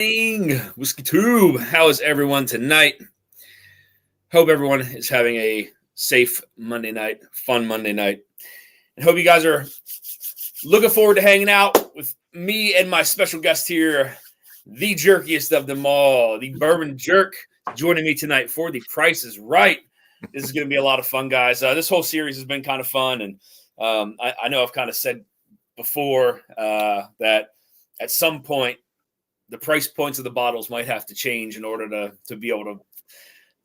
Whiskey Tube. How is everyone tonight? Hope everyone is having a safe Monday night, fun Monday night. And hope you guys are looking forward to hanging out with me and my special guest here, the jerkiest of them all, the Bourbon Jerk, joining me tonight for The Price is Right. This is going to be a lot of fun, guys. This whole series has been kind of fun, and I know I've kind of said before that at some point, the price points of the bottles might have to change in order to be able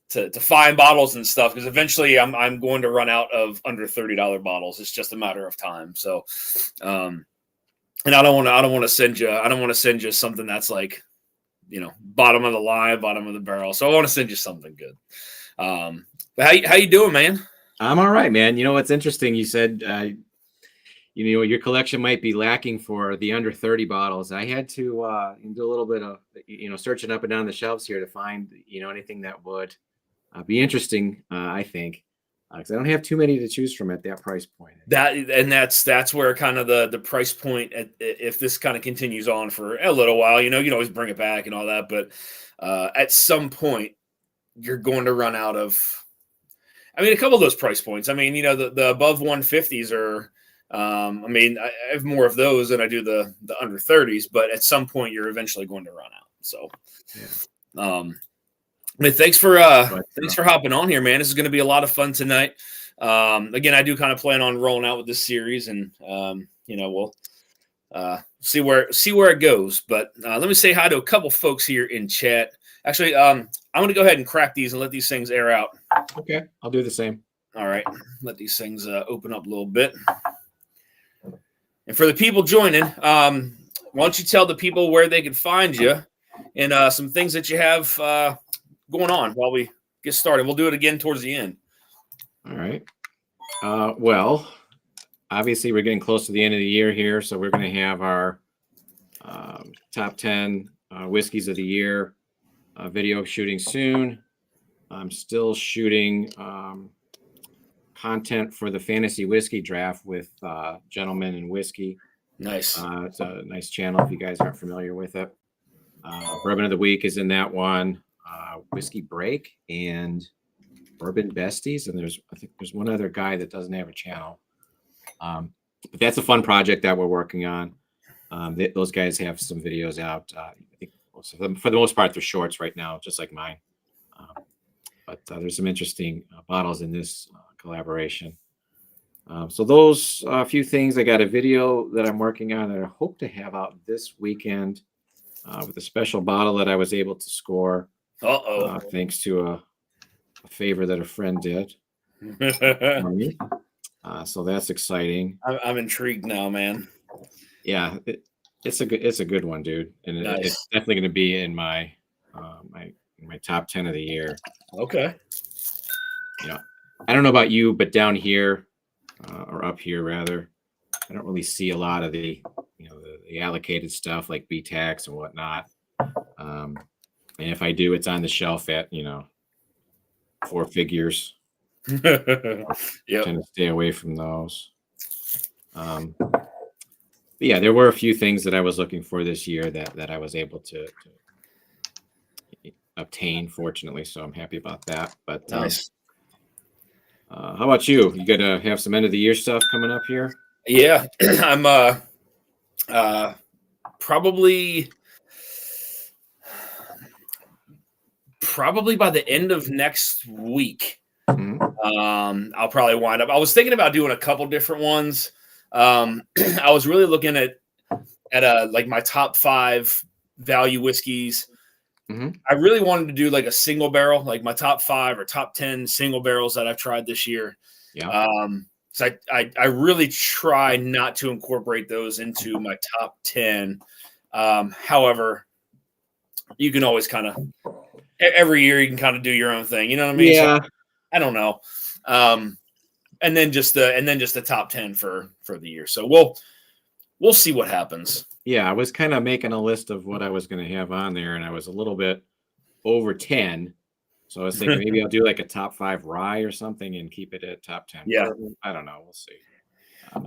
to find bottles and stuff, because eventually I'm going to run out of under $30 bottles. It's just a matter of time. So, and I don't want to send you something that's like, bottom of the line, bottom of the barrel. So I want to send you something good. But how you doing, man? I'm all right, man. You know what's interesting? You said your collection might be lacking for the under 30 bottles. I had to do a little bit of searching up and down the shelves here to find anything that would be interesting. I think because I don't have too many to choose from at that price point. That's where kind of the price point if this kind of continues on for a little while, you can always bring it back and all that, but at some point you're going to run out of. I mean, a couple of those price points. I mean, the above 150s are. I have more of those than I do the under 30s, but at some point you're eventually going to run out. So, thanks for hopping on here, man. This is going to be a lot of fun tonight. Again, I do kind of plan on rolling out with this series, and we'll see where it goes. But let me say hi to a couple folks here in chat. Actually, I'm going to go ahead and crack these and let these things air out. Okay, I'll do the same. All right, let these things open up a little bit. And for the people joining, why don't you tell the people where they can find you and some things that you have going on while we get started. We'll do it again towards the end. All right. Well, obviously we're getting close to the end of the year here, so we're going to have our top 10 whiskeys of the year video shooting soon. I'm still shooting content for the fantasy whiskey draft with Gentlemen in Whiskey. Nice. It's a nice channel if you guys aren't familiar with it. Bourbon of the Week is in that one. Whiskey Break and Bourbon Besties, and I think there's one other guy that doesn't have a channel. But that's a fun project that we're working on. Those guys have some videos out. I think for the most part they're shorts right now, just like mine. But there's some interesting bottles in this collaboration. So those few things. I got a video that I'm working on that I hope to have out this weekend with a special bottle that I was able to score. Thanks to a favor that a friend did. So that's exciting. I'm intrigued now, man. Yeah, it's a good one, dude, and nice. It's definitely going to be in my my top 10 of the year. Okay. Yeah, I don't know about you, but down here or up here rather, I don't really see a lot of the the allocated stuff like B-Tax and whatnot. And if I do, it's on the shelf at 4 figures. Yep. Tend to stay away from those. But yeah, there were a few things that I was looking for this year that I was able to obtain, fortunately, so I'm happy about that. But nice. How about you? You gonna have some end of the year stuff coming up here? Yeah, I'm probably by the end of next week. Mm-hmm. I'll probably wind up. I was thinking about doing a couple different ones. I was really looking at like my top 5 value whiskeys. Mm-hmm. I really wanted to do like a single barrel, like my top 5 or top 10 single barrels that I've tried this year. Yeah. So I really try not to incorporate those into my top 10. However, you can always kind of every year you can kind of do your own thing. You know what I mean? Yeah. So, I don't know. And then just the top 10 for the year. So we'll see what happens. Yeah, I was kind of making a list of what I was going to have on there, and I was a little bit over 10. So I was thinking maybe I'll do like a top 5 rye or something and keep it at top 10. Yeah. I don't know. We'll see.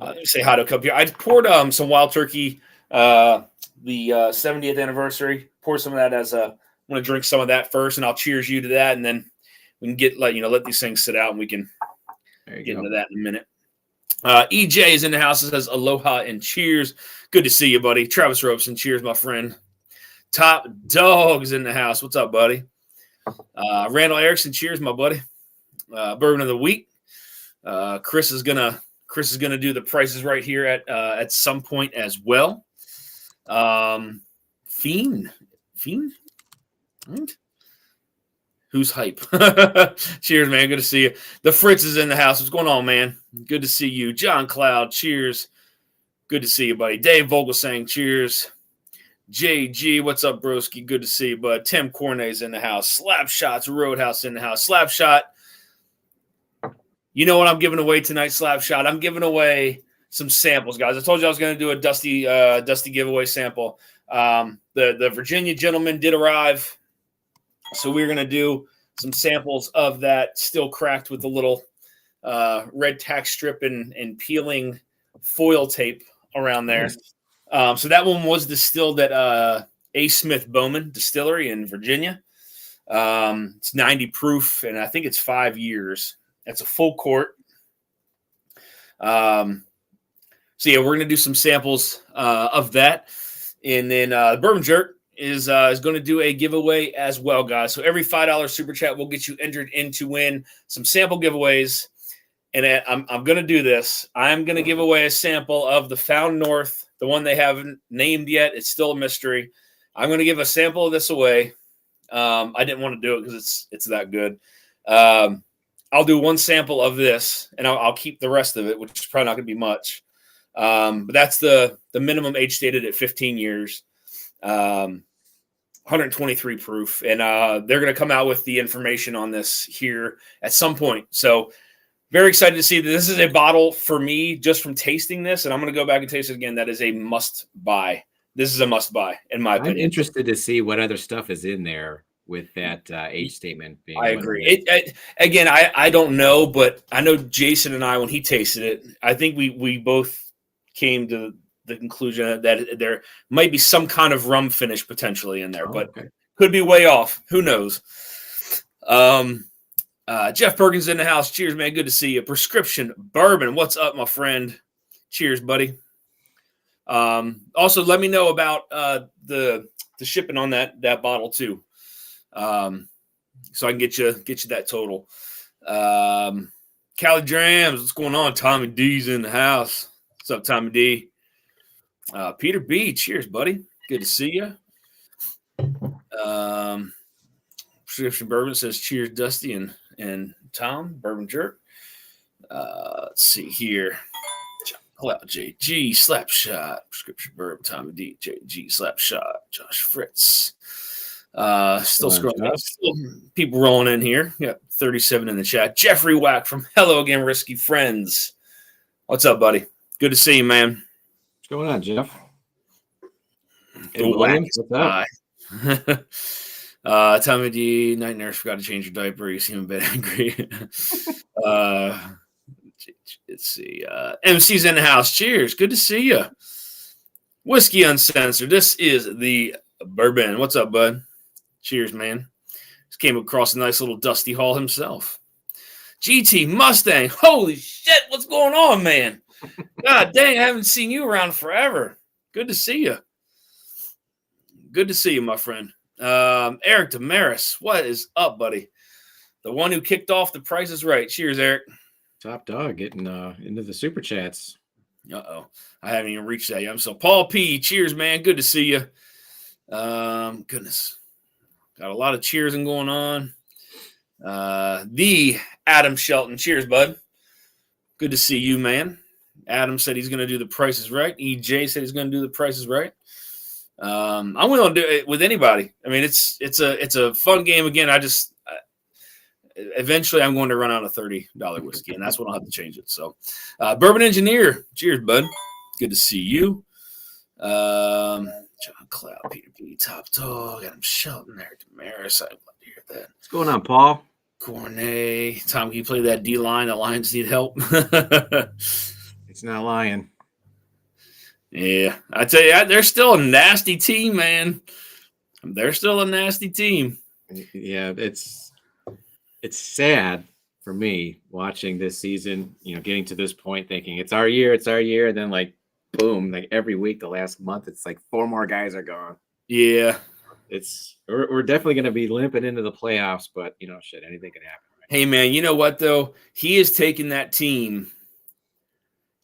Let me say hi to a couple here. I poured some Wild Turkey, the 70th anniversary. pour some of that as a. I'm gonna drink some of that first, and I'll cheers you to that, and then we can let these things sit out, and we can get into that in a minute. EJ is in the house. It says aloha and cheers. Good to see you, buddy. Travis Robeson, cheers, my friend. Top Dog is in the house. What's up, buddy? Randall Erickson, cheers, my buddy. Bourbon of the week. Chris is gonna do the prices right here at some point as well. Fiend. Right? Who's hype? Cheers, man. Good to see you. The Fritz is in the house. What's going on, man? Good to see you. John Cloud, cheers. Good to see you, buddy. Dave Vogel saying cheers. JG, what's up, broski? Good to see you, bud. Tim Cornet's in the house. Slap Shots Roadhouse in the house. Slap Shot. You know what I'm giving away tonight, Slap Shot? I'm giving away some samples, guys. I told you I was going to do a Dusty giveaway sample. The Virginia gentleman did arrive, so we're going to do some samples of that, still cracked with a little red tack strip and peeling foil tape around there. So that one was distilled at A. Smith Bowman Distillery in Virginia. It's 90 proof, and I think it's 5 years. That's a full quart. So yeah, we're going to do some samples of that. And then Bourbon Jerk is going to do a giveaway as well, guys. So every $5 super chat will get you entered in to win some sample giveaways. And I'm going to do this. I'm going to give away a sample of the Found North, the one they haven't named yet. It's still a mystery. I'm going to give a sample of this away. I didn't want to do it because it's that good. I'll do one sample of this, and I'll keep the rest of it, which is probably not going to be much. But that's the minimum age stated at 15 years, 123 proof. And they're going to come out with the information on this here at some point. So very excited to see that this is a bottle for me just from tasting this, and I'm going to go back and taste it again. That is a must-buy. This is a must-buy, in my opinion. I'm interested to see what other stuff is in there with that age statement being. I agree. Again, I don't know, but I know Jason and I, when he tasted it, I think we both came to the conclusion that there might be some kind of rum finish potentially in there, but could be way off. Who knows? Jeff Perkins in the house. Cheers, man. Good to see you. Prescription Bourbon. What's up, my friend? Cheers, buddy. Also, let me know about the shipping on that bottle too, so I can get you that total. Cali Drams. What's going on? Tommy D's in the house. What's up, Tommy D? Peter B. Cheers, buddy. Good to see you. Prescription Bourbon says cheers, Dusty and Tom. Bourbon Jerk. Let's see here. Cloud JG, Slap Shot, Prescription Bourbon, Tommy D, JG, Slap Shot, Josh Fritz. Still scrolling. Still people rolling in here. Got 37 in the chat. Jeffrey Wack from Hello Again, Risky Friends. What's up, buddy? Good to see you, man. What's going on, Jeff? Hey, Williams, what's up? Tommy D, night nurse forgot to change your diaper. You seem a bit angry. Let's see. MC's in the house. Cheers. Good to see you. Whiskey Uncensored. This is the bourbon. What's up, bud? Cheers, man. Just came across a nice little Dusty Hall himself. GT Mustang. Holy shit. What's going on, man? God dang, I haven't seen you around forever. Good to see you. Good to see you, my friend. Eric Damaris. What is up, buddy? The one who kicked off the Price is Right. Cheers, Eric. Top dog getting into the super chats. Uh-oh. I haven't even reached that yet. So Paul P. Cheers, man. Good to see you. Goodness. Got a lot of cheersing going on. The Adam Shelton. Cheers, bud. Good to see you, man. Adam said he's going to do the Price is Right. EJ said he's going to do the Price is Right. I'm willing to do it with anybody. I mean, it's a fun game. Again, eventually I'm going to run out of $30 whiskey, and that's when I'll have to change it. So, Bourbon Engineer. Cheers, bud. Good to see you. John Cloud, Peter B, Top Dog, Adam Shelton, Eric Damaris. I'd love to hear that. What's going on, Paul? Cornet. Tom, can you play that D line? The Lions need help. It's not lying. Yeah, I tell you, they're still a nasty team, man. They're still a nasty team. Yeah, it's sad for me watching this season, getting to this point thinking it's our year, and then like boom, like every week the last month it's like 4 more guys are gone. Yeah. We're definitely going to be limping into the playoffs, but shit, anything can happen. Right? Hey man, you know what though? He has taken that team.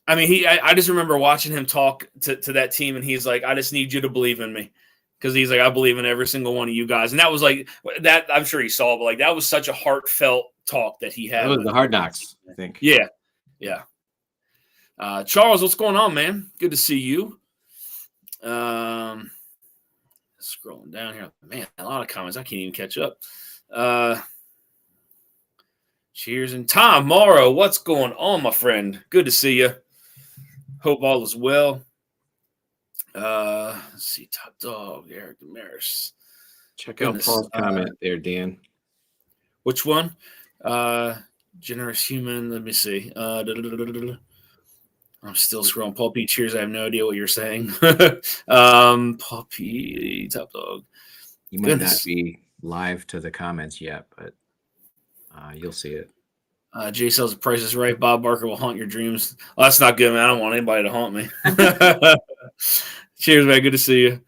I mean, I just remember watching him talk to that team, and he's like, I just need you to believe in me. Because he's like, I believe in every single one of you guys. And that was like that. I'm sure he saw, but like that was such a heartfelt talk that he had. That was the Hard Knocks, I think. Yeah. Yeah. Charles, what's going on, man? Good to see you. Scrolling down here. Man, a lot of comments. I can't even catch up. Cheers. And Tom Morrow, what's going on, my friend? Good to see you. Hope all is well. Let's see. Top Dog, Eric Damaris. Check out Paul's comment there, Dan. Which one? Generous Human. Let me see. I'm still scrolling. Paul P. Cheers. I have no idea what you're saying. Paul P. Top Dog. You might not be live to the comments yet, but you'll see it. Jay sells the Price is Right. Bob Barker will haunt your dreams. Oh, that's not good, man. I don't want anybody to haunt me. Cheers, man. Good to see you.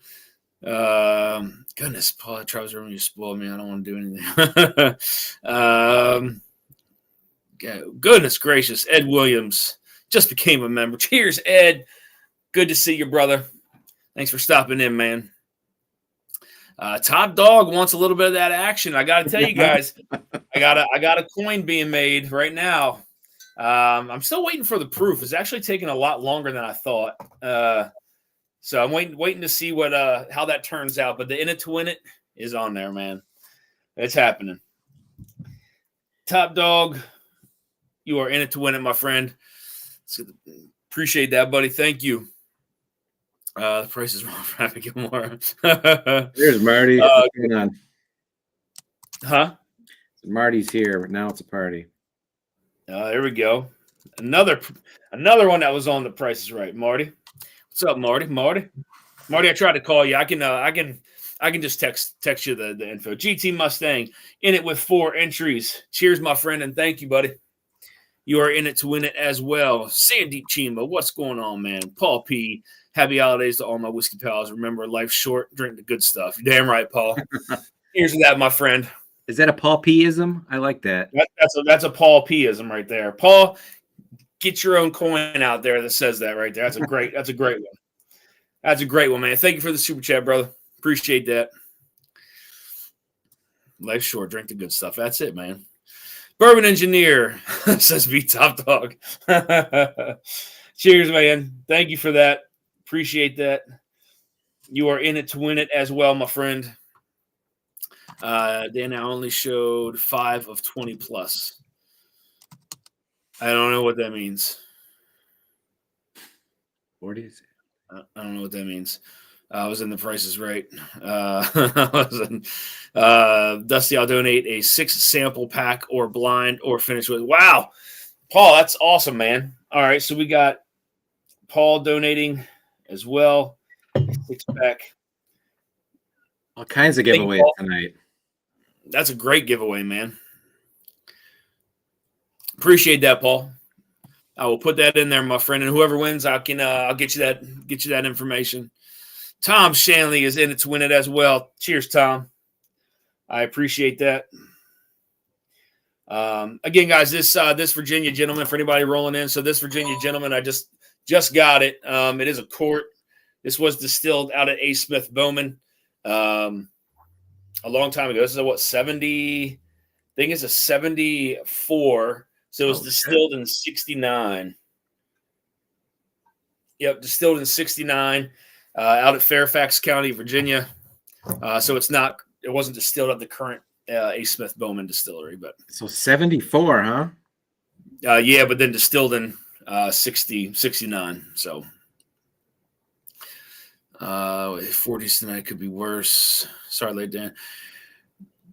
Goodness, Paul, Travis Roman, you spoiled me. I don't want to do anything. Goodness gracious. Ed Williams just became a member. Cheers, Ed. Good to see you, brother. Thanks for stopping in, man. Top Dog wants a little bit of that action. I got to tell you guys, I got a coin being made right now. I'm still waiting for the proof. It's actually taking a lot longer than I thought. So I'm waiting to see what how that turns out. But the in it to win it is on there, man. It's happening. Top Dog, you are in it to win it, my friend. Appreciate that, buddy. Thank you. The price is wrong for Happy Gilmore. Here's Marty. What's going on? Huh? Marty's here, but now it's a party. There we go. Another one that was on The Price is Right. Marty, what's up, Marty? Marty, I tried to call you. I can just text you the info. GT Mustang in it with 4 entries. Cheers, my friend, and thank you, buddy. You are in it to win it as well. Sandeep Chima, what's going on, man? Paul P. Happy holidays to all my whiskey pals. Remember, life's short. Drink the good stuff. You're damn right, Paul. Here's that, my friend. Is that a Paul P-ism? I like that. That's a Paul P-ism right there. Paul, get your own coin out there that says that right there. That's a great one. That's a great one, man. Thank you for the super chat, brother. Appreciate that. Life's short. Drink the good stuff. That's it, man. Bourbon Engineer says be Top Dog. Cheers, man. Thank you for that. Appreciate that. You are in it to win it as well, my friend. Dan, I only showed 5 of 20 plus. I don't know what that means. What is it? I don't know what that means. I was in The Price is Right. Dusty, I'll donate a 6 sample pack or blind or finish with. Wow. Paul, that's awesome, man. All right, so we got Paul donating as well. 6-pack. All kinds of giveaways tonight. That's a great giveaway, man. Appreciate that, Paul. I will put that in there, my friend, and whoever wins, I'll get you that information. Tom Shanley is in it to win it as well. Cheers, Tom. I appreciate that. Again, guys, this Virginia gentleman, for anybody rolling in, so this Virginia gentleman, I just got it. It is a quart. This was distilled out at A. Smith Bowman a long time ago. This is a 70? I think it's a 74. So it was distilled in 69. Yep, distilled in 69 out at Fairfax County, Virginia. So it wasn't distilled at the current A. Smith Bowman distillery, but so 74, huh? Yeah, but then distilled in 69. So 40s tonight could be worse. Sorry, late Dan.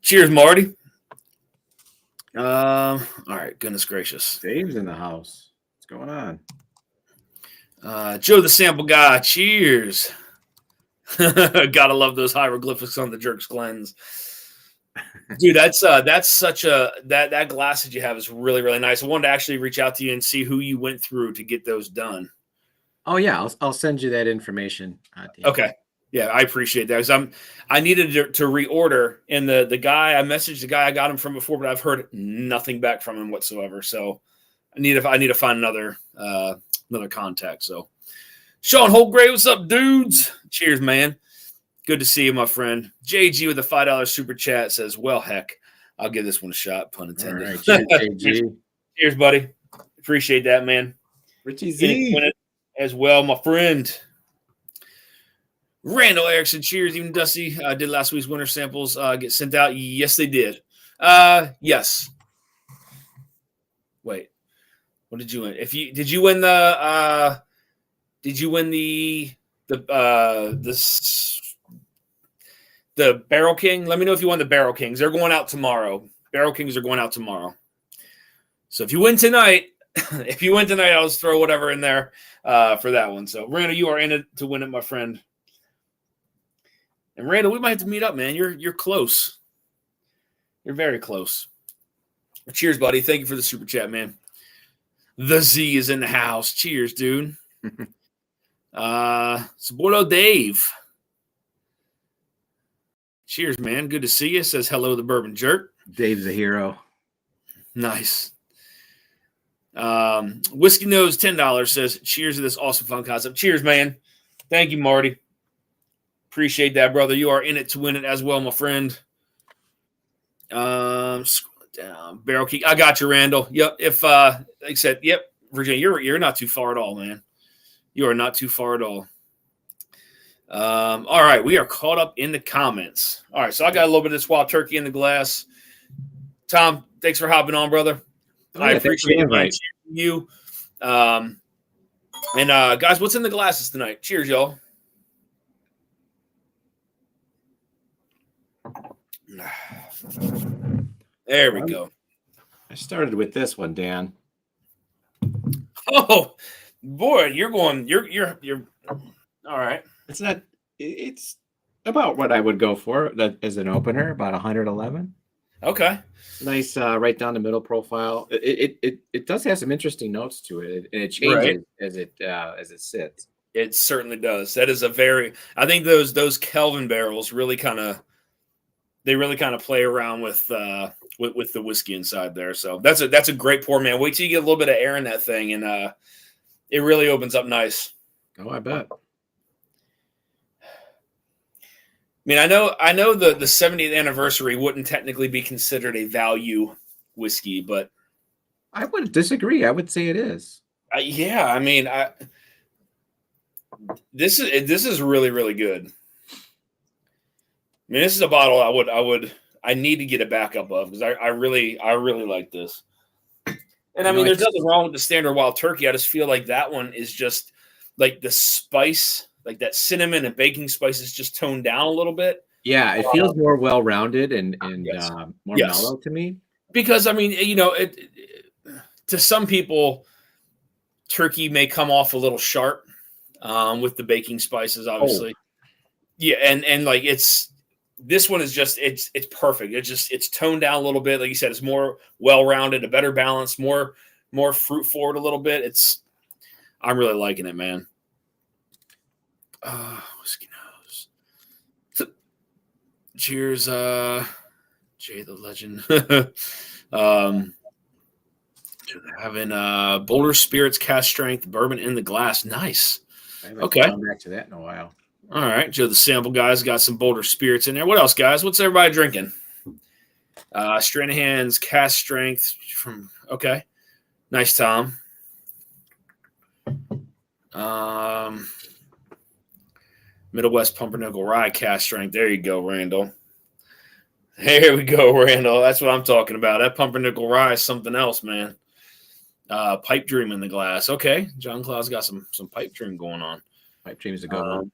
Cheers, Marty. All right, goodness gracious. Dave's in the house. What's going on? Joe the Sample Guy, cheers. Gotta love those hieroglyphics on the Jerk's cleanse. Dude, that's such that glass that you have is really, really nice. I wanted to actually reach out to you and see who you went through to get those done. Oh yeah, I'll send you that information. Okay. Yeah, I appreciate that. Because I needed to reorder, and the guy, I messaged the guy I got him from before, but I've heard nothing back from him whatsoever. So I need to find another contact. So Sean Holtgray, what's up, dudes? Cheers, man. Good to see you, my friend. JG with the $5 super chat says, "Well, heck, I'll give this one a shot." Pun intended. All right, cheers, JG. Cheers, buddy. Appreciate that, man. Richie Z as well, my friend. Randall Erickson, cheers. Even Dusty did last week's winter samples get sent out? Yes, they did. Yes. Wait, what did you win? Did you win the Barrel King? Let me know if you won the Barrel Kings. They're going out tomorrow. Barrel Kings are going out tomorrow. So if you win tonight, I'll just throw whatever in there for that one. So Randall, you are in it to win it, my friend. And Randall, we might have to meet up, man. You're close. You're very close. Cheers, buddy. Thank you for the super chat, man. The Z is in the house. Cheers, dude. Sabordo Dave. Cheers, man. Good to see you. Says hello, the Bourbon Jerk. Dave's a hero. Nice. Whiskey Nose $10 says, "Cheers to this awesome fun concept." Cheers, man. Thank you, Marty. Appreciate that, brother. You are in it to win it as well, my friend. Scroll down. Barrel Key. I got you, Randall. Yep. If like I said, yep, Virginia, you're not too far at all, man. You are not too far at all. All right, we are caught up in the comments. All right, so I got a little bit of this wild turkey in the glass. Tom, thanks for hopping on, brother. I appreciate you. And guys, what's in the glasses tonight? Cheers, y'all. There we go. I started with this one, Dan. Oh boy, you're all right. It's about what I would go for as an opener, about 111. Okay. Nice right down the middle profile. It does have some interesting notes to it, and it changes as it sits. It certainly does. That is I think those Kelvin barrels really kind of play around with the whiskey inside there. So that's a great pour, man. Wait till you get a little bit of air in that thing, and it really opens up nice. Oh, I bet. I mean, I know the 70th anniversary wouldn't technically be considered a value whiskey, but I would disagree. I would say it is. Yeah, I mean, this is really, really good. I mean, this is a bottle I need to get a backup of because I really like this. And I mean, there's nothing wrong with the standard wild turkey. I just feel like that one is just like the spice, like that cinnamon and baking spice is just toned down a little bit. Yeah, it feels more well-rounded and yes. More mellow to me. Because I mean, to some people, turkey may come off a little sharp with the baking spices, obviously. Oh. Yeah, and like this one is just it's perfect. It's toned down a little bit. Like you said, it's more well-rounded, a better balance, more fruit forward a little bit. I'm really liking it, man. Whiskey Nose. Cheers, Jay the Legend. Having Boulder Spirits cast strength bourbon in the glass. Nice. I haven't gone back to that in a while. All right, Joe the Sample Guy's got some Boulder Spirits in there. What else, guys? What's everybody drinking? Stranahan's cast strength from nice, Tom. Middle West Pumpernickel Rye cast strength. There you go, Randall. There we go, Randall. That's what I'm talking about. That Pumpernickel Rye is something else, man. Pipe Dream in the glass. Okay, John Claus got some Pipe Dream going on. Pipe Dream is a good one.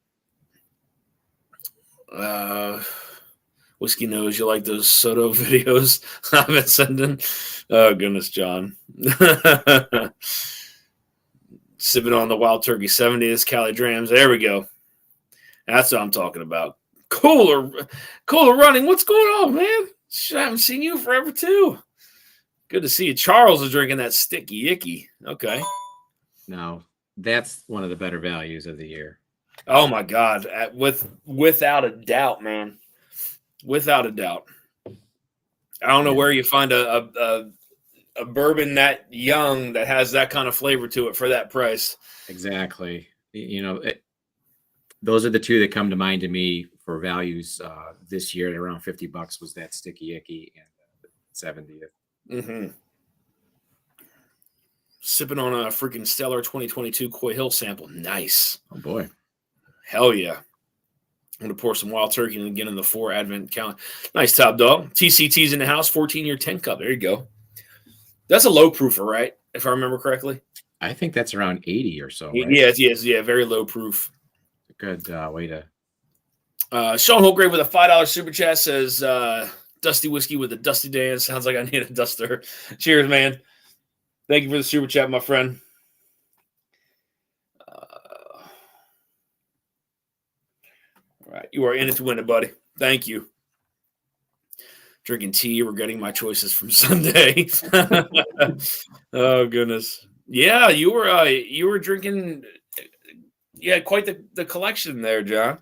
Whiskey Nose, you like those Soto videos I've been sending? Oh, goodness, John. Sipping on the Wild Turkey 70s, Cali Drams. There we go. That's what I'm talking about. Cooler running. What's going on, man? I haven't seen you forever, too. Good to see you. Charles is drinking that sticky icky. Okay. No, that's one of the better values of the year. Oh my God. Without a doubt, man. Without a doubt. I don't know where you find a bourbon that young that has that kind of flavor to it for that price. Exactly. Those are the two that come to mind to me for values this year at around $50 was that Sticky Icky and 70th. Mm-hmm. Sipping on a freaking stellar 2022 Coy Hill sample. Nice. Oh boy. Hell yeah. I'm going to pour some Wild Turkey and again in the 4 Advent count. Nice top dog. TCT's in the house, 14-year 10 cup. There you go. That's a low proofer, right? If I remember correctly. I think that's around 80 or so. Right? Yeah, very low proof. A good way to. Sean Holgrave with a $5 super chat says, Dusty Whiskey with a Dusty dance. Sounds like I need a duster. Cheers, man. Thank you for the super chat, my friend. All right. You are in it to win it, buddy. Thank you. Drinking tea, regretting my choices from Sunday. Oh, goodness. Yeah, you were drinking. Yeah, quite the collection there, John.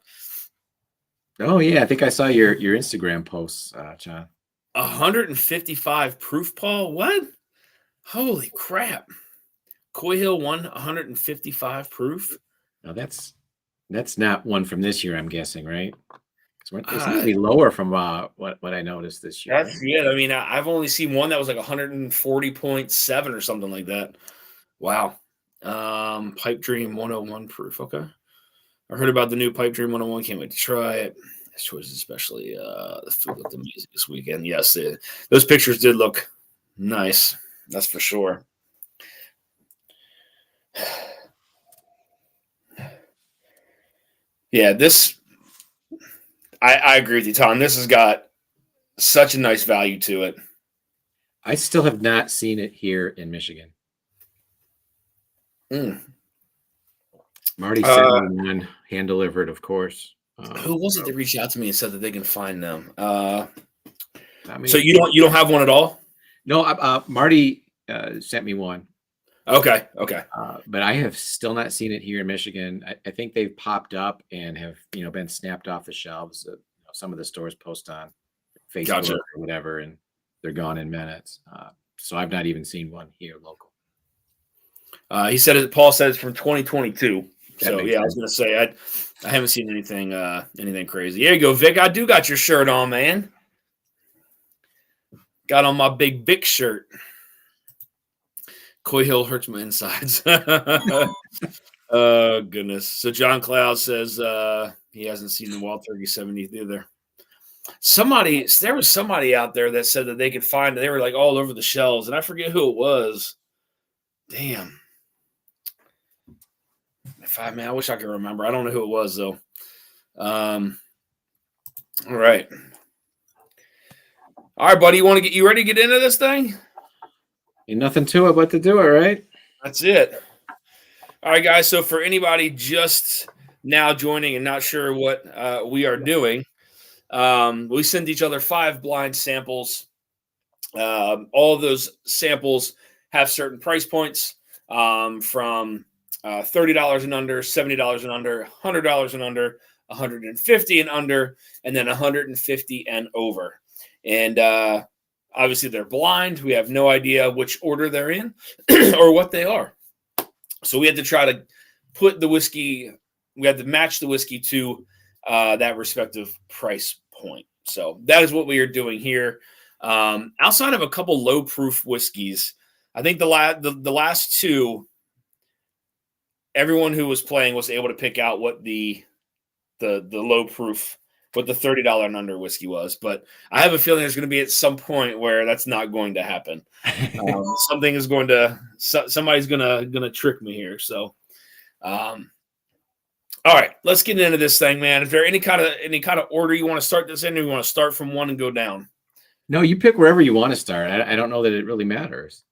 Oh, yeah. I think I saw your Instagram posts, John. 155 proof, Paul? What? Holy crap. Coy Hill won 155 proof? No, that's not one from this year, I'm guessing, right? It's usually lower from what I noticed this year. That's good. I mean, I've only seen one that was like 140.7 or something like that. Wow. Pipe Dream 101 proof. Okay. I heard about the new Pipe Dream 101. Can't wait to try it. This choice, especially the food looked amazing this weekend. Yes, those pictures did look nice. That's for sure. Yeah, I agree with you, Tom. This has got such a nice value to it. I still have not seen it here in Michigan. Marty sent me one, hand delivered, of course. Who was it that reached out to me and said that they can find them? mean, so you don't have one at all? No, Marty sent me one. Okay. But I have still not seen it here in Michigan. I think they've popped up and have been snapped off the shelves. Some of the stores post on Facebook or whatever, and they're gone in minutes. So I've not even seen one here local. He said it. Paul said it's from 2022. So yeah, sense. I was gonna say I haven't seen anything crazy. Here you go, Vic. I do got your shirt on, man. Got on my big Vic shirt. Coy Hill hurts my insides. Oh, goodness. So John Cloud says he hasn't seen the Wild Turkey 70th either. There was somebody out there that said that they could find it. They were like all over the shelves, and I forget who it was. Damn. I wish I could remember. I don't know who it was, though. All right. All right, buddy. You ready to get into this thing? Ain't nothing to it but to do it, right? That's it. All right, guys. So for anybody just now joining and not sure what we are doing, we send each other 5 blind samples. All of those samples have certain price points from $30 and under, $70 and under, $100 and under, $150 and under, and then $150 and over. And obviously, they're blind. We have no idea which order they're in or what they are. So we had to try to put the whiskey, we had to match the whiskey to that respective price point. So that is what we are doing here. Outside of a couple low proof whiskeys, I think the last two, everyone who was playing was able to pick out what the low proof, what the $30 and under whiskey was. But I have a feeling there's going to be at some point where that's not going to happen. Somebody's going to trick me here. So, all right, let's get into this thing, man. Is there any kind of order you want to start this in, or you want to start from one and go down? No, you pick wherever you want to start. I don't know that it really matters.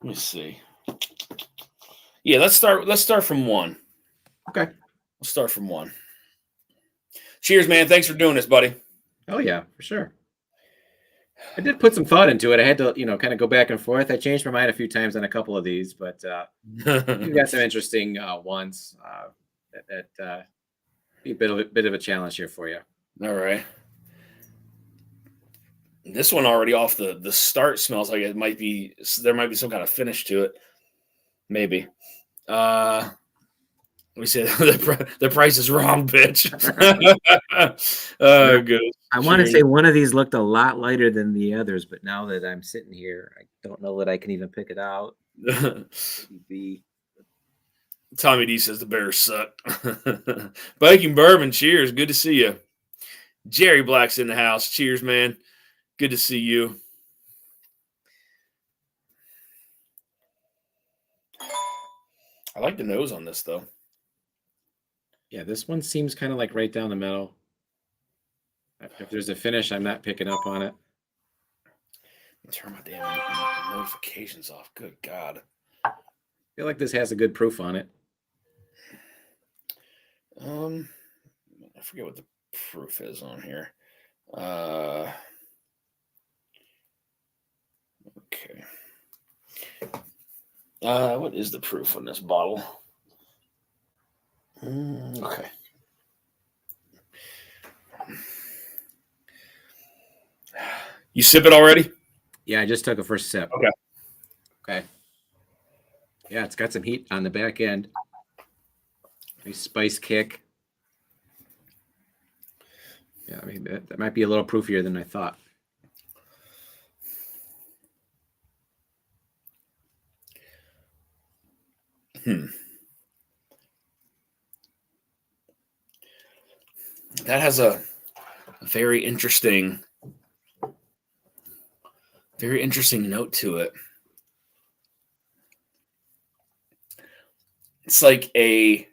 Let me see. Yeah, let's start from 1. Okay. Let's start from 1. Cheers, man. Thanks for doing this, buddy. Oh yeah, for sure. I did put some thought into it. I had to, kind of go back and forth. I changed my mind a few times on a couple of these, but you got some interesting ones that be a bit of a challenge here for you. All right. This one already off the start smells like there might be some kind of finish to it. Maybe. We said the price is wrong, bitch. Good. I want to say one of these looked a lot lighter than the others, but now that I'm sitting here, I don't know that I can even pick it out. Tommy D says the Bears suck. Biking Bourbon, cheers. Good to see you. Jerry Black's in the house. Cheers, man. Good to see you. I like the nose on this, though. Yeah, this one seems kind of like right down the middle. If there's a finish, I'm not picking up on it. Turn my damn notifications off. Good God. I feel like this has a good proof on it. I forget what the proof is on here. Okay. What is the proof on this bottle? Okay. You sip it already? Yeah, I just took a first sip. Okay. Yeah, it's got some heat on the back end. Nice spice kick. Yeah, I mean, that might be a little proofier than I thought. That has a very interesting note to it. It's like a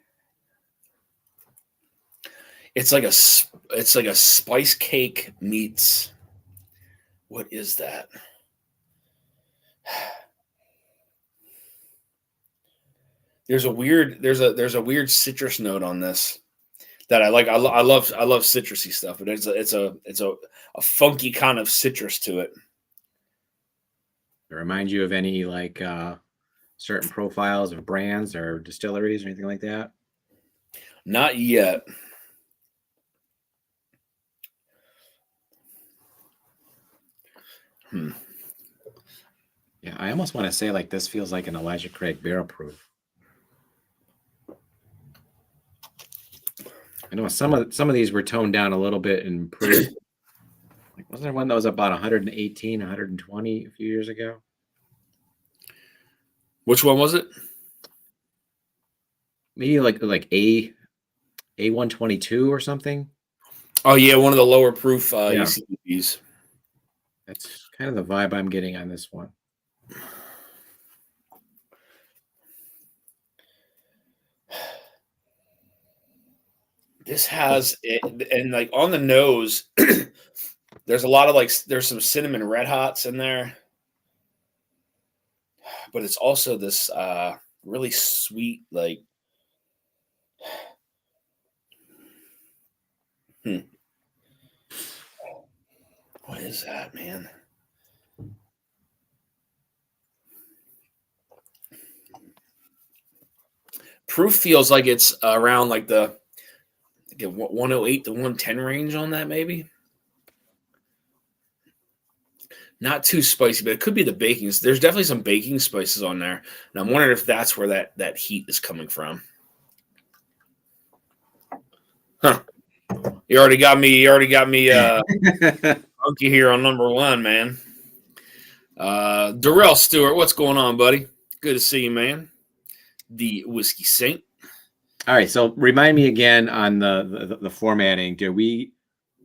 spice cake meets, what is that? There's a weird citrus note on this that I like. I love citrusy stuff, but it's a funky kind of citrus to it. It reminds you of any like certain profiles of brands or distilleries or anything like that? Not yet. Yeah, I almost want to say like this feels like an Elijah Craig barrel proof. I know some of these were toned down a little bit and improved. Like, wasn't there one that was about 118, 120 a few years ago? Which one was it? Maybe like A122 or something. Oh yeah, one of the lower proof ECBs. That's kind of the vibe I'm getting on this one. This has it, and like on the nose, there's a lot of there's some cinnamon red hots in there, but it's also this really sweet what is that, man? Proof feels like it's around like the 108 to 110 range on that, maybe. Not too spicy, but it could be the baking. There's definitely some baking spices on there, and I'm wondering if that's where that heat is coming from. Huh? You already got me funky here on number 1, man. Darrell Stewart, what's going on, buddy? Good to see you, man. The Whiskey Saint. All right, so remind me again on the formatting. Do we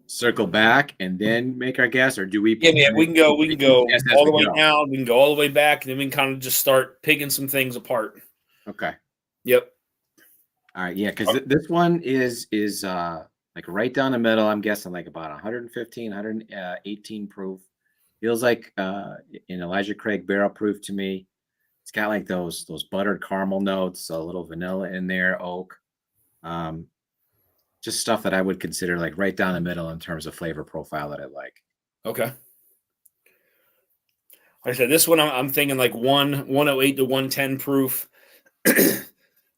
circle back and then make our guess, or do we? Yeah, we can go all the way down. We can go all the way back, and then we can kind of just start picking some things apart. Okay. Yep. All right. Yeah, because this one is like right down the middle. I'm guessing like about 115, 118 proof. Feels like an Elijah Craig barrel proof to me. It's got like those buttered caramel notes, a little vanilla in there, oak. Just stuff that I would consider like right down the middle in terms of flavor profile that I like. Okay. Like I said, this one I'm thinking like 108 to 110 proof.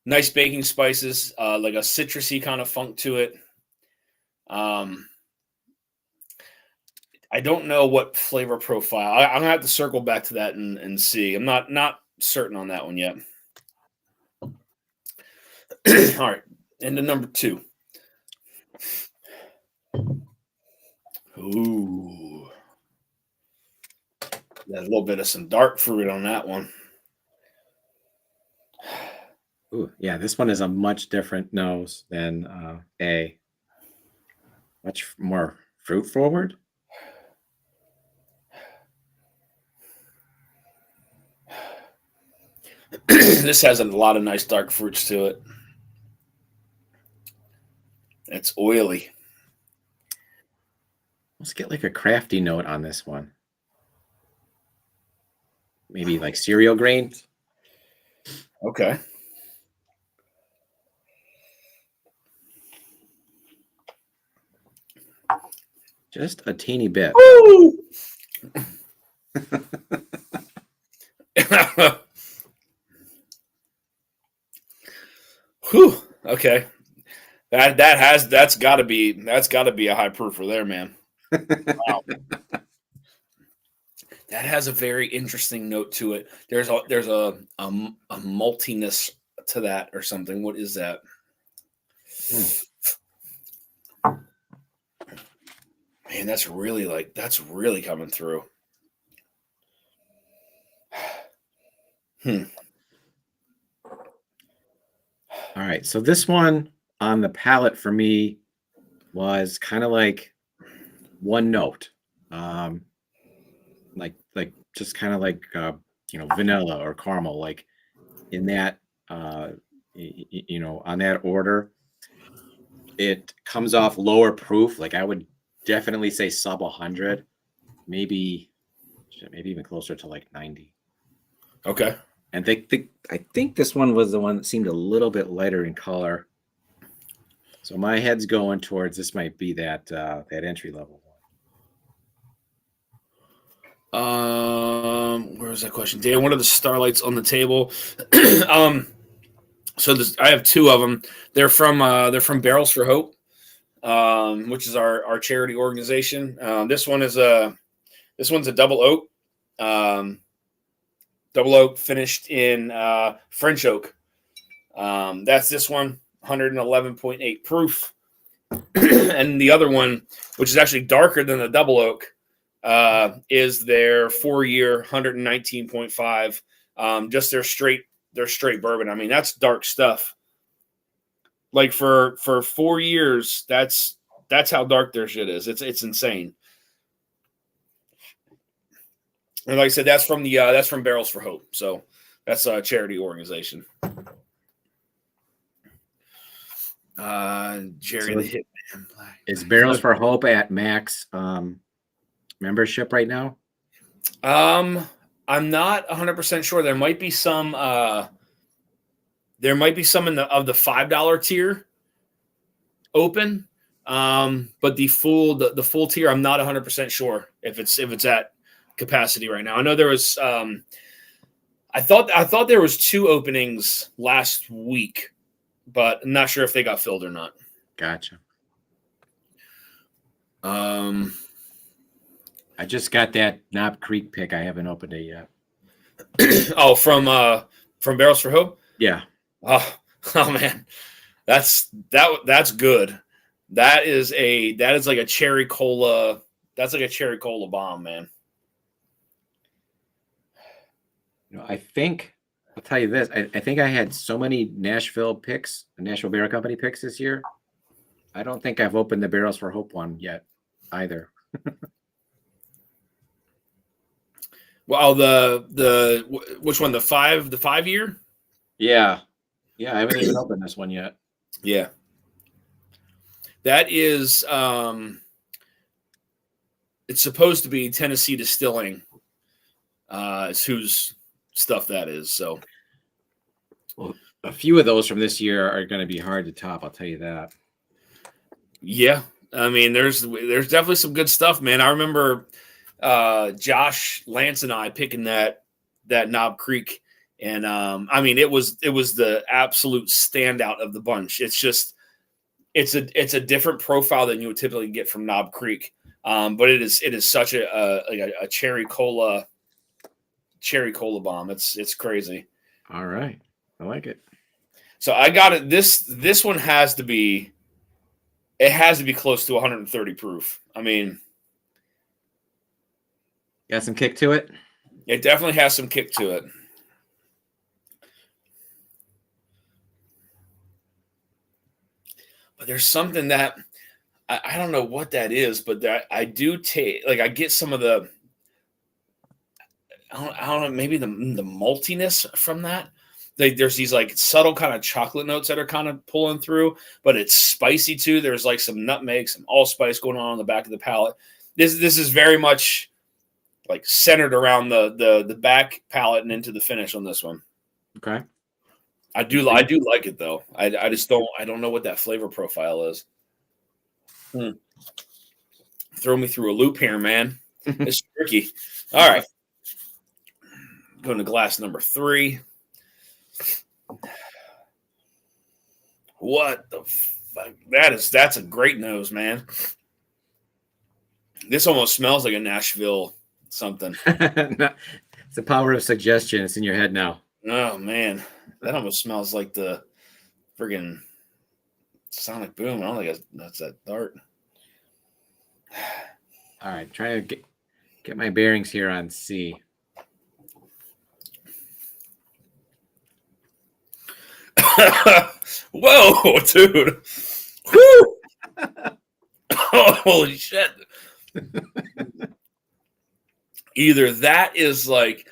Nice baking spices, like a citrusy kind of funk to it. I don't know what flavor profile. I'm gonna have to circle back to that and see. I'm not certain on that one yet. All right, into number 2. Ooh, got a little bit of some dark fruit on that one. Ooh, yeah, this one is a much different nose than A. Much more fruit forward. This has a lot of nice dark fruits to it. It's oily. Let's get like a crafty note on this one. Maybe like cereal grains. Okay. Just a teeny bit. Woo! Whew. Okay. That's got to be a high proofer there, man. Wow. That has a very interesting note to it. There's a maltiness to that or something. What is that? Man, that's really coming through. All right, so this one on the palate for me was kind of like one note, like just kind of like vanilla or caramel, like in that on that order. It comes off lower proof. Like I would definitely say sub 100, maybe even closer to like 90. Okay. And I think this one was the one that seemed a little bit lighter in color. So my head's going towards this might be that entry level one. Where was that question? Dan, what are the starlights on the table? So I have 2 of them. They're from Barrels for Hope, which is our charity organization. This one's a double oak. Double oak finished in French oak. That's this one, 111.8 proof. And the other one, which is actually darker than the double oak, is their 4-year 119.5. Just their straight bourbon. I mean, that's dark stuff. Like for 4 years, that's how dark their shit is. It's insane. And like I said, that's from Barrels for Hope. So that's a charity organization. Jerry the Hitman. Is Barrels for Hope at max membership right now? I'm not 100% sure. There might be some in the $5 tier open. But the full tier, I'm not 100% sure if it's at capacity right now. I know there was I thought there was 2 openings last week, but I'm not sure if they got filled or not. Gotcha. I just got that Knob Creek pick. I haven't opened it yet. Oh, from Barrels for Hope? Yeah. Oh man. That's good. That is like a cherry cola. That's like a cherry cola bomb, man. I think I'll tell you this. I think I had so many Nashville Barrel Company picks this year. I don't think I've opened the Barrels for Hope one yet either. Well, which one? The 5 year? Yeah. I haven't even opened this one yet. Yeah. That is it's supposed to be Tennessee Distilling. It's who's stuff that is. So, Well, a few of those from this year are going to be hard to top. I'll tell you that. yeah, I mean, there's definitely some good stuff, man. I remember Josh, Lance, and I picking that Knob Creek, and I mean, it was the absolute standout of the bunch. It's just it's a different profile than you would typically get from Knob Creek, but it is such a cherry cola bomb. It's crazy. All right, I like it. So I got it. This one has to be close to 130 proof. I mean, got some kick to it. it definitely has some kick to it. But there's something that I don't know what that is, but that I do take. Like I get some of the I don't know, maybe the maltiness from that. There's these like subtle kind of chocolate notes that are kind of pulling through, but it's spicy too. There's like some nutmeg, some allspice going on the back of the palate. This is very much like centered around the back palate and into the finish on this one. Okay. I do like it though. I don't know what that flavor profile is. Throw me through a loop here, man. It's tricky. All right. Going to glass number 3. What the fuck? That's a great nose, man. This almost smells like a Nashville something. It's the power of suggestion. It's in your head now. Oh man, that almost smells like the friggin' Sonic Boom. I don't think that's that dart. All right, trying to get my bearings here on C. Whoa, dude. Whew. Holy shit. Either that is like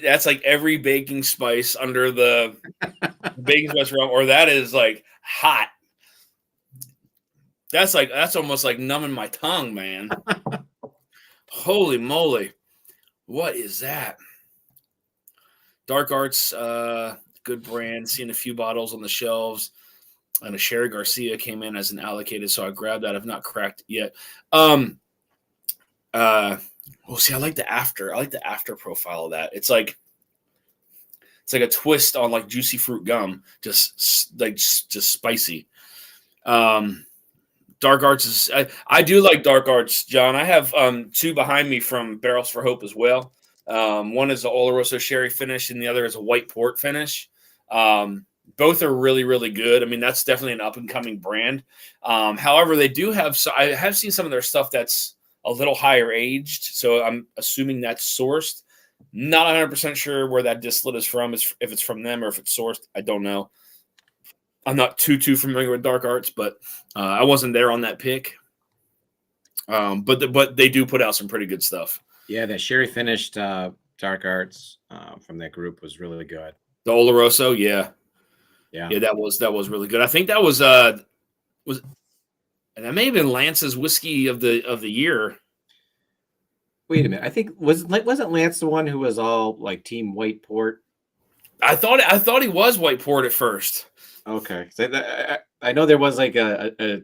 that's like every baking spice under the baking spice realm, or that is like hot. That's almost like numbing my tongue, man. Holy moly. What is that? Dark Arts, good brand. Seen a few bottles on the shelves. And a Sherry Garcia came in as an allocated, so I grabbed that. I've not cracked it yet. See, I like the after profile of that. It's like a twist on like juicy fruit gum, just spicy. Dark Arts is I do like Dark Arts, John. I have 2 behind me from Barrels for Hope as well. One is a Oloroso sherry finish, and the other is a white port finish. Both are really, really good. I mean, that's definitely an up and coming brand. However, they do have. So I have seen some of their stuff that's a little higher aged. So I'm assuming that's sourced. Not 100% sure where that distillate is from. If it's from them or if it's sourced, I don't know. I'm not too familiar with Dark Arts, but I wasn't there on that pick. But they do put out some pretty good stuff. Yeah, that sherry finished Dark Arts from that group was really good. The Oloroso, yeah, that was really good. I think that was and that may have been Lance's whiskey of the year. Wait a minute, I think wasn't Lance the one who was all like team white port? I thought he was white port at first. Okay, so I know there was like a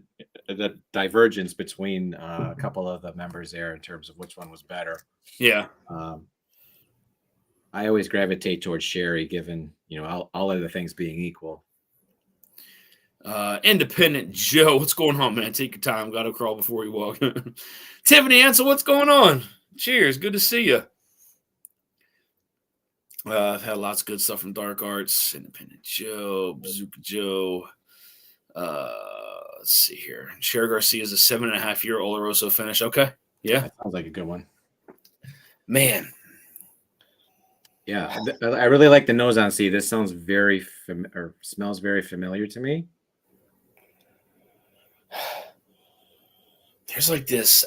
divergence between a couple of the members there in terms of which one was better. Yeah. I always gravitate towards sherry, given all other things being equal. Independent Joe, what's going on, man? Take your time. Got to crawl before you walk. Tiffany Ansel, what's going on? Cheers. Good to see you. I've had lots of good stuff from Dark Arts, Independent Joe, Bazooka Joe. Let's see here. Sherry Garcia is a 7.5-year Oloroso finish. Okay. Yeah. That sounds like a good one. Man. Yeah. I really like the nose on C. This sounds very smells very familiar to me. There's like this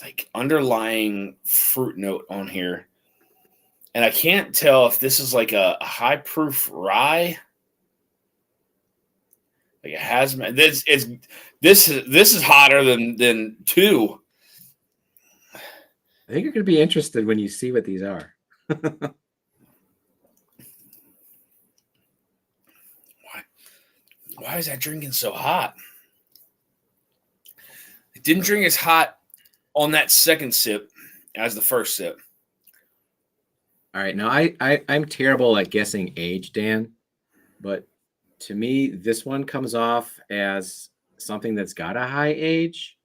like underlying fruit note on here. And I can't tell if this is like a high proof rye. Like it has this is hotter than 2. I think you're going to be interested when you see what these are. Why is that drinking so hot? It didn't drink as hot on that second sip as the first sip. All right. Now, I'm terrible at guessing age, Dan, but to me, this one comes off as something that's got a high age.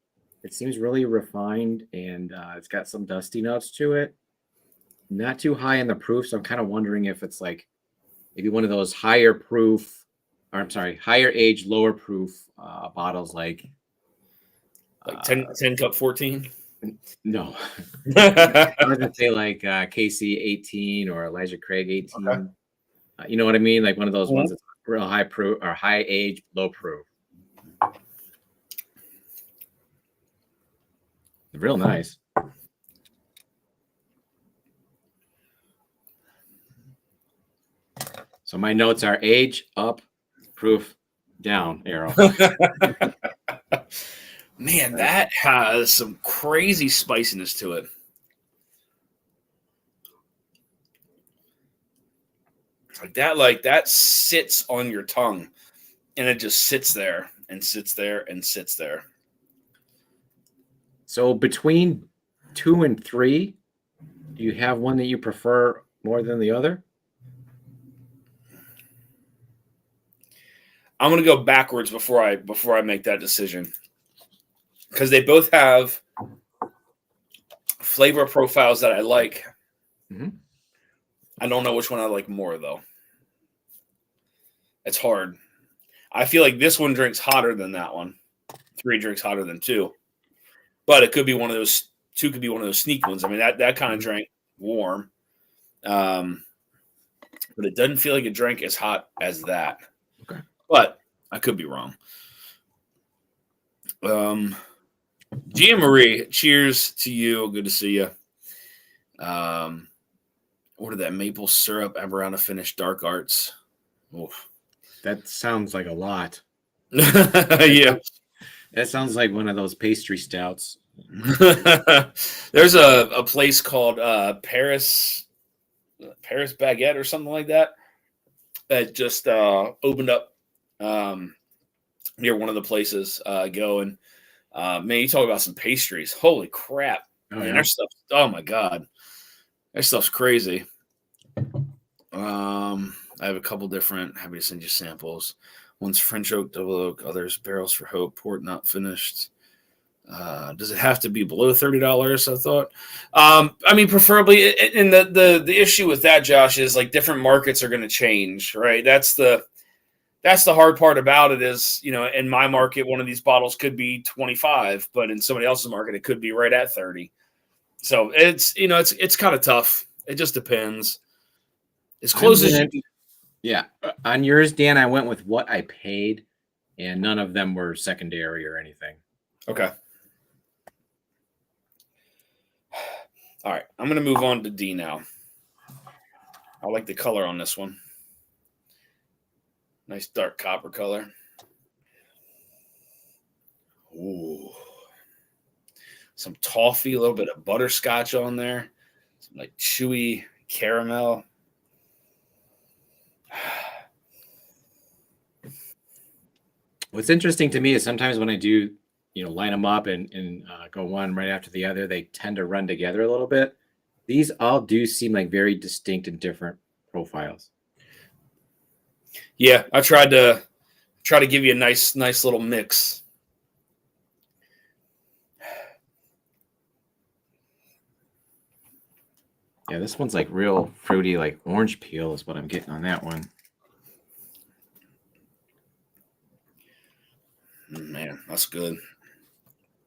It seems really refined, and it's got some dusty notes to it. Not too high in the proof, so I'm kind of wondering if it's like maybe one of those higher proof, or I'm sorry, higher age, lower proof bottles like 10 cup 14. No. I was gonna say like KC 18 or Elijah Craig 18. Okay. You know what I mean? Like one of those ones that's real high proof or high age, low proof. Real nice. So my notes are age up, proof down, arrow. Man, that has some crazy spiciness to it. Like that sits on your tongue, and it just sits there and sits there and sits there. So between 2 and 3, do you have one that you prefer more than the other? I'm gonna go backwards before I make that decision, because they both have flavor profiles that I like. Mm-hmm. I don't know which one I like more, though. It's hard. I feel like this one drinks hotter than that one. 3 drinks hotter than 2. But it could be one of those. 2 could be one of those sneak ones. I mean, that kind of drank warm. But it doesn't feel like it drank as hot as that. Okay. But I could be wrong. Gia Marie, cheers to you. Good to see you. Ordered that maple syrup Aberana finish dark arts. Oof. That sounds like a lot. Yeah. That sounds like one of those pastry stouts. There's a place called Paris Baguette or something like that just opened up near one of the places I go, and man, you talk about some pastries. Holy crap. Oh, Man, yeah? their stuff, oh my God. Their stuff's crazy. I have a couple different, happy to send you samples. One's French oak, double oak, others barrels for hope, port not finished. Does it have to be below $30? I thought. I mean, preferably. And the issue with that, Josh, is like different markets are going to change, right? That's the hard part about it. Is, you know, in my market, one of these bottles could be 25, but in somebody else's market, it could be right at 30. So it's kind of tough. It just depends. As close as you. Yeah. On yours, Dan, I went with what I paid, and none of them were secondary or anything. Okay. All right. I'm going to move on to D now. I like the color on this one. Nice dark copper color. Ooh. Some toffee, a little bit of butterscotch on there. Some like chewy caramel. What's interesting to me is sometimes when I do, line them up and go one right after the other, they tend to run together a little bit. These all do seem like very distinct and different profiles. Yeah, I tried to give you a nice little mix. Yeah, this one's like real fruity, like orange peel is what I'm getting on that one. Man, that's good.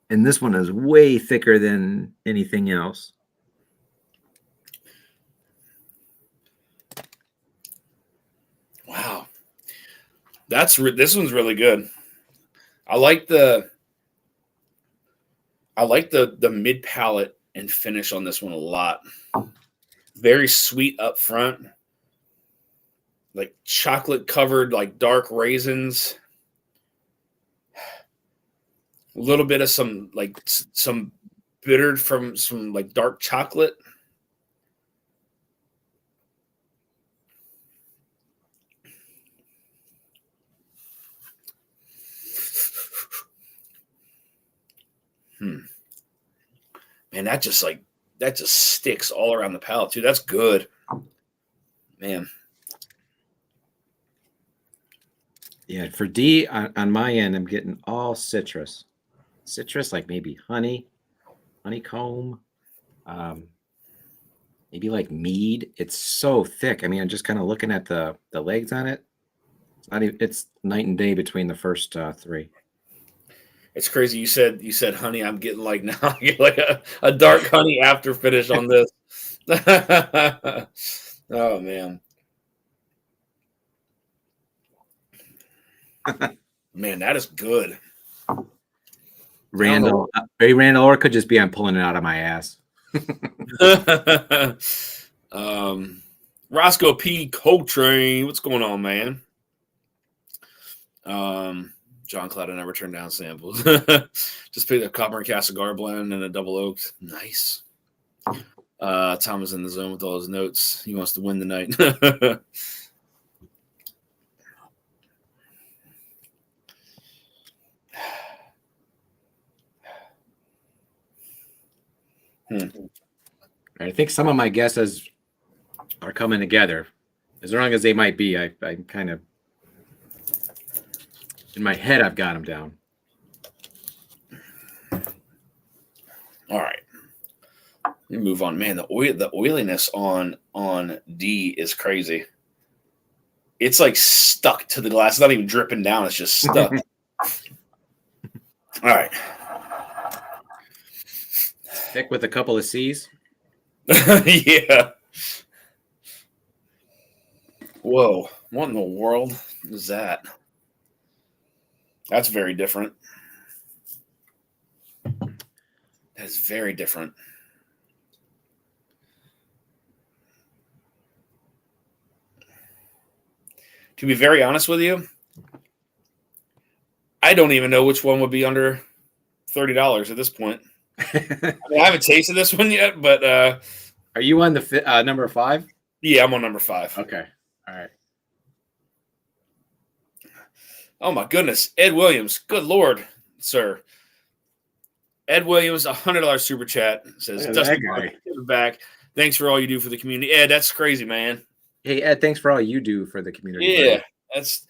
And this one is way thicker than anything else. Wow. This one's really good. I like the mid palate and finish on this one a lot. Very sweet up front. Like chocolate covered, like dark raisins. A little bit of some bittered from some like dark chocolate. Man, that just sticks all around the palate too. That's good, man. Yeah, for D on my end, I'm getting all citrus, like maybe honeycomb, maybe like mead. It's so thick. I mean, I'm just kind of looking at the legs on it. It's not even, it's night and day between the first three. It's crazy. You said honey. I'm getting like now I get like a dark honey after finish on this. Oh man. Man, that is good. Randall, Randall, or it could just be I'm pulling it out of my ass. Roscoe P. Coltrane, what's going on, man? John Cloud, I never turned down samples. Just picked a Copper and Castle Gar blend and a double oaked. Nice. Tom is in the zone with all his notes. He wants to win the night. I think some of my guesses are coming together. As wrong as they might be, I'm kind of in my head. I've got them down. All right. Let me move on. Man, the oiliness on D is crazy. It's like stuck to the glass. It's not even dripping down. It's just stuck. All right. Thick with a couple of C's. Yeah. Whoa. What in the world is that? That's very different. That's very different. To be very honest with you, I don't even know which one would be under $30 at this point. I mean, I haven't tasted this one yet, but are you on the number 5? Yeah, I'm on number 5. Okay, all right. Oh my goodness, Ed Williams, good Lord, sir. Ed Williams, $100 super chat says, "Dustin back. Thanks for all you do for the community." Ed, that's crazy, man. Hey Ed, thanks for all you do for the community. Yeah, buddy. That's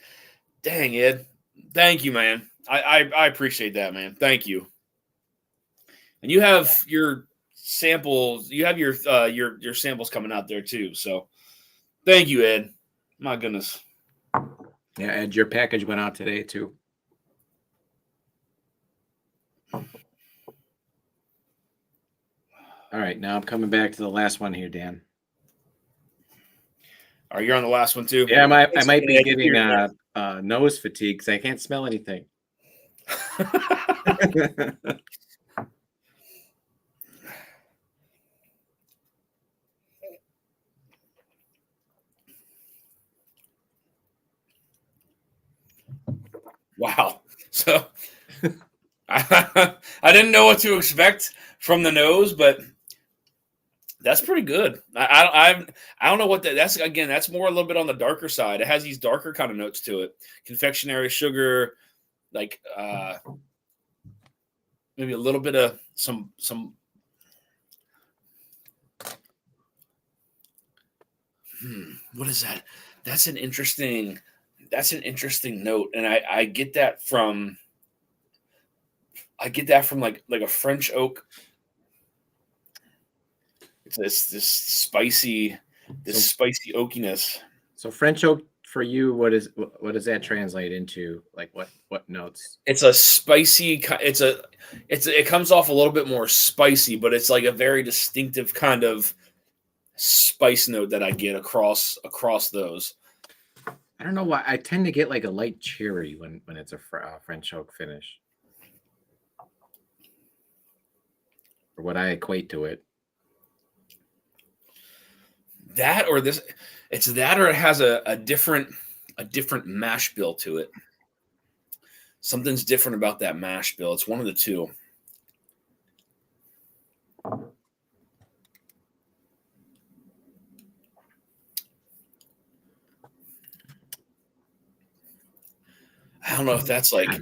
dang Ed. Thank you, man. I appreciate that, man. Thank you. And you have your samples. You have your samples coming out there too. So, thank you, Ed. My goodness. Yeah, Ed, your package went out today too. All right, now I'm coming back to the last one here, Dan. Are you on the last one too? Yeah, I might be getting nose fatigue because I can't smell anything. Wow. So I didn't know what to expect from the nose, but that's pretty good. I don't know what that's again. That's more a little bit on the darker side. It has these darker kind of notes to it. Confectionery, sugar, like maybe a little bit of some. What is that? That's an interesting note, and I get that from like a French oak. It's this spicy oakiness. So French oak for you, what does that translate into? Like what notes? It's a spicy. It comes off a little bit more spicy, but it's like a very distinctive kind of spice note that I get across those. I don't know why I tend to get like a light cherry when it's a French oak finish, or what I equate to it. That or this, it's that or it has a different mash bill to it. Something's different about that mash bill. It's one of the two. I don't know if that's like, God,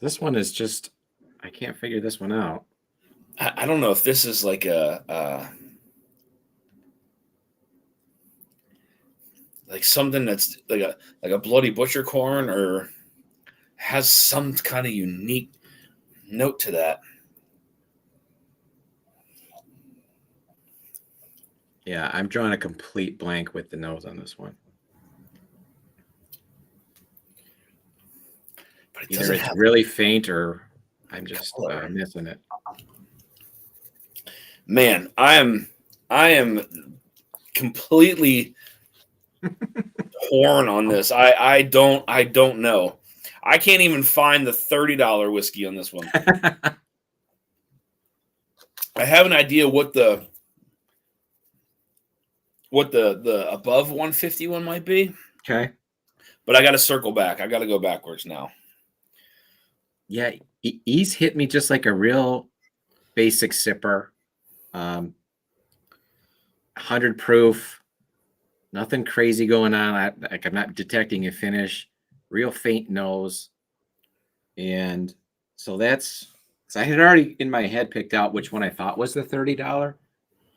this one is just, I can't figure this one out. I don't know if this is like like something that's like a bloody butcher corn, or has some kind of unique note to that. Yeah, I'm drawing a complete blank with the nose on this one. But it Either doesn't it's have really faint or I'm just color. missing it. Man, I am completely torn on this. I don't know. I can't even find the $30 whiskey on this one. I have an idea what the above 150 one might be, Okay. but I got to circle back. I got to go backwards now. Yeah, he's hit me just like a real basic sipper. 100 proof, nothing crazy going on. I'm not detecting a finish, real faint nose. And so I had already in my head picked out which one I thought was the $30.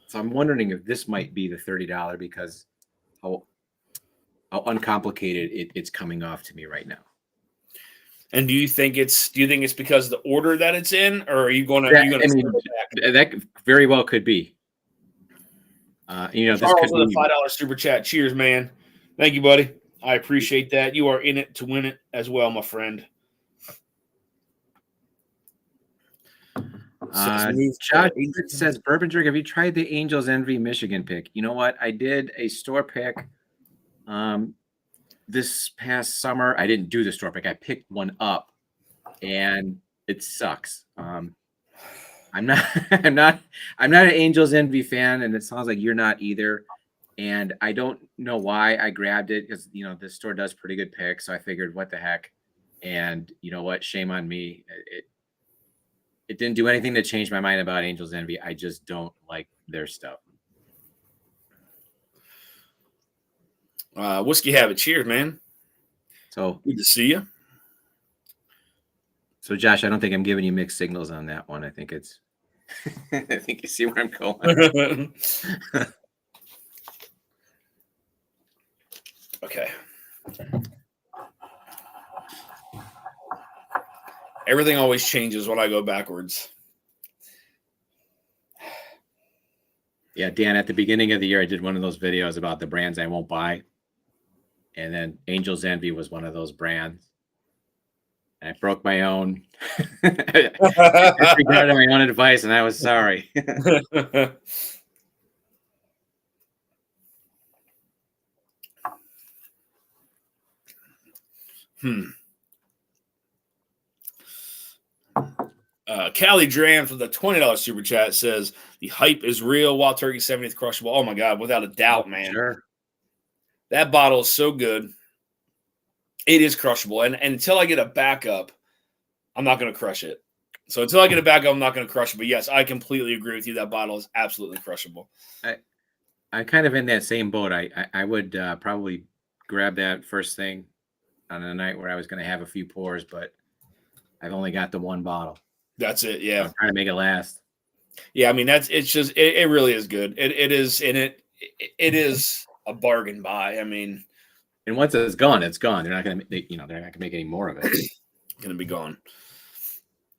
So I'm wondering if this might be the $30 because how uncomplicated it's coming off to me right now. And do you think it's because of the order that it's in, or are you going to that very well could be. This Charles could with be a $5 super chat. Cheers, man. Thank you, buddy. I appreciate that. You are in it to win it as well, my friend. Josh says, Bourbon Jerk, have you tried the Angels Envy Michigan pick? You know what? I did a store pick this past summer. I didn't do the store pick. I picked one up, and it sucks. I'm not an Angels Envy fan, and it sounds like you're not either. And I don't know why I grabbed it because this store does pretty good picks. So I figured, what the heck? And you know what? Shame on me. It didn't do anything to change my mind about Angels Envy. I just don't like their stuff. Whiskey Habit. Cheers, man. So good to see you. So Josh, I don't think I'm giving you mixed signals on that one. I think it's I think you see where I'm going. Okay. Everything always changes when I go backwards. Yeah, Dan, at the beginning of the year, I did one of those videos about the brands I won't buy. And then Angels Envy was one of those brands. And I broke my own. I disregarded my own advice, and I was sorry. Callie Dram from the $20 super chat says the hype is real. Wild Turkey 70th crushable. Oh my God, without a doubt, man. Sure. That bottle is so good. It is crushable. And until I get a backup, I'm not going to crush it. So until I get a backup, I'm not going to crush it. But yes, I completely agree with you. That bottle is absolutely crushable. I'm kind of in that same boat. I would probably grab that first thing on a night where I was going to have a few pours, but I've only got the one bottle. That's it. Yeah. I'm trying to make it last. Yeah. I mean, it really is good. It is is a bargain buy. I mean, and once it's gone, it's gone. They're not going to, they're not going to make any more of it. It's going to be gone.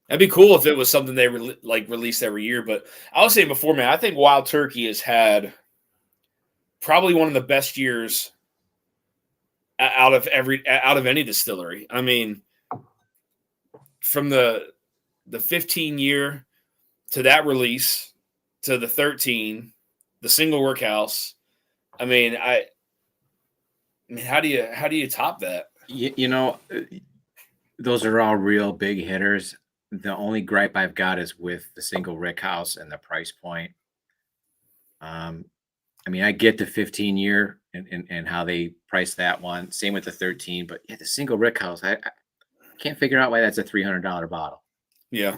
That'd be cool if it was something they released every year. But I was saying before, man, I think Wild Turkey has had probably one of the best years out of any distillery. I mean, from the 15 year to that release to the 13, the single workhouse. I mean, how do you top that? Those are all real big hitters. The only gripe I've got is with the single rick house and the price point. I mean, I get the 15 year and how they price that one. Same with the 13, but yeah, the single rick house, I can't figure out why that's a $300 bottle. Yeah.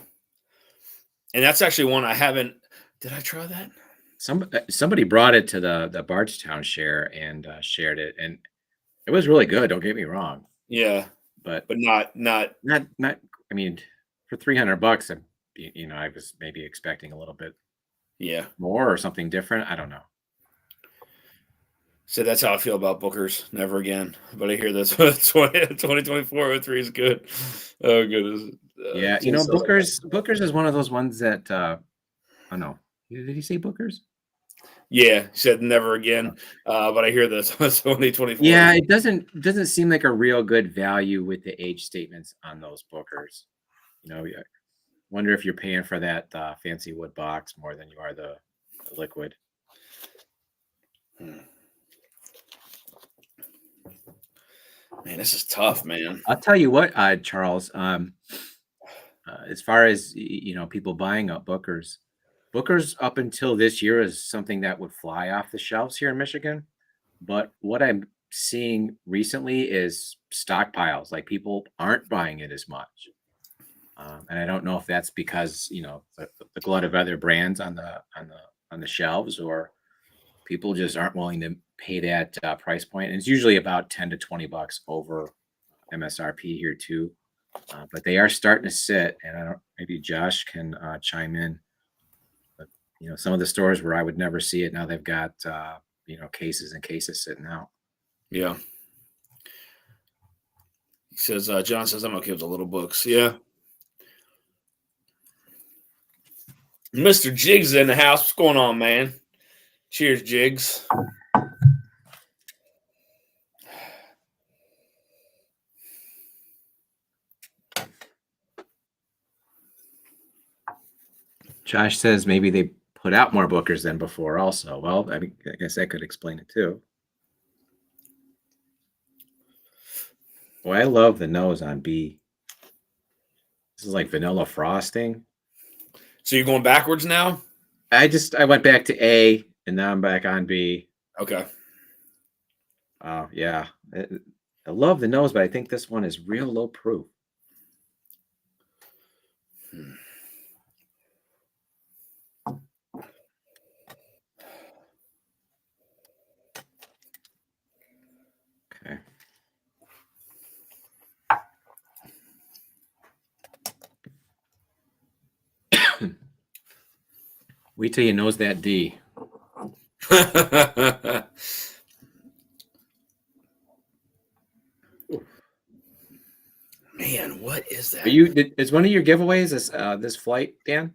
And that's actually one I haven't. Did I try that? Somebody brought it to the Bardstown share and shared it, and it was really good. Don't get me wrong. Yeah. but not. not. I mean, for $300, I was maybe expecting a little bit Yeah. more or something different. I don't know. So that's how I feel about Booker's. Never again. But I hear this 2024 03 is good. Oh, goodness. Yeah, Booker's is one of those ones that oh no. Did he say Booker's? Yeah, he said never again. But I hear this 2024. Yeah, it doesn't seem like a real good value with the age statements on those Bookers. I wonder if you're paying for that fancy wood box more than you are the liquid. Man, this is tough, man. I'll tell you what, Charles. As far as people buying up Bookers up until this year is something that would fly off the shelves here in Michigan. But what I'm seeing recently is stockpiles. Like people aren't buying it as much, and I don't know if that's because the glut of other brands on the shelves, or people just aren't willing to pay that price point. And it's usually about $10 to $20 over MSRP here too. But they are starting to sit, and I don't. Maybe Josh can chime in. But some of the stores where I would never see it now, they've got cases and cases sitting out. Yeah. He says, John says, I'm okay with the little books. Yeah. Mr. Jiggs is in the house. What's going on, man? Cheers, Jiggs. Josh says maybe they put out more Bookers than before also. Well, I guess that could explain it too. Well, I love the nose on B. This is like vanilla frosting. So you're going backwards now? I went back to A, and now I'm back on B. Okay. Yeah. I love the nose, but I think this one is real low proof. Okay. Wait till you nose that D. Man, what is that? Is one of your giveaways this flight, Dan?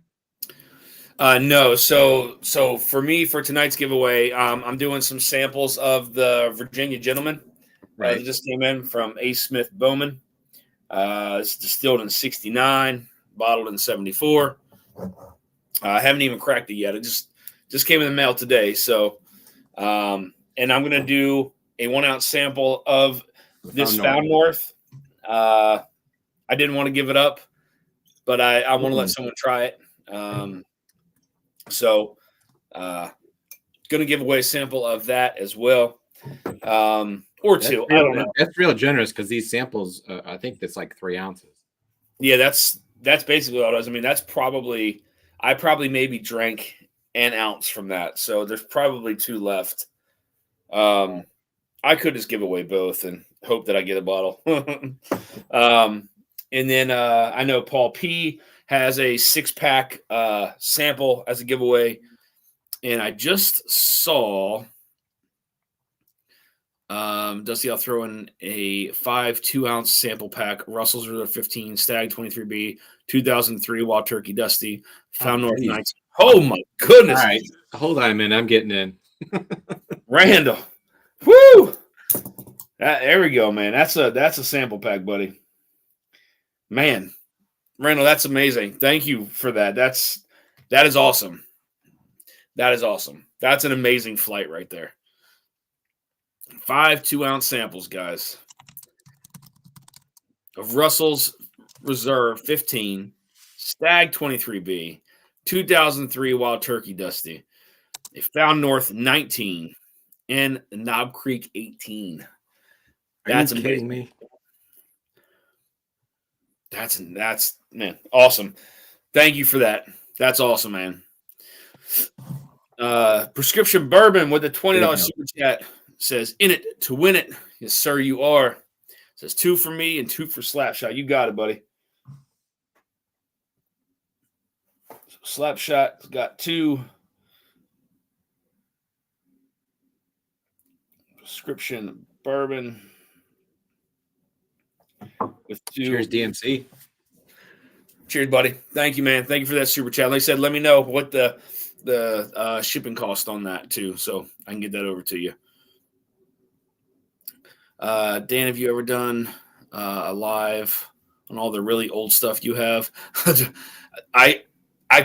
No. So for me, for tonight's giveaway, I'm doing some samples of the Virginia Gentleman. Right. That just came in from A. Smith Bowman. It's distilled in 69, bottled in 74. I haven't even cracked it yet. It just came in the mail today. So, and I'm going to do a 1 ounce sample of this Found North. I didn't want to give it up, but I want to let someone try it. So, going to give away a sample of that as well. Or two. I don't know. That's real generous because these samples, I think that's like 3 ounces. Yeah, that's basically all it is. I mean, I probably maybe drank an ounce from that. So there's probably 2 left. I could just give away both and hope that I get a bottle. And then I know Paul P has a 6-pack sample as a giveaway. And I just saw Dusty, I'll throw in a 5 2-ounce sample pack. Russell's Reserve 15, Stag 23B, 2003 Wild Turkey Dusty, Found North 19. Oh my goodness! All right, hold on a minute. I'm getting in. Randall, woo! There we go, man. That's a sample pack, buddy. Man, Randall, that's amazing. Thank you for that. That is awesome. That is awesome. That's an amazing flight right there. 5 2-ounce samples, guys, of Russell's Reserve 15, Stag 23B, 2003 Wild Turkey Dusty, a Found North 19, and Knob Creek 18. That's amazing. Kidding me? That's man, awesome. Thank you for that. That's awesome, man. Prescription Bourbon with the $20 super chat says, in it to win it. Yes, sir, you are. says 2 for me and 2 for Slapshot. You got it, buddy. So Slapshot got 2. Prescription bourbon with 2. Cheers, DMC. Cheers, buddy. Thank you, man. Thank you for that super chat. Like I said, let me know what the shipping cost on that too, so I can get that over to you. Dan, have you ever done a live on all the really old stuff you have? I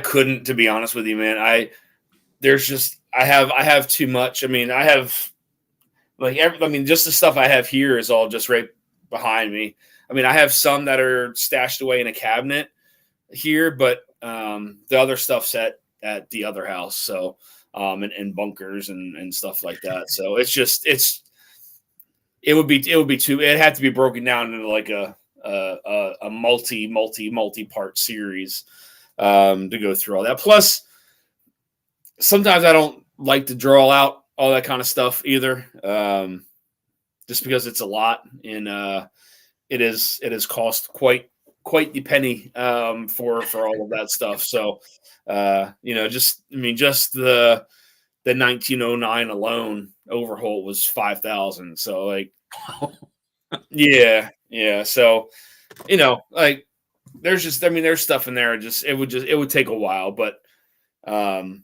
couldn't, to be honest with you, man. I have too much. I mean, I have just the stuff I have here is all just right behind me. I mean, I have some that are stashed away in a cabinet here, but the other stuff's at the other house. So, and bunkers and stuff like that. So it would be too. It had to be broken down into like a multi part series to go through all that. Plus, sometimes I don't like to draw out all that kind of stuff either, just because it's a lot, and it is cost quite the penny for all of that stuff. So just the 1909 alone overhaul was $5,000. So like, yeah. So like there's stuff in there. It would take a while, but I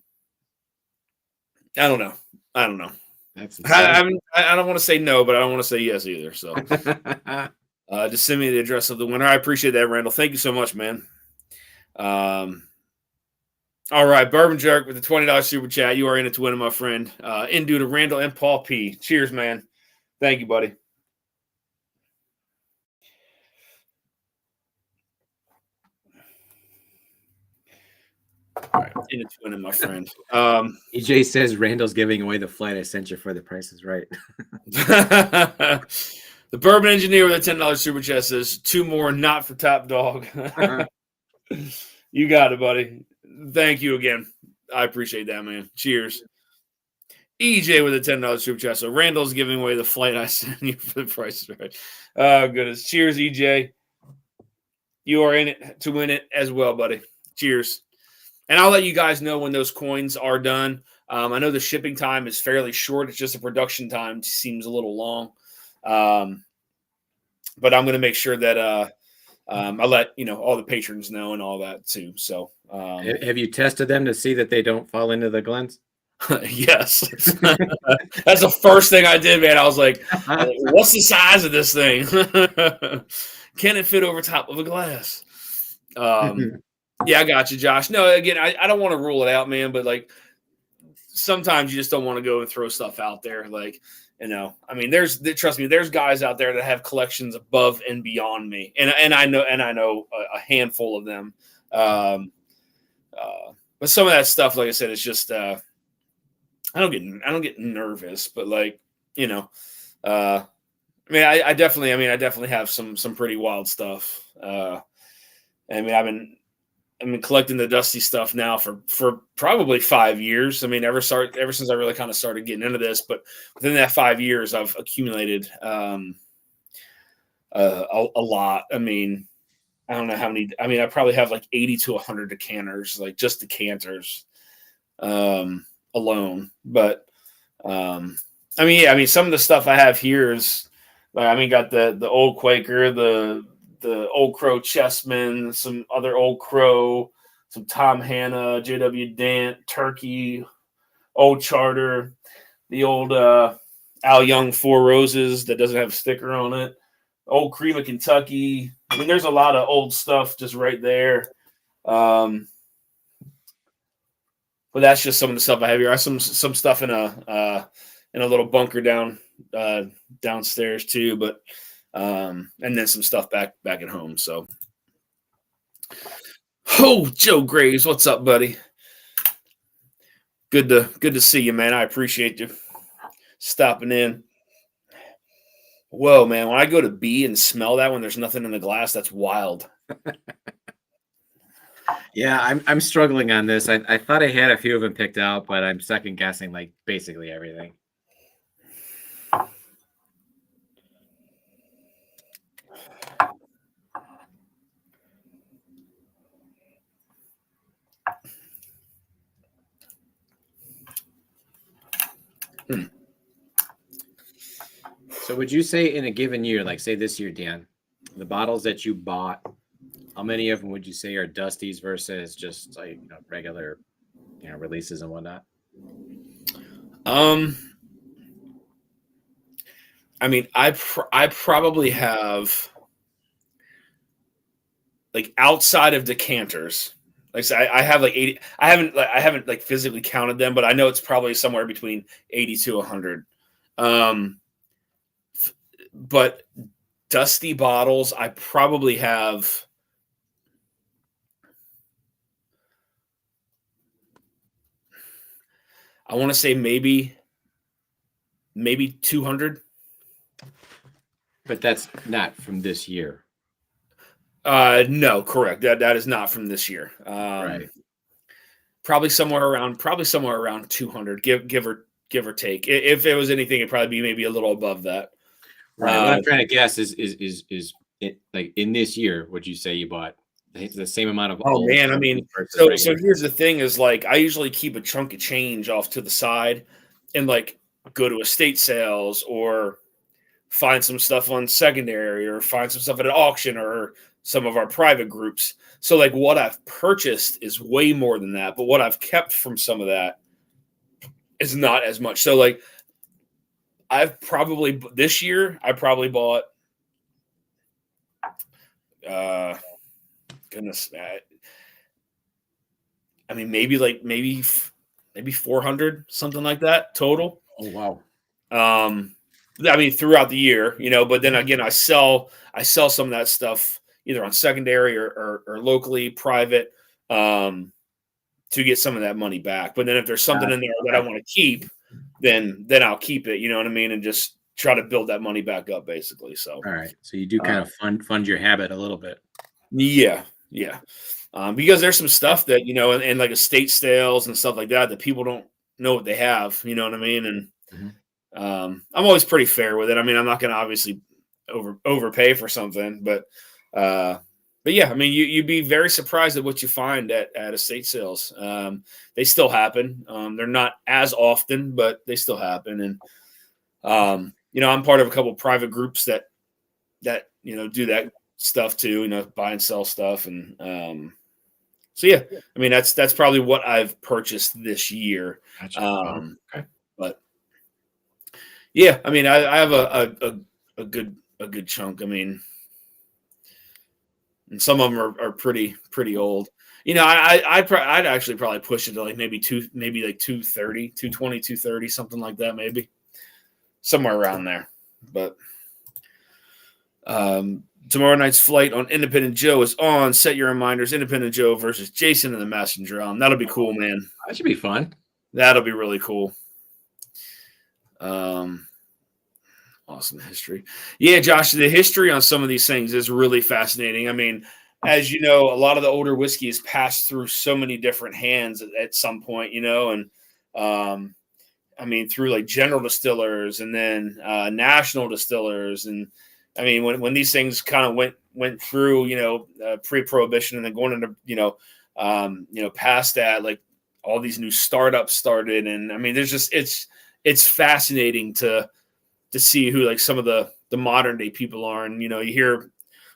don't know. I don't want to say no, but I don't want to say yes either. So just send me the address of the winner. I appreciate that, Randall. Thank you so much, man. All right, Bourbon Jerk with the $20 super chat. You are in it to win, my friend. In due to Randall and Paul P. Cheers, man. Thank you, buddy. All right, in it to win, my friend. EJ says Randall's giving away the flight I sent you for The Price is Right. The Bourbon Engineer with a $10 super chat says 2 more, not for Top Dog. You got it, buddy. Thank you again. I appreciate that, man. Cheers. EJ with a $10 super chat. So Randall's giving away the flight I sent you for The Price is Right. Oh, goodness. Cheers, EJ. You are in it to win it as well, buddy. Cheers. And I'll let you guys know when those coins are done. I know the shipping time is fairly short. It's just the production time seems a little long. But I'm going to make sure that I'll let all the patrons know and all that too. So have you tested them to see that they don't fall into the glens? Yes. That's the first thing I did, man. I was like, what's the size of this thing? Can it fit over top of a glass? Yeah, I got you, Josh. No, again, I don't want to rule it out, man, but like sometimes you just don't want to go and throw stuff out there. Like, I mean, trust me, there's guys out there that have collections above and beyond me. And I know a handful of them. But some of that stuff, like I said, it's just, I don't get nervous, but like, I definitely have some pretty wild stuff. I mean, I've been collecting the dusty stuff now for probably 5 years. I mean, ever since I really kind of started getting into this, but within that 5 years, I've accumulated a lot. I mean, I don't know how many. I mean, I probably have like 80 to 100 decanters, like just decanters alone. But I mean, some of the stuff I have here is, like, got the old Quaker, the Old Crow Chessman, some other Old Crow, some Tom Hanna, J.W. Dant, Turkey, Old Charter, the old Al Young Four Roses that doesn't have a sticker on it, Old Cream of Kentucky. I mean, there's a lot of old stuff just right there. But that's just some of the stuff I have here. I have some stuff in a little bunker downstairs too, but and then some stuff back at home. So, Joe Graves, what's up, buddy? Good to see you, man. I appreciate you stopping in. Whoa, man! When I go to B and smell that when there's nothing in the glass, that's wild. Yeah, I'm struggling on this. I thought I had a few of them picked out, but I'm second guessing like basically everything. So would you say in a given year, like say this year, Dan, the bottles that you bought, how many of them would you say are Dusties versus just like regular, releases and whatnot? I mean, I probably have, like, outside of decanters. Like I said, I have like 80. I haven't like physically counted them, but I know it's probably somewhere between 80 to 100. But Dusty bottles, I probably have. I want to say maybe 200. But that's not from this year. No, correct. That is not from this year. Right. Probably somewhere around 200, give or take. If it was anything, it'd probably be maybe a little above that. Right. What I'm trying to guess is it, like in this year, would you say you bought the same amount of? Oh man, I mean, so here's the thing: is like I usually keep a chunk of change off to the side, and like go to estate sales or find some stuff on secondary or find some stuff at an auction or some of our private groups. So like what I've purchased is way more than that, but what I've kept from some of that is not as much. So like this year I probably bought goodness, I mean maybe 400, something like that total. Oh wow. I mean, throughout the year, but then again, I sell some of that stuff either on secondary or locally private to get some of that money back. But then if there's something in there that I want to keep, then I'll keep it, you know what I mean? And just try to build that money back up basically. So, all right. So you do kind of fund your habit a little bit. Yeah. Yeah. Because there's some stuff that, and like estate sales and stuff like that people don't know what they have, you know what I mean? And, I'm always pretty fair with it. I mean, I'm not going to obviously overpay for something, but yeah, I mean, you'd be very surprised at what you find at estate sales. They still happen. They're not as often, but they still happen. And, I'm part of a couple of private groups that do that stuff too, buy and sell stuff. And, so yeah, I mean, that's probably what I've purchased this year. Gotcha. Okay. But yeah, I mean, I have a good chunk. I mean, and some of them are pretty old. I'd actually probably push it to like maybe 230, 220, 230, something like that, maybe somewhere around there. But tomorrow night's flight on Independent Joe is on. Set your reminders. Independent Joe versus Jason in the Messenger. That'll be cool, man. That should be fun. That'll be really cool. Awesome history. Yeah, Josh, the history on some of these things is really fascinating. I mean, as you know, a lot of the older whiskey has passed through so many different hands at some point, and I mean, through like general distillers and then national distillers. And I mean, when these things kind of went through, pre-prohibition and then going into, past that, like all these new startups started. And I mean, there's just, it's fascinating to see who like some of the modern day people are. And, you hear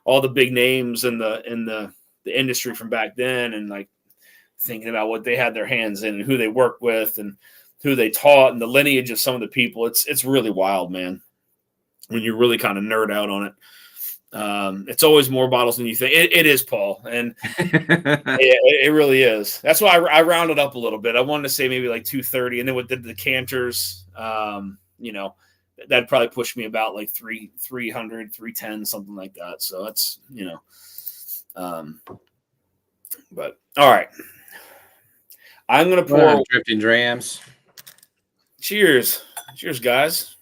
all the big names in the industry from back then and like thinking about what they had their hands in and who they worked with and who they taught and the lineage of some of the people. It's really wild, man, when you really kind of nerd out on it. It's always more bottles than you think. It is, Paul. And it really is. That's why I rounded up a little bit. I wanted to say maybe like 230. And then with the decanters, that'd probably push me about like 300, 310, something like that. So that's, but all right. I'm going to pour Drifting Drams. Cheers, guys.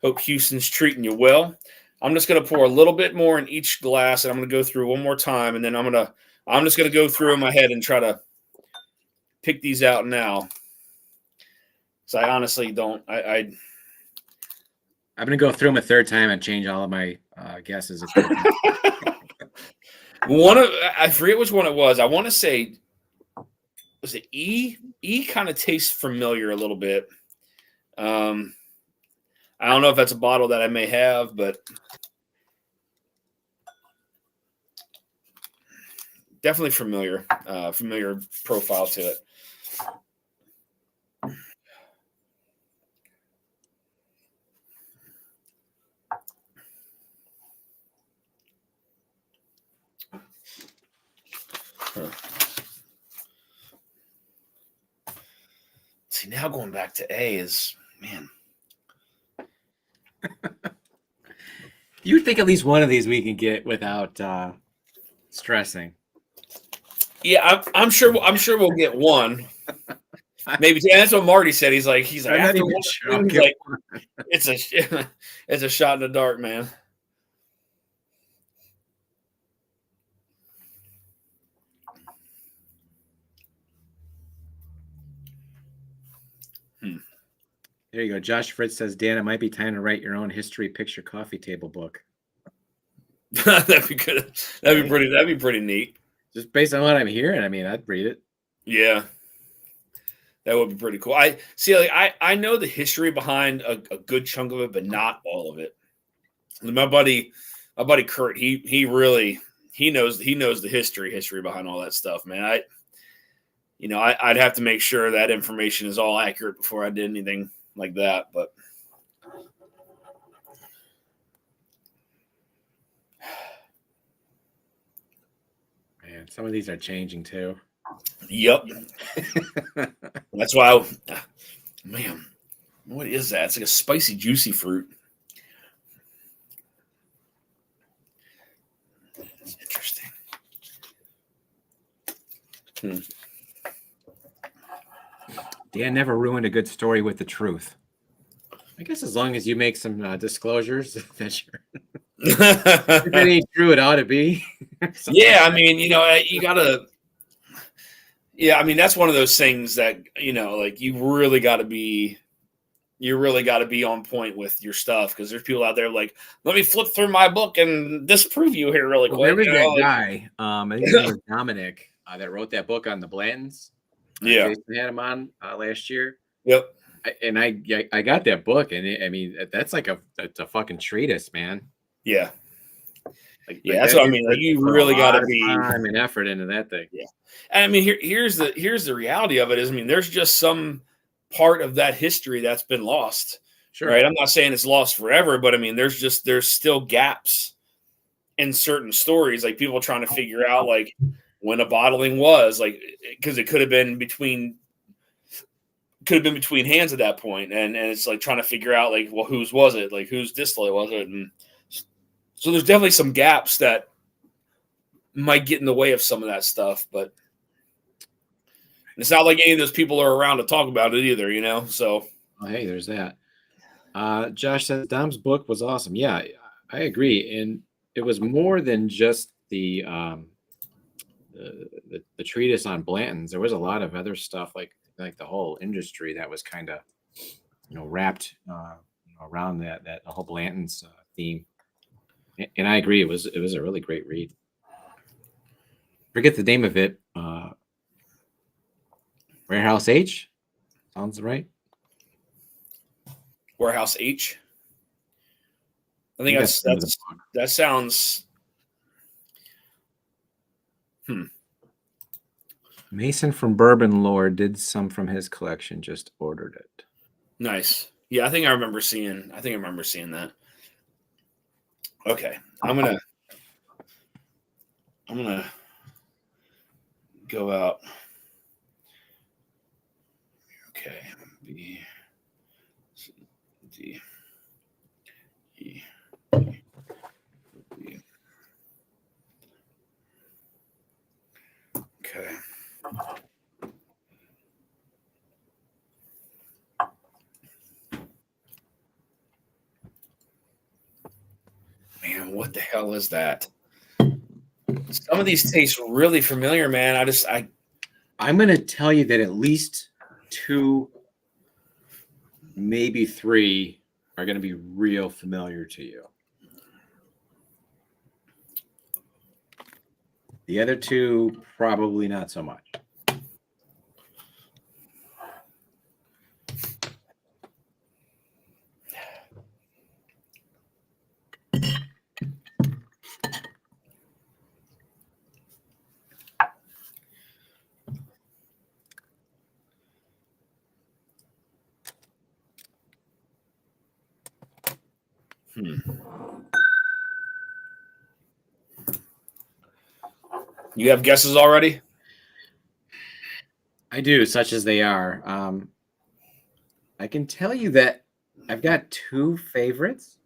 Hope Houston's treating you well. I'm just going to pour a little bit more in each glass, and I'm going to go through one more time, and then I'm just going to go through in my head and try to pick these out now. So I honestly don't. I'm going to go through them a third time and change all of my guesses. I forget which one it was. I want to say, was it E? E kind of tastes familiar a little bit. I don't know if that's a bottle that I may have, but definitely familiar profile to it. Huh. See, now going back to A is, man. You'd think at least one of these we can get without stressing. Yeah, I'm sure we'll get one. Maybe that's what Marty said. He's like I'm not after even one, sure I'll he's get like, one. it's a shot in the dark, man. There you go. Josh Fritz says, Dan, it might be time to write your own history picture coffee table book. That'd be good. That'd be pretty neat. Just based on what I'm hearing, I mean, I'd read it. Yeah. That would be pretty cool. I see, like I know the history behind a good chunk of it, but not all of it. My buddy Kurt, he really knows the history behind all that stuff, man. I'd have to make sure that information is all accurate before I did anything like that. But man, some of these are changing too. Yep. That's why man, what is that? It's like a spicy, juicy fruit. That's interesting. Dan never ruined a good story with the truth. I guess as long as you make some disclosures that if it ain't true, it ought to be. Yeah, I mean, you gotta. Yeah, I mean that's one of those things that like you really got to be on point with your stuff because there's people out there like, let me flip through my book and disprove you here really quick. There was that guy, I think his name was Dominic, that wrote that book on the Blantons. Yeah, Jason had him on last year. Yep. And I got that book, and I mean that's like it's a fucking treatise, man. Yeah. That's what I mean. Like you really got to be time and effort into that thing. Yeah. And I mean, here's the reality of it is, I mean, there's just some part of that history that's been lost. Sure. Right. I'm not saying it's lost forever, but I mean, there's still gaps in certain stories, like people trying to figure out like when a bottling was, like, because it could have been between hands at that point, and it's like trying to figure out like, well, whose was it? Like whose distillate was it? And so there's definitely some gaps that might get in the way of some of that stuff, but it's not like any of those people are around to talk about it either, so. Oh, hey, there's that. Josh says Dom's book was awesome. Yeah, I agree. And it was more than just the treatise on Blanton's. There was a lot of other stuff like the whole industry that was kind of, wrapped around that the whole Blanton's theme. And I agree. It was a really great read. Forget the name of it. Warehouse H sounds right. Warehouse H. I think that sounds. Mason from Bourbon Lore did some from his collection. Just ordered it. Nice. Yeah, I think I remember seeing that. Okay, I'm gonna go out. Okay, B, C, D, E, B. Okay. Man, what the hell is that? Some of these taste really familiar, man. I'm going to tell you that at least 2, maybe 3 are going to be real familiar to you. The other 2, probably not so much. You have guesses already? I do, such as they are. I can tell you that I've got two favorites.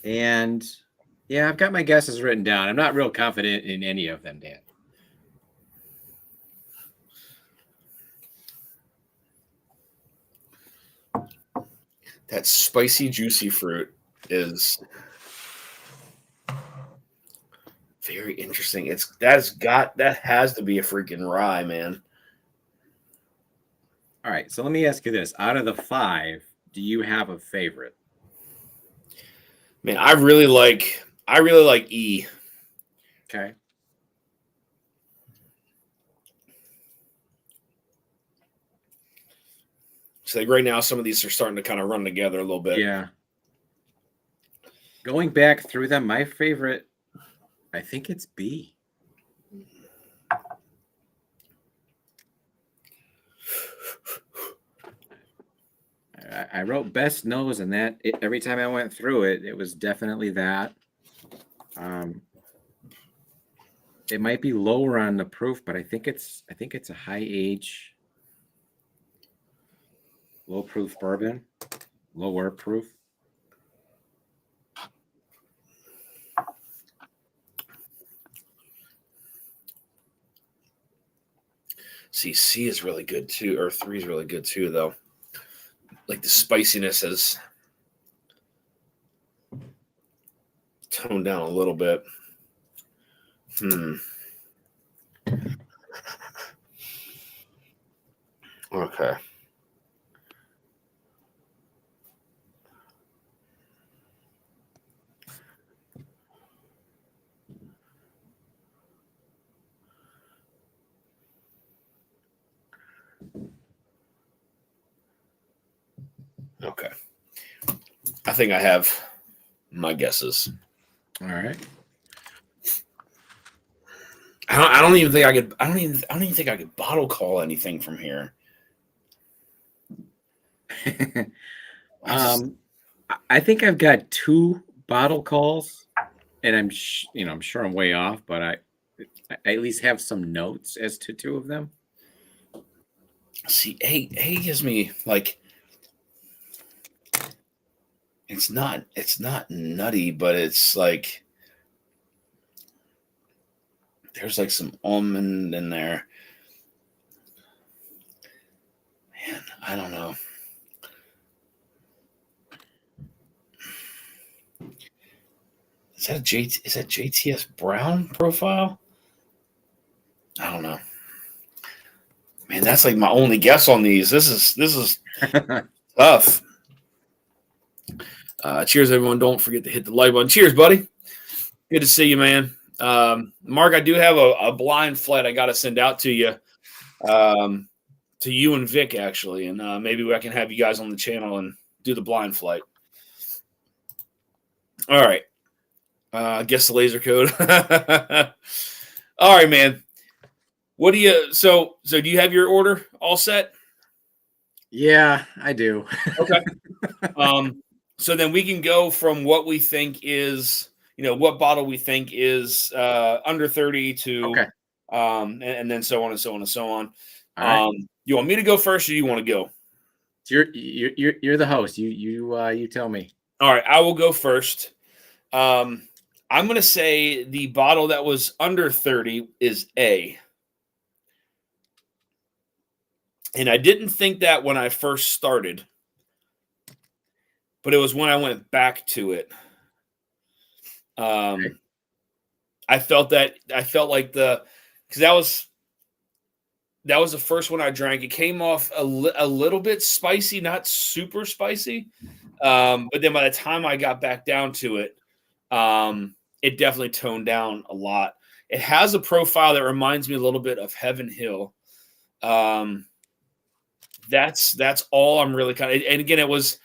And yeah, I've got my guesses written down. I'm not real confident in any of them, Dan. That spicy, juicy fruit is very interesting. That has to be a freaking rye, man. All right, so let me ask you this: out of the 5, do you have a favorite? Man, I really like E. Okay. So like right now, some of these are starting to kind of run together a little bit. Yeah. Going back through them, my favorite, I think it's B. I wrote best nose, and every time I went through it, it was definitely that. It might be lower on the proof, but I think it's a high age, low proof bourbon, lower proof. See, C is really good too, or 3 is really good too, though. Like the spiciness has toned down a little bit. Okay. Okay. I think I have my guesses. All right. I don't even think I could. I don't even think I could bottle call anything from here. I think I've got 2 bottle calls, and I'm sure I'm way off, but I at least have some notes as to 2 of them. See, A gives me like it's not nutty, but it's like there's like some almond in there. Man, I don't know. Is that JTS Brown profile? I don't know. Man, that's like my only guess on these. This is tough. Cheers, everyone. Don't forget to hit the like button. Cheers, buddy. Good to see you, man. Mark, I do have a blind flight I got to send out to you, to you and Vic, actually. And maybe I can have you guys on the channel and do the blind flight. All right. Guess the laser code. All right, man. What do you so do you have your order all set? Yeah, I do. Okay. So then we can go from what we think is, what bottle we think is under 30 to Okay. And then so on and so on and so on. All right. You want me to go first or you want to go? You're the host. You tell me. All right, I will go first. I'm going to say the bottle that was under 30 is A. And I didn't think that when I first started, but it was when I went back to it. Okay. I felt like because that was the first one I drank. It came off a little bit spicy, not super spicy. But then by the time I got back down to it, it definitely toned down a lot. It has a profile that reminds me a little bit of Heaven Hill. That's all I'm really kind of. And again, it was.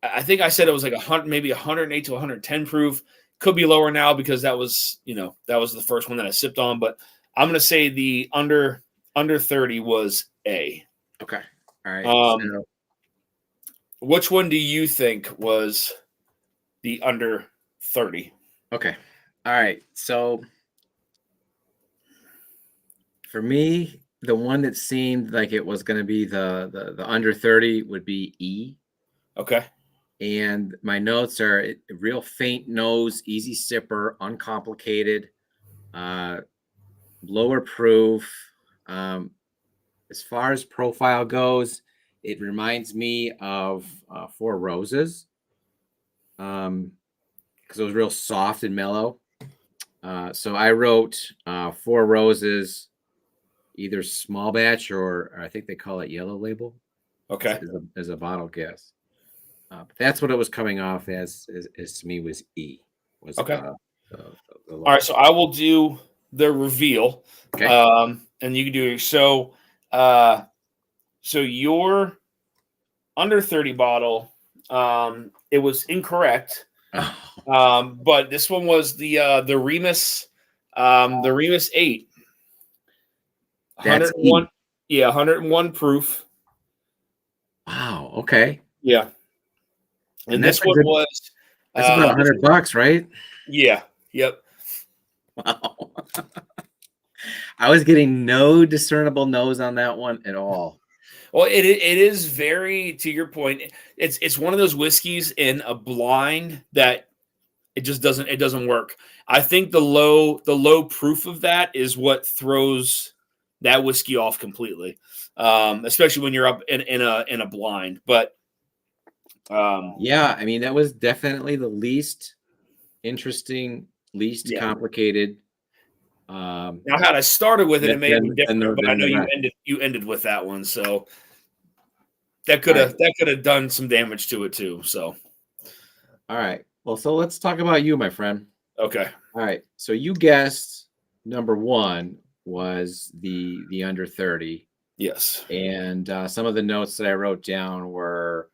I think I said it was like 100, maybe 108 to 110 proof. Could be lower now because that was the first one that I sipped on. But I'm going to say the under 30 was A. Okay. All right. Which one do you think was the under 30. Okay. All right. So for me, the one that seemed like it was going to be the under 30 would be E. Okay. And my notes are real faint nose, easy sipper, uncomplicated, lower proof. As far as profile goes, it reminds me of Four Roses, because it was real soft and mellow. So I wrote Four Roses, either small batch or I think they call it yellow label. Okay. As a bottle guess. But that's what it was coming off as to me was E. Was Okay. the All right. So I will do the reveal. Okay. And you can do so. So your under 30 bottle, it was incorrect. But this one was the Remus 8. That's 101. E. Yeah, 101 proof. Wow. Okay. Yeah. And this one was that's about $100, right? Yeah. Yep. Wow. I was getting no discernible nose on that one at all. Well, it is very, to your point, it's one of those whiskeys in a blind that it just doesn't work. I think the low proof of that is what throws that whiskey off completely, especially when you're up in a blind. But yeah, I mean that was definitely the least interesting, least complicated. Now, had I started with it, it may have been different. But I know you ended with that one, so that could have done some damage to it too. So, all right. Well, so let's talk about you, my friend. Okay. All right. So you guessed number 1 was the under 30. Yes. And some of the notes that I wrote down were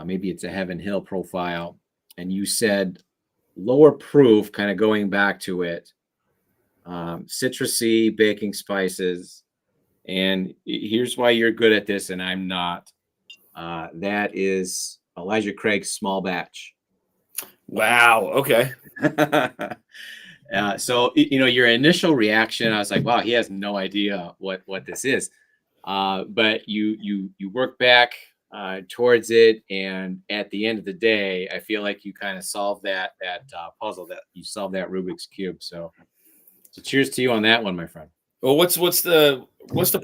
maybe it's a Heaven Hill profile, and you said lower proof, kind of going back to it. Citrusy, baking spices, and here's why you're good at this and I'm not. That is Elijah Craig's small batch. Wow. Okay. So your initial reaction, I was like, wow, he has no idea what this is. But you work back towards it, and at the end of the day, I feel like you kind of solved that puzzle, that you solved that Rubik's Cube. So cheers to you on that one, my friend. Well, what's the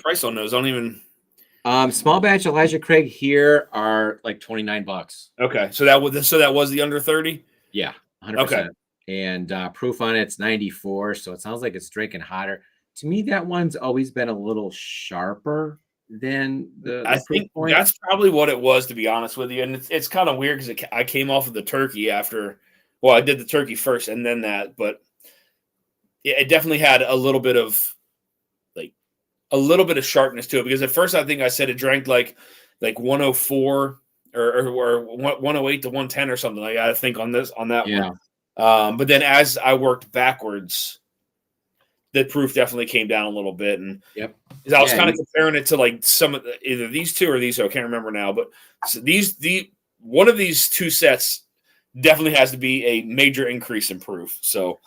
price on those? I don't even. Small batch Elijah Craig here are like $29. Okay, so that was the under 30. Yeah, 100%. Okay. And proof on it's 94, so it sounds like it's drinking hotter. To me, that one's always been a little sharper than the I think point. That's probably what it was, to be honest with you. And it's kind of weird because I came off of the turkey after. Well, I did the turkey first and then that, but it definitely had a little bit of sharpness to it, because at first I think I said it drank like 104 or 108 to 110 or something like that, I think on that one. But then as I worked backwards, the proof definitely came down a little bit, and I was kind of comparing it to like some of either these two or these. So I can't remember now, but one of these two sets definitely has to be a major increase in proof. So.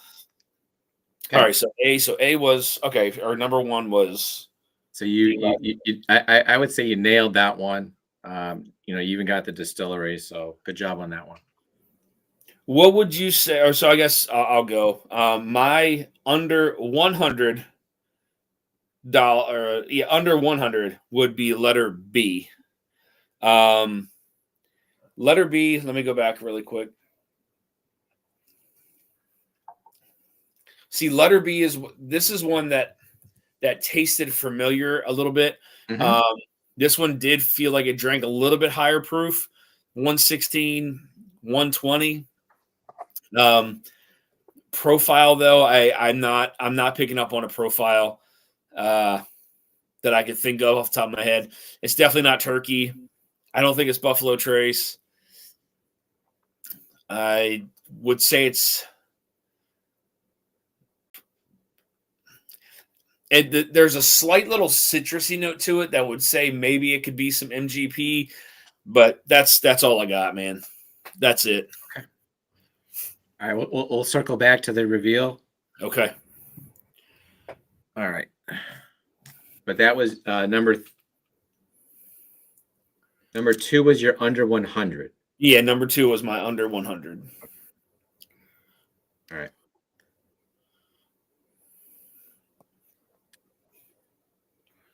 Okay. All right, so A was okay, or number 1 was. So I would say you nailed that one. You even got the distillery, so good job on that one. What would you say? Or so I guess I'll go. My under $100, under 100 would be letter B. Letter B. Let me go back really quick. See, letter B is one that tasted familiar a little bit. Mm-hmm. This one did feel like it drank a little bit higher proof, 116, 120. Profile though, I'm not picking up on a profile that I could think of off the top of my head. It's definitely not turkey. I don't think it's Buffalo Trace. I would say there's a slight little citrusy note to it that would say maybe it could be some MGP, but that's all I got, man. That's it. Okay. All right, we'll circle back to the reveal. Okay. All right, but that was number 2 was your under 100. Yeah, number 2 was my under 100. All right.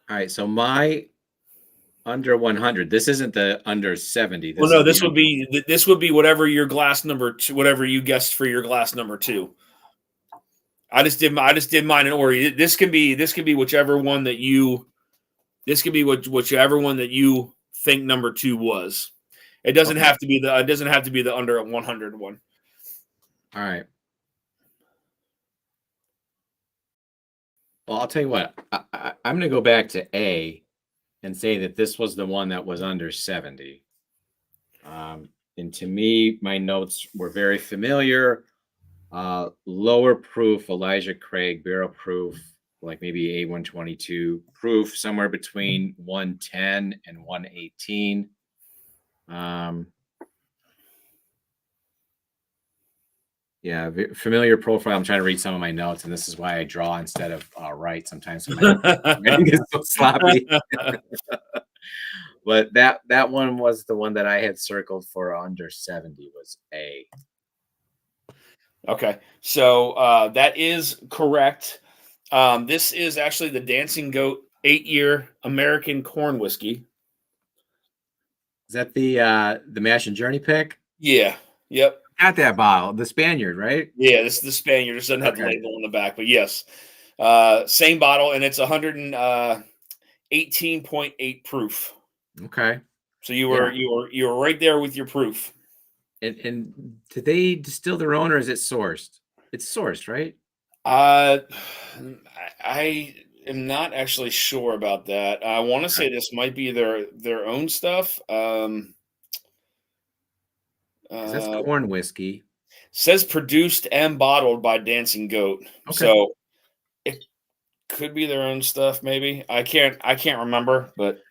All right, so my under 100. This isn't the under 70. Well, no, this would be whatever your glass number 2, whatever you guessed for your glass number 2. I just did mine in order. This can be whichever one that you. This could be whichever one that you think number 2 was. It doesn't have to be the under 100 one. All right. Well, I'll tell you what. I'm going to go back to A and say that this was the one that was under 70. And to me, my notes were very familiar. Lower proof, Elijah Craig, barrel proof, like maybe A122 proof, somewhere between 110 and 118. Yeah, familiar profile. I'm trying to read some of my notes, and this is why I draw instead of write sometimes. So my gets so sloppy. But that one was the one that I had circled for under 70 was A. Okay, so that is correct. This is actually the Dancing Goat 8-year American corn whiskey. Is that the Mash and Journey pick? Yeah. Yep. Got that bottle, the Spaniard, right? Yeah, this is the Spaniard. It doesn't have the label on the back, but yes, same bottle, and it's 118.8 proof. Okay. So you were right there with your proof. And did they distill their own, or is it sourced? It's sourced, right? I am not actually sure about that. I want to say this might be their own stuff. That's corn whiskey. Says produced and bottled by Dancing Goat. Okay. So it could be their own stuff, maybe. I can't remember, but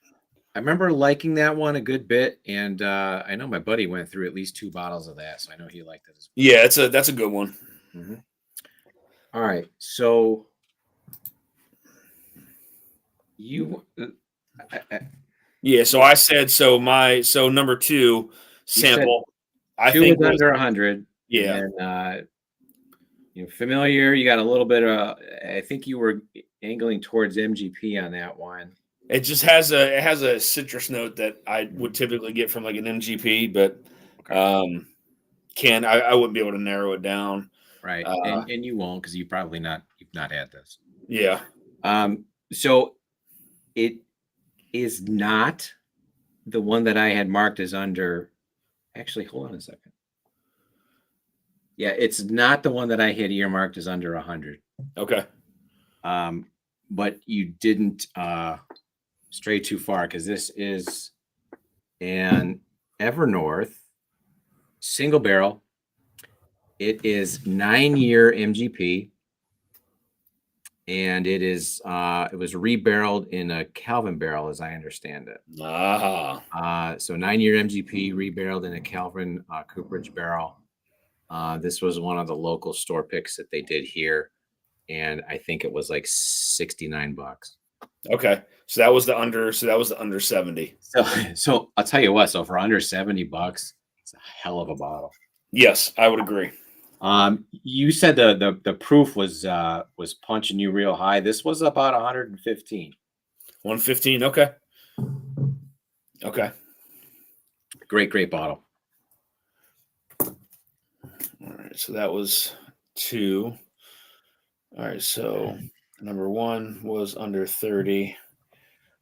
I remember liking that one a good bit, and I know my buddy went through at least 2 bottles of that, so I know he liked it as well. Yeah, that's a good one. Mm-hmm. All right, so you, yeah. So I said number 2 sample. I think was under 100. Yeah. And, familiar. You got a little bit of. I think you were angling towards MGP on that one. It just has a citrus note that I would typically get from like an MGP, but I wouldn't be able to narrow it down. Right, and you won't because you've not had this. Yeah. So it is not the one that I had marked as under. Actually, hold on a second. Yeah, it's not the one that I had earmarked as under 100. Okay. But you didn't stray too far because this is an Evernorth single barrel. It is 9-year MGP, and it was rebarreled in a Calvin barrel, as I understand it. So 9-year MGP rebarreled in a Calvin cooperage barrel. This was one of the local store picks that they did here, and I think it was like $69. Okay, so that was the under 70. So I'll tell you what. So for under $70, it's a hell of a bottle. Yes, I would agree. You said the proof was punching you real high. This was about 115. 115. Okay. Okay. Great bottle. All right. So that was 2. All right. So number 1 was under 30.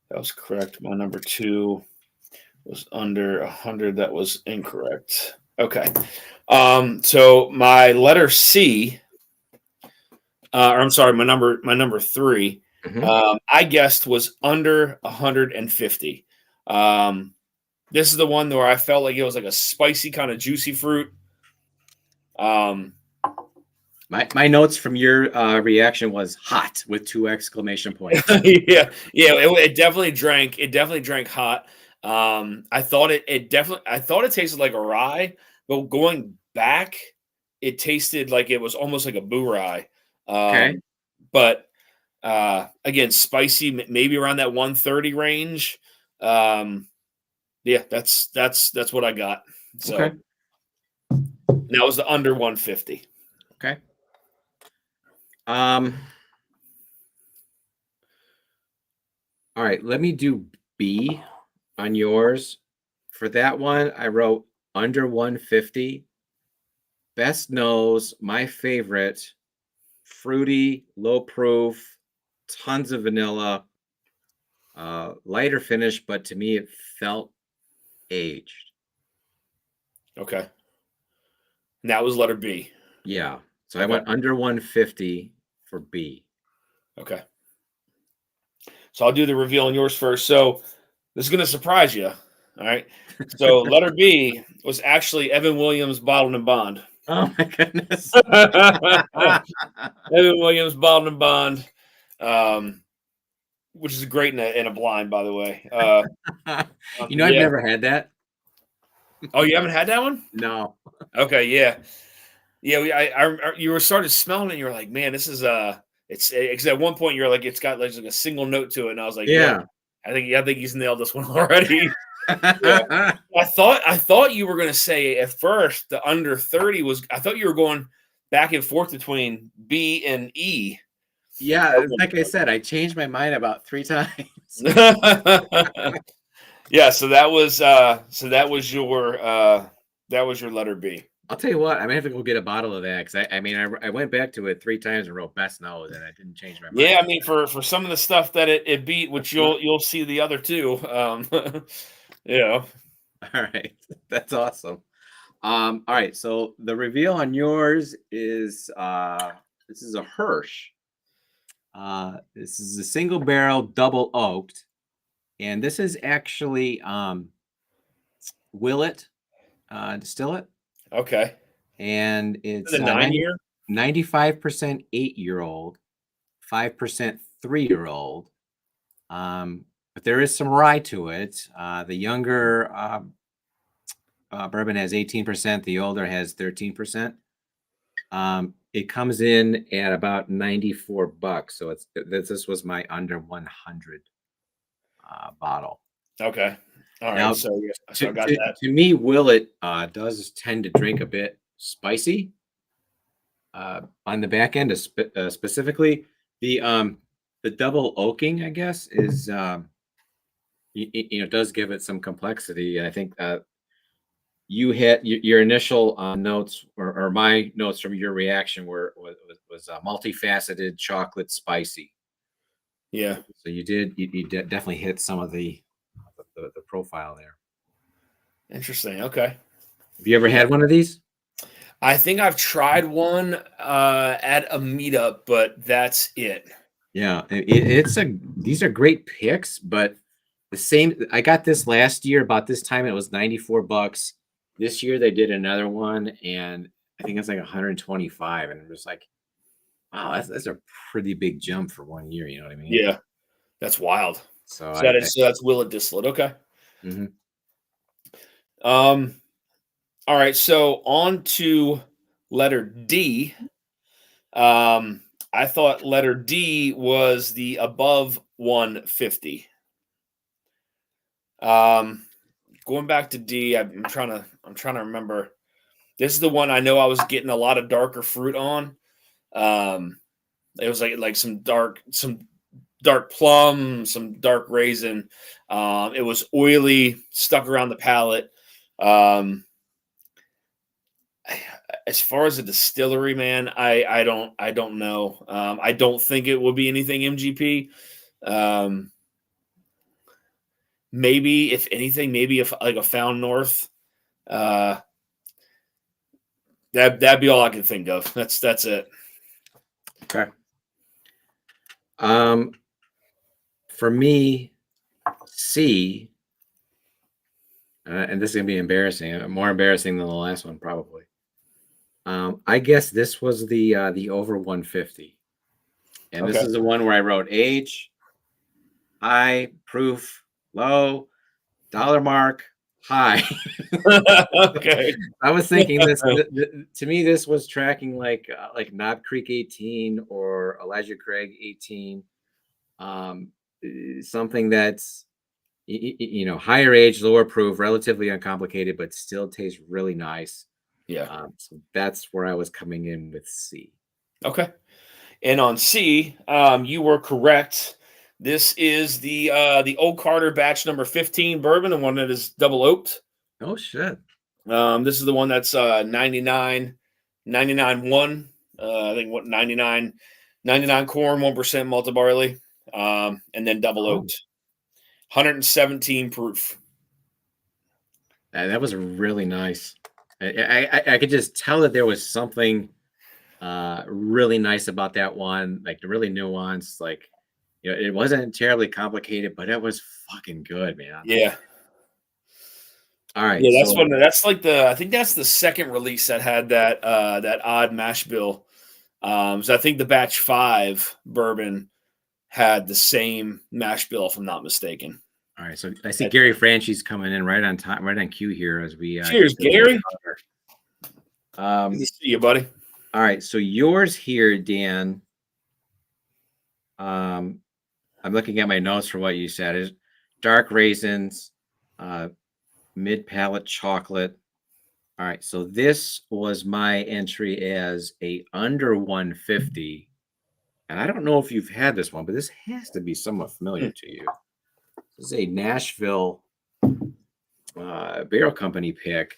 That was correct. My number 2 was under 100. That was incorrect. Okay. So my letter C, or I'm sorry, my number 3, I guessed was under 150. This is the one where I felt like it was like a spicy kind of juicy fruit. My notes from your reaction was hot with 2 exclamation points. yeah. It definitely drank. It definitely drank hot. I thought it tasted like a rye, but going back, it tasted like it was almost like a boo rye. Okay. But again, spicy, maybe around that 130 range. Yeah, that's what I got. So Okay. that was the under 150. Okay. All right, let me do B on yours. For that one, I wrote under 150. Best nose, my favorite, fruity, low proof, tons of vanilla, lighter finish, but to me it felt aged. Okay. And that was letter B. Yeah. So I Okay. went under 150 for B. Okay. So I'll do the reveal on yours first. So this is going to surprise you. All right. So letter B was actually Evan Williams Bottled and Bond. Oh my goodness. Evan Williams Bottled and Bond, which is great in a blind, by the way. I've Yeah. never had that. Oh, you haven't had that one? No. Okay. Yeah. Yeah. You were started smelling it. And you were like, man, this is it's because at one point you're like, it's got like a single note to it, and I was like, Yeah. I think he's nailed this one already. Yeah. I thought you were going to say at first the under 30 was. I thought you were going back and forth between B and E. Yeah, like I said, I changed my mind about 3 times. Yeah, so that was your letter B. I'll tell you what, I may have to go get a bottle of that because I went back to it 3 times and wrote best nose, and I didn't change my mind. Yeah, I mean for some of the stuff that it beat, which you'll see the other two. Yeah. All right, that's awesome. All right, so the reveal on yours is this is a Hirsch. This is a single barrel double oaked, and this is actually Willet distillate, Okay. and it's The 9-year. 95% 8-year-old, 5% 3-year-old. But there is some rye to it. The younger bourbon has 18%. The older has 13%. It comes in at about $94. So this was my under 100 bottle. Okay. All right. Now, So I got to, that. to me, Willet does tend to drink a bit spicy. On the back end, specifically the double oaking, I guess, is does give it some complexity. I think you hit your initial notes, or my notes from your reaction was multifaceted, chocolate, spicy. Yeah. So you definitely hit some of the profile there. Interesting. Okay. Have you ever had one of these? I think I've tried one at a meetup, but that's it. Yeah, these are great picks, but the same. I got this last year about this time. It was $94. This year they did another one, and I think it's like 125. And I'm just like, wow, that's a pretty big jump for 1 year. You know what I mean? Yeah. That's wild. So That's Willet distillate. Okay. Mm-hmm. All right. So on to letter D. I thought letter D was the above 150. Going back to D, I'm trying to remember. This is the one I know I was getting a lot of darker fruit on. It was like some dark plum, some dark raisin. It was oily, stuck around the palate. As far as a distillery, man, I don't know. I don't think it will be anything MGP. Maybe if anything, maybe if like a Found North. That'd be all I can think of. That's it. Okay. For me, C, and this is gonna be embarrassing, more embarrassing than the last one probably. I guess this was the over 150, and this is the one where I wrote age, high, proof, low, dollar mark, high. Okay. I was thinking this to me. This was tracking like Knob Creek 18 or Elijah Craig 18. Um, Something that's higher age, lower proof, relatively uncomplicated, but still tastes really nice. Yeah. So that's where I was coming in with C. Okay. And on C, you were correct. This is the Old Carter batch number 15 bourbon, the one that is double oaked. Oh shit. This is the one that's 99 1. I think what 99 corn, 1% malted barley, and then double Oh, oaked. 117 proof. that was really nice. I could just tell that there was something really nice about that one, like really nuanced. Like, it wasn't terribly complicated, but it was fucking good, man. Yeah. All right, Yeah, so that's like I think that's the second release that had that odd mash bill. So I think the batch 5 bourbon had the same mash bill, if I'm not mistaken. all right, so I see Gary Franchi's coming in right on time, right on cue here as we Cheers, get to Gary. the Good to see you, buddy. all right, so yours here, Dan. I'm looking at my notes for what you said. Is dark raisins, mid palate chocolate. All right, so this was my entry as a under 150, and I don't know if you've had this one, but this has to be somewhat familiar to you. This is a Nashville Barrel Company pick.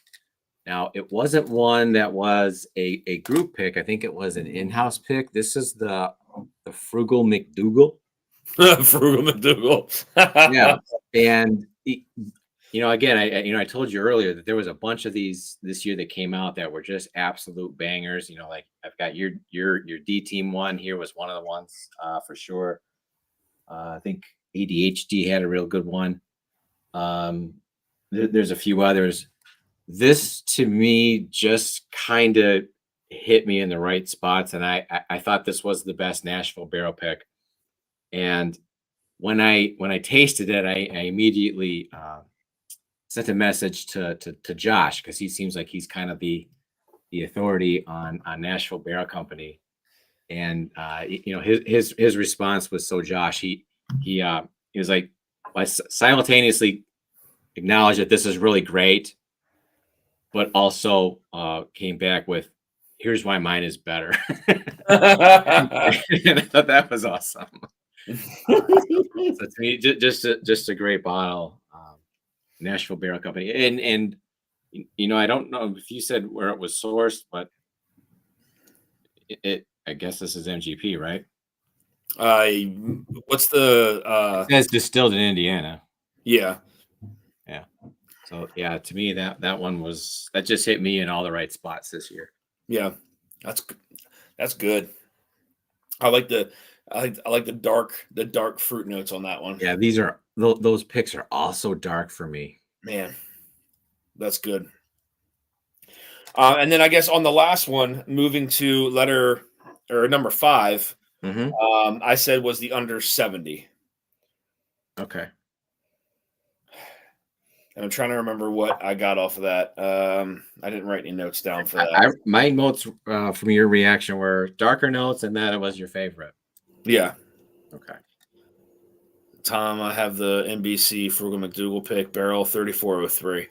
Now, it wasn't one that was a group pick. I think it was an in-house pick. This is the Frugal McDougal. Frugal McDougal. Yeah, and again, I told you earlier that there was a bunch of these this year that came out that were just absolute bangers. Like I've got your D team one here was one of the ones for sure. I think ADHD had a real good one. There's a few others. This to me just kind of hit me in the right spots, and I thought this was the best Nashville barrel pick. And when I tasted it, I immediately sent a message to Josh, because he seems like he's kind of the authority on Nashville Barrel Company, and his response was, so Josh, he was like, I simultaneously acknowledged that this is really great, but also came back with, here's why mine is better. And I thought that was awesome. So to me, just a great bottle. Nashville Barrel Company, and I don't know if you said where it was sourced, but I guess this is MGP, right? What's the It says distilled in Indiana. Yeah. So yeah, to me that one that just hit me in all the right spots this year. Yeah, that's good. I like the dark fruit notes on that one. Yeah, those picks are also dark for me. Man, that's good. And then I guess on the last one, moving to letter or number 5, I said was the under 70. Okay. And I'm trying to remember what I got off of that. I didn't write any notes down for that. My notes from your reaction were darker notes, and that it was your favorite. Yeah. Okay. Tom, I have the NBC Frugal McDougal pick, barrel 3403.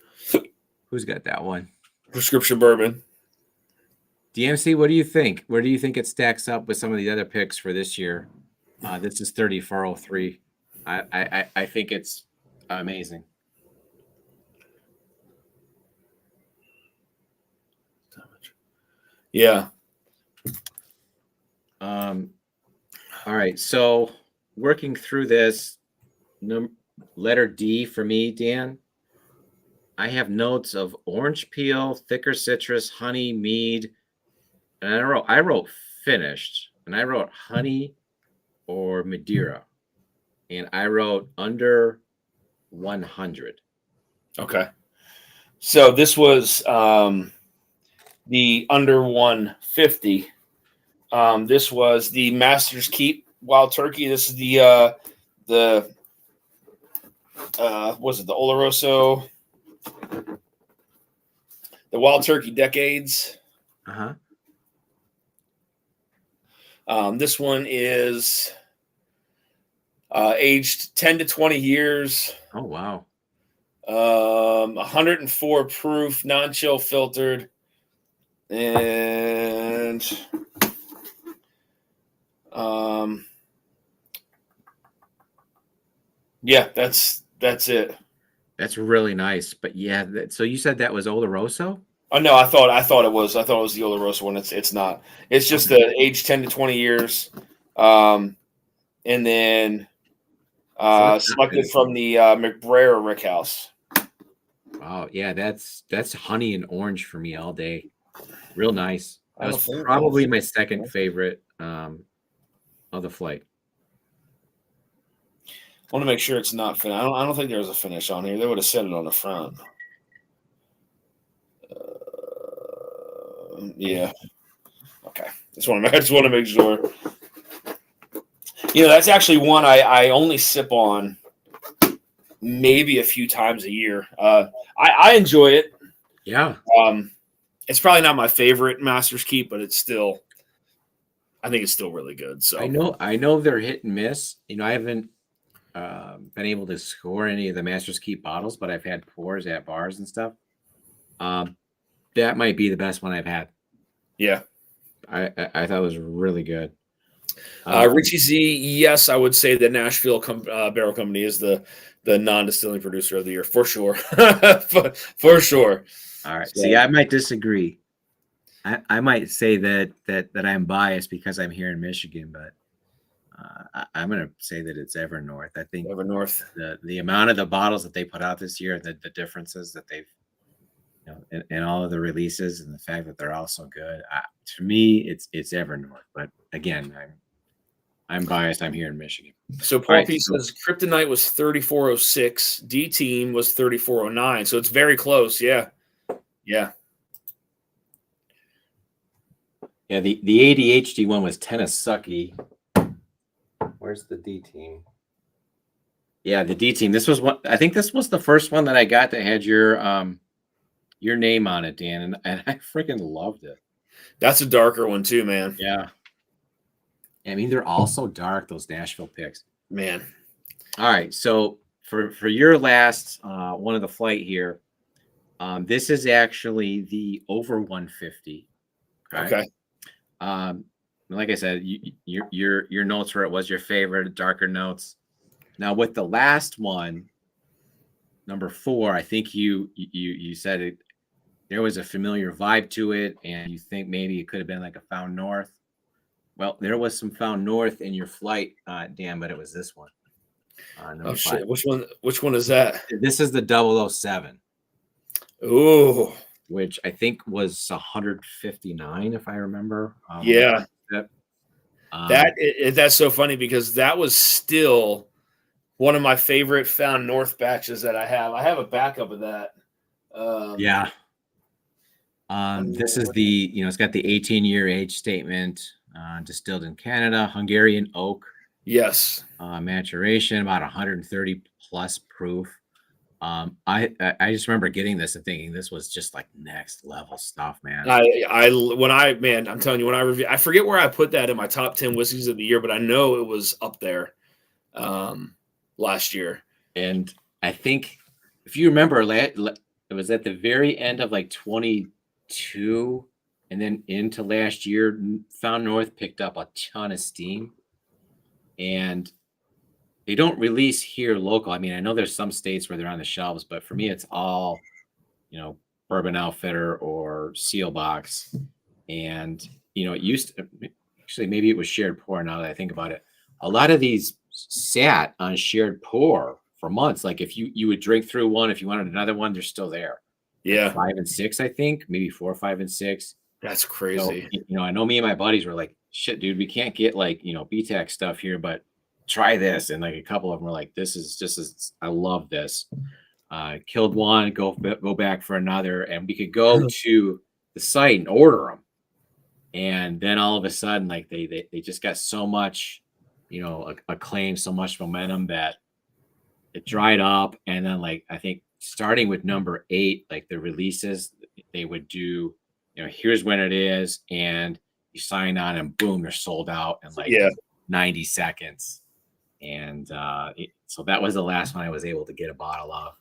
Who's got that one? Prescription bourbon. DMC, what do you think? Where do you think it stacks up with some of the other picks for this year? This is 3403. I think it's amazing. Yeah. All right. So working through this, letter D for me, Dan. I have notes of orange peel, thicker citrus, honey, mead, and I wrote finished, and I wrote honey or Madeira, and I wrote under 100. Okay. So this was the under 150. This was the Master's Keep Wild Turkey. This is the was it the Oloroso? the Wild Turkey Decades. Uh-huh. This one is aged 10 to 20 years. Oh, wow. 104 proof, non-chill filtered. And yeah, that's it. That's really nice. But yeah, so you said that was Oloroso? Oh no, I thought it was the Oloroso one. It's not. It's just Okay. the age 10 to 20 years. And then So it's not selected finished. from the McBrayer Rickhouse. Oh, yeah, that's honey and orange for me all day. Real nice. That was I don't probably think- my second favorite of the flight. I want to make sure it's not finished. I don't think there's a finish on here. They would have said it on the front. Yeah. Okay. Just want to make sure. That's actually one I only sip on maybe a few times a year. I enjoy it. Yeah. It's probably not my favorite Master's Keep, but I think it's still really good. So I know they're hit and miss. I haven't been able to score any of the Master's Keep bottles, but I've had pours at bars and stuff. That might be the best one I've had. Yeah. I thought it was really good. Richie Z, yes, I would say that Nashville Barrel Company is the non-distilling producer of the year for sure. for sure. All right. So, See, I might disagree. I might say that I'm biased because I'm here in Michigan, but I'm going to say that it's Evernorth. I think Evernorth. The amount of the bottles that they put out this year, the differences that they've, and all of the releases, and the fact that they're all so good. To me, it's Evernorth. But again, I'm biased. I'm here in Michigan. So Paul Right, P says Kryptonite was 3406, D Team was 3409. So it's very close. Yeah. Yeah. Yeah, the ADHD one was Tenasucky. Where's the D Team? Yeah, the D Team. This was one. I think this was the first one that I got that had your name on it, Dan, and I freaking loved it. That's a darker one too, man. Yeah. I mean, they're all so dark, those Nashville picks. Man. All right, so for your last one of the flight here, this is actually the over 150. Okay. Like I said, your notes were it was your favorite, darker notes. Now with the last one, number 4, I think you said it. There was a familiar vibe to it, and you think maybe it could have been like a Found North. Well, there was some Found North in your flight, Dan, but it was this one. Oh shit! Which one is that? This is the 007. Ooh. Which I think was 159, if I remember. Yeah. That's so funny because that was still one of my favorite Found North batches that I have. I have a backup of that. Yeah. This is the, it's got the 18-year age statement, distilled in Canada, Hungarian oak. Yes. Maturation, about 130 plus proof. I just remember getting this and thinking this was just like next level stuff, man. I'm telling you, when I review, I forget where I put that in my top 10 whiskeys of the year, but I know it was up there last year. And I think if you remember, it was at the very end of like 22 and then into last year, Found North picked up a ton of steam, and they don't release here local. I mean, I know there's some states where they're on the shelves, but for me, it's all, Bourbon Outfitter or Seal Box. And, it used to, actually, maybe it was shared pour now that I think about it. A lot of these sat on shared pour for months. Like if you would drink through one, if you wanted another one, they're still there. Yeah. Like 5 and 6, I think, maybe 4, 5, and 6. That's crazy. So, I know me and my buddies were like, shit, dude, we can't get like, BTAC stuff here, but try this. And like a couple of them were like, this is just I love this. Killed one, go back for another, and we could go to the site and order them. And then all of a sudden, like they just got so much, acclaim, so much momentum that it dried up. And then like I think starting with number 8, like the releases, they would do, here's when it is, and you sign on, and boom, they're sold out in like 90 seconds. And so that was the last one I was able to get a bottle of.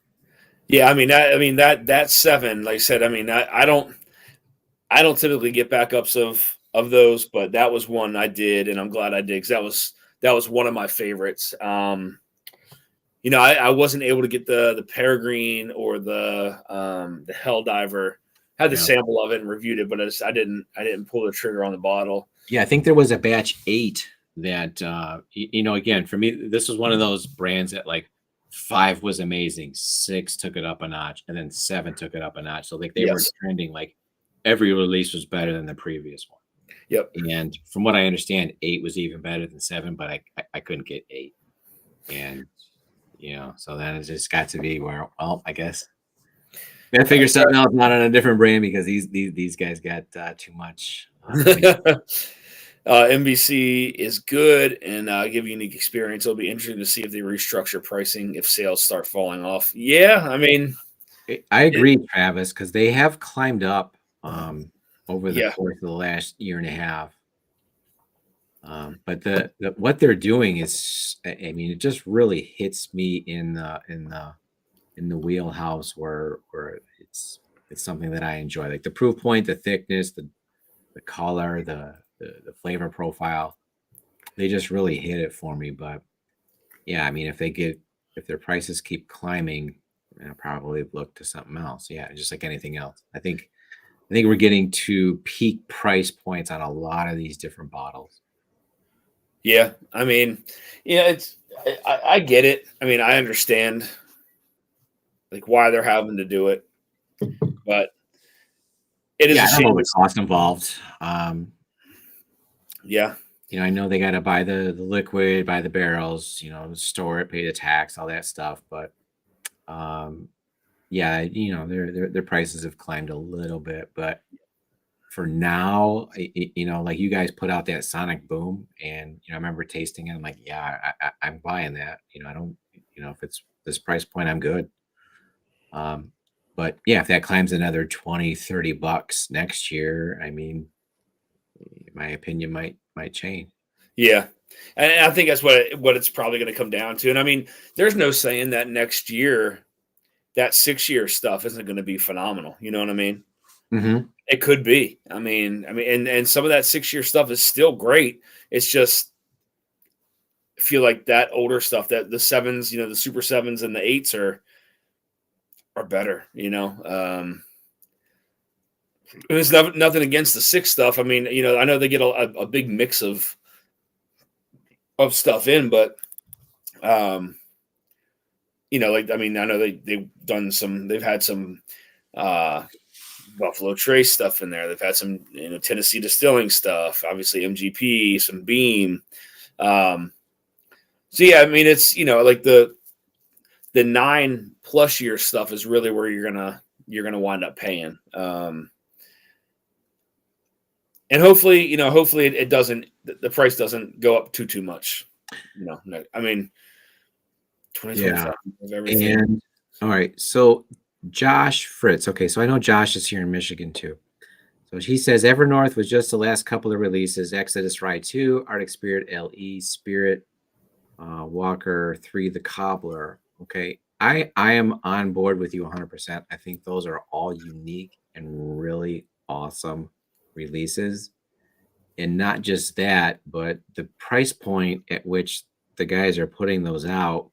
Yeah, that 7, like I said, I don't typically get backups of those, but that was one I did, and I'm glad I did, because that was one of my favorites. I wasn't able to get the Peregrine or the Helldiver. Had the sample of it and reviewed it, but I didn't pull the trigger on the bottle. Yeah, I think there was a batch 8 that again, for me, this was one of those brands that like 5 was amazing, 6 took it up a notch, and then 7 took it up a notch. So like they were trending, like every release was better than the previous one. Yep. And from what I understand, 8 was even better than 7, but I couldn't get 8. And so then it just got to be where, well, I guess I gotta figure something else out on a different brand, because these guys got too much. MBC is good and give a unique experience. It'll be interesting to see if they restructure pricing if sales start falling off. Yeah, I agree, Travis, because they have climbed up over the course of the last year and a half. But the what they're doing is, it just really hits me in the wheelhouse where it's something that I enjoy, like the proof point, the thickness, the color, the flavor profile. They just really hit it for me. But yeah, if their prices keep climbing, I'll probably look to something else. Yeah, just like anything else. I think we're getting to peak price points on a lot of these different bottles. Yeah, it's I get it. I understand like why they're having to do it, but it is a shame. The cost involved. Yeah. I know they got to buy the liquid, buy the barrels, store it, pay the tax, all that stuff. But their prices have climbed a little bit. But for now, like you guys put out that Sonic Boom, and I remember tasting it. I'm like, yeah, I'm buying that. I don't, if it's this price point, I'm good. But yeah, if that climbs another $20-$30 next year, my opinion might change. Yeah, and I think that's what it's probably going to come down to. And there's no saying that next year, that 6-year stuff isn't going to be phenomenal. You know what I mean? Mm-hmm. It could be. And some of that 6-year stuff is still great. It's just, I feel like that older stuff, that the 7s, the Super 7s and the 8s are better. There's nothing against the 6 stuff. I know they get a big mix of stuff in, but I know they've had some Buffalo Trace stuff in there. They've had some Tennessee Distilling stuff, obviously MGP, some Beam. So yeah, it's like the 9+ year stuff is really where you're gonna wind up paying. And hopefully it doesn't, the price doesn't go up too much. 2025 of everything. And all right, so Josh Fritz. Okay, so I know Josh is here in Michigan too. So he says Evernorth was just the last couple of releases: Exodus Rye 2, Arctic Spirit LE, Spirit Walker 3, the Cobbler. Okay, I am on board with you 100%. I think those are all unique and really awesome releases. And not just that, but the price point at which the guys are putting those out,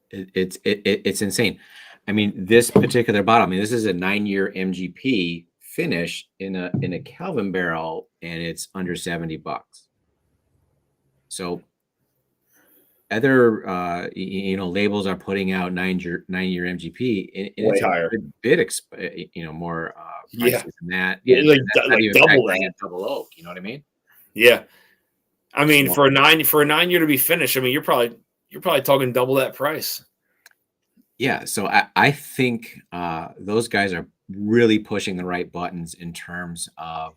it's insane. This particular bottle, this is a 9-year MGP finish in a Kelvin barrel, and it's under $70. So other labels are putting out 9-year MGP, and it's higher, a bit more prices than that. Yeah, like double that. Double oak. You know what I mean? Yeah, for a 9-year to be finished, you're probably talking double that price. Yeah, so I think those guys are really pushing the right buttons in terms of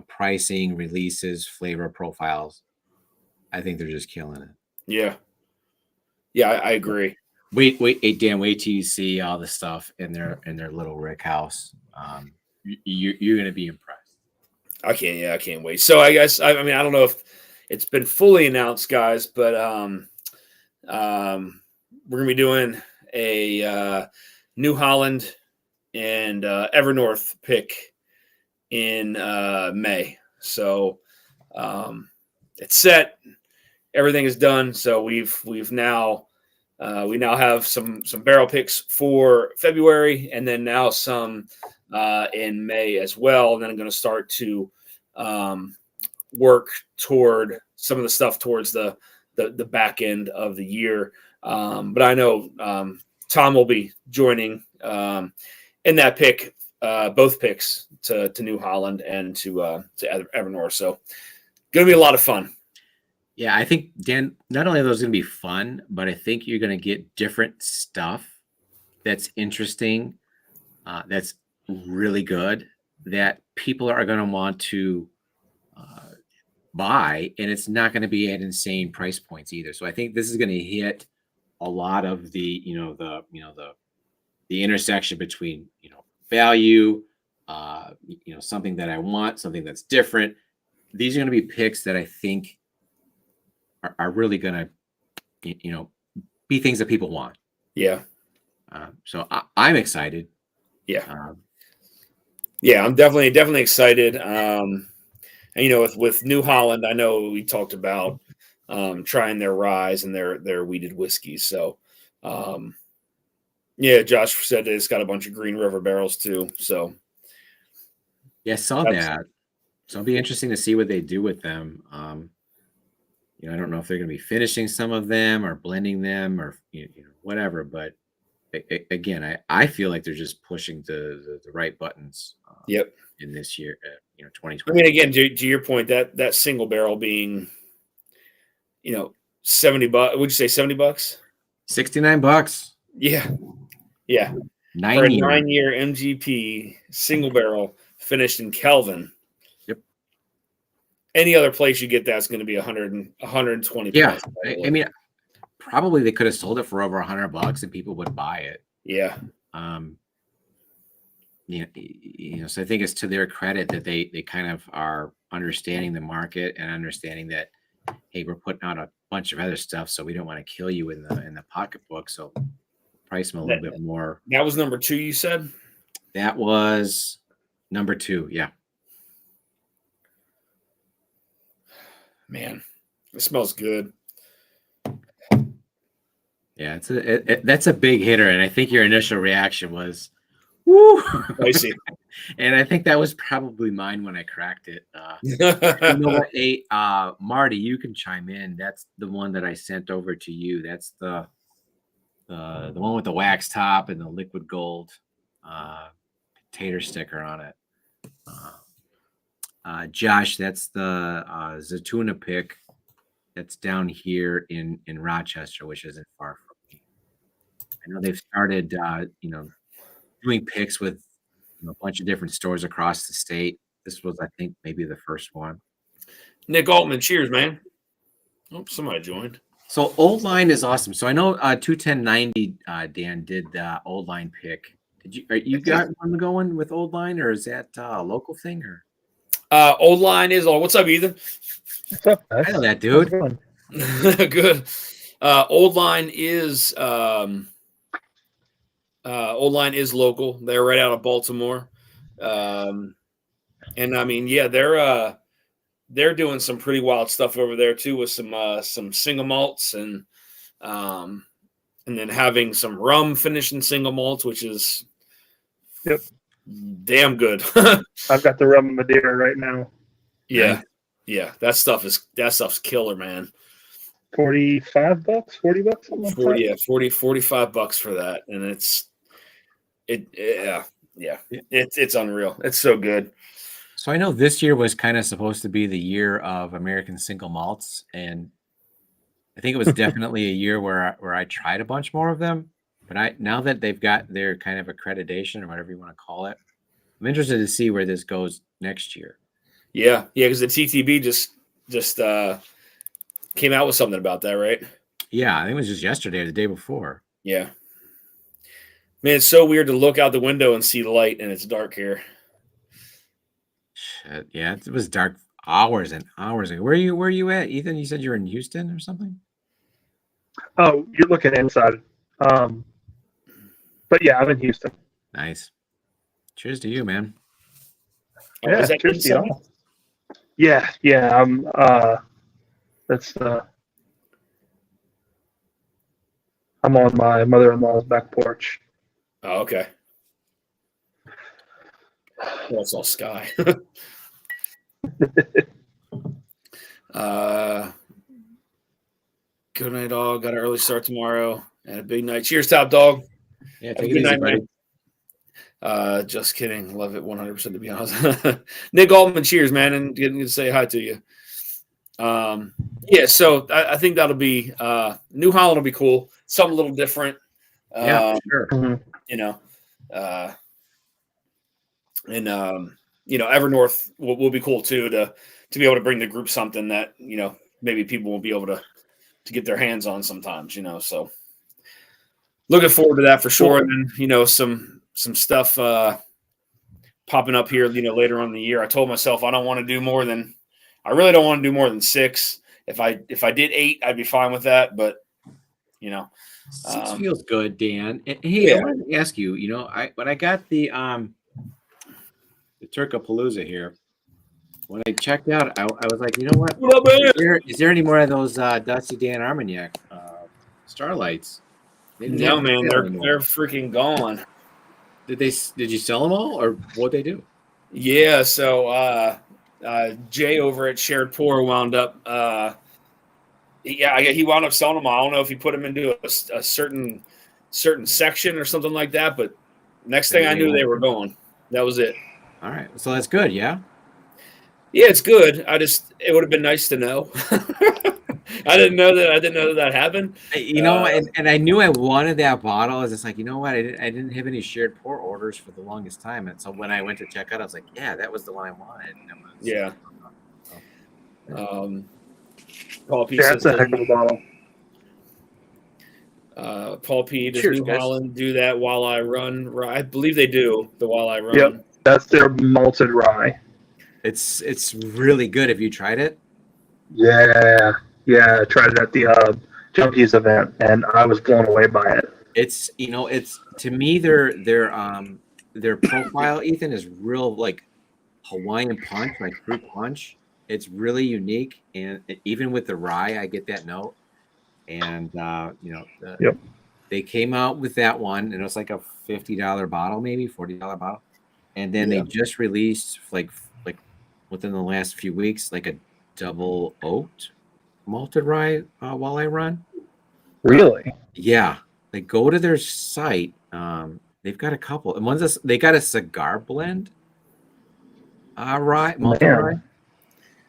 pricing, releases, flavor profiles. I think they're just killing it. Yeah, I agree. Wait, Dan, wait till you see all the stuff in their little rick house. You're gonna be impressed. I can't wait. So I guess I mean I don't know if it's been fully announced, guys, but we're gonna be doing a New Holland and Evernorth pick in May. So it's set. Everything is done. So we've now we now have some barrel picks for February, and then now some in May as well. And then I'm going to start to work toward some of the stuff towards the back end of the year. But I know Tom will be joining in that pick, both picks to New Holland and to Evernorth. So going to be a lot of fun. Yeah, I think, Dan, not only are those going to be fun, but I think you're going to get different stuff that's interesting, that's really good, that people are going to want to buy, and it's not going to be at insane price points either. So I think this is going to hit a lot of the intersection between value, something that I want, something that's different. These are going to be picks that I think are really going to, be things that people want. Yeah. So I'm excited. Yeah. Yeah, I'm definitely excited. And with New Holland, I know we talked about trying their rye and their wheated whiskeys. So, Josh said it's got a bunch of Green River barrels too. So, yeah, I saw that. So it'll be interesting to see what they do with them. I don't know if they're going to be finishing some of them or blending them or whatever. But again, I feel like they're just pushing the right buttons. Yep. In this year, 2020. I mean, again, to your point, that single barrel being, $70. Would you say $70? $69. Yeah. 9 For a year. 9-year MGP single barrel finished in Kelvin. Yep. Any other place you get that's going to be 120. Yeah. I mean, probably they could have sold it for over $100 and people would buy it. Yeah. So I think it's to their credit that they kind of are understanding the market and understanding that, hey, we're putting out a bunch of other stuff, so we don't want to kill you in the pocketbook. So price them a little bit more. That was number 2, you said? That was number 2. Yeah. Man, it smells good. Yeah, that's a big hitter, and I think your initial reaction was, "Woo!" Spicy. And I think that was probably mine when I cracked it. You know what? Hey, Marty, you can chime in. That's the one that I sent over to you. That's the one with the wax top and the liquid gold tater sticker on it. Josh, that's the Zatuna pick. That's down here in Rochester, which isn't far from me. I know they've started, doing picks with a bunch of different stores across the state. This was, I think, maybe the first one. Nick Altman, cheers, man. Oh, somebody joined. So Old Line is awesome. So I know 21090 Dan did the Old Line pick. You got one going with Old Line, or is that a local thing? Or Old Line is on. What's up, Ethan? What's up, guys? I know that dude. Good. Old Line is local. They're right out of Baltimore, and I mean, yeah, they're doing some pretty wild stuff over there too, with some single malts and then having some rum finished in single malts, which is damn good. I've got the rum Madeira right now. Yeah, that stuff's killer, man. $45, $40, something like 40, that. Yeah, $45 for that, and it's unreal. It's so good. So I know this year was kind of supposed to be the year of American single malts, and I think it was definitely a year where I tried a bunch more of them. But now that they've got their kind of accreditation or whatever you want to call it, I'm interested to see where this goes next year. Yeah, because the TTB just came out with something about that, right? Yeah, I think it was just yesterday or the day before. Yeah. Man, it's so weird to look out the window and see the light, and it's dark here. Shit, yeah, it was dark hours and hours ago. Where are you at, Ethan? You said you're in Houston or something? Oh, you're looking inside. But yeah, I'm in Houston. Nice. Cheers to you, man. Oh, Yeah, is that cheers to inside? y'all. Yeah, yeah. That's I'm on my mother-in-law's back porch. Oh, okay. Well, it's all sky. Good night, all. Got an early start tomorrow and a big night. Cheers, Top Dog. Yeah, Have a take it good easy, night, buddy. man. Just kidding. Love it 100%, to be honest. Nick Altman, cheers, man, and getting to say hi to you. Yeah, so I think that'll be New Holland will be cool. Something a little different. Yeah, sure. You know, and Evernorth will be cool too to be able to bring the group something that maybe people won't be able to get their hands on sometimes. So looking forward to that for sure. And then some stuff popping up here later on in the year. I told myself I really don't want to do more than 6. If I did 8, I'd be fine with that. But 6 feels good, Dan. And, hey, Yeah. I wanted to ask you. When I got the Turkapalooza here, when I checked out, I was like, you know what? What up, man? Is there any more of those Dusty Dan Armagnac Starlights? They didn't No, have man, for sale anymore. they're freaking gone. Did you sell them all, or what'd they do? Yeah, so Jay over at Shared Pour wound up he wound up selling them all. I don't know if he put them into a certain section or something like that, but next thing I knew, they were gone. That was it. All right, so that's good, yeah. Yeah, it's good. It would have been nice to know. I didn't know that happened. And I knew I wanted that bottle. I was just like, you know what? I didn't have any Shared Pour orders for the longest time, and so when I went to check out, I was like, yeah, that was the one I wanted. Yeah. Paul P. That's a heck of a bottle. Paul P. Does Cheers, New guys. Holland do that while I run? I believe they do the while I run. Yep, that's their malted rye. It's really good. Have you tried it? Yeah. I tried it at the Junkies event, and I was blown away by it. It's to me their profile, Ethan, is real like Hawaiian punch, like fruit punch. It's really unique, and even with the rye, I get that note. And Yep. They came out with that one, and it was like a $50 bottle, maybe $40 bottle, and then they just released like within the last few weeks, like a double oaked malted rye while I run. Really? Yeah, they go to their site. They've got a couple, and they got a cigar blend rye, malted rye.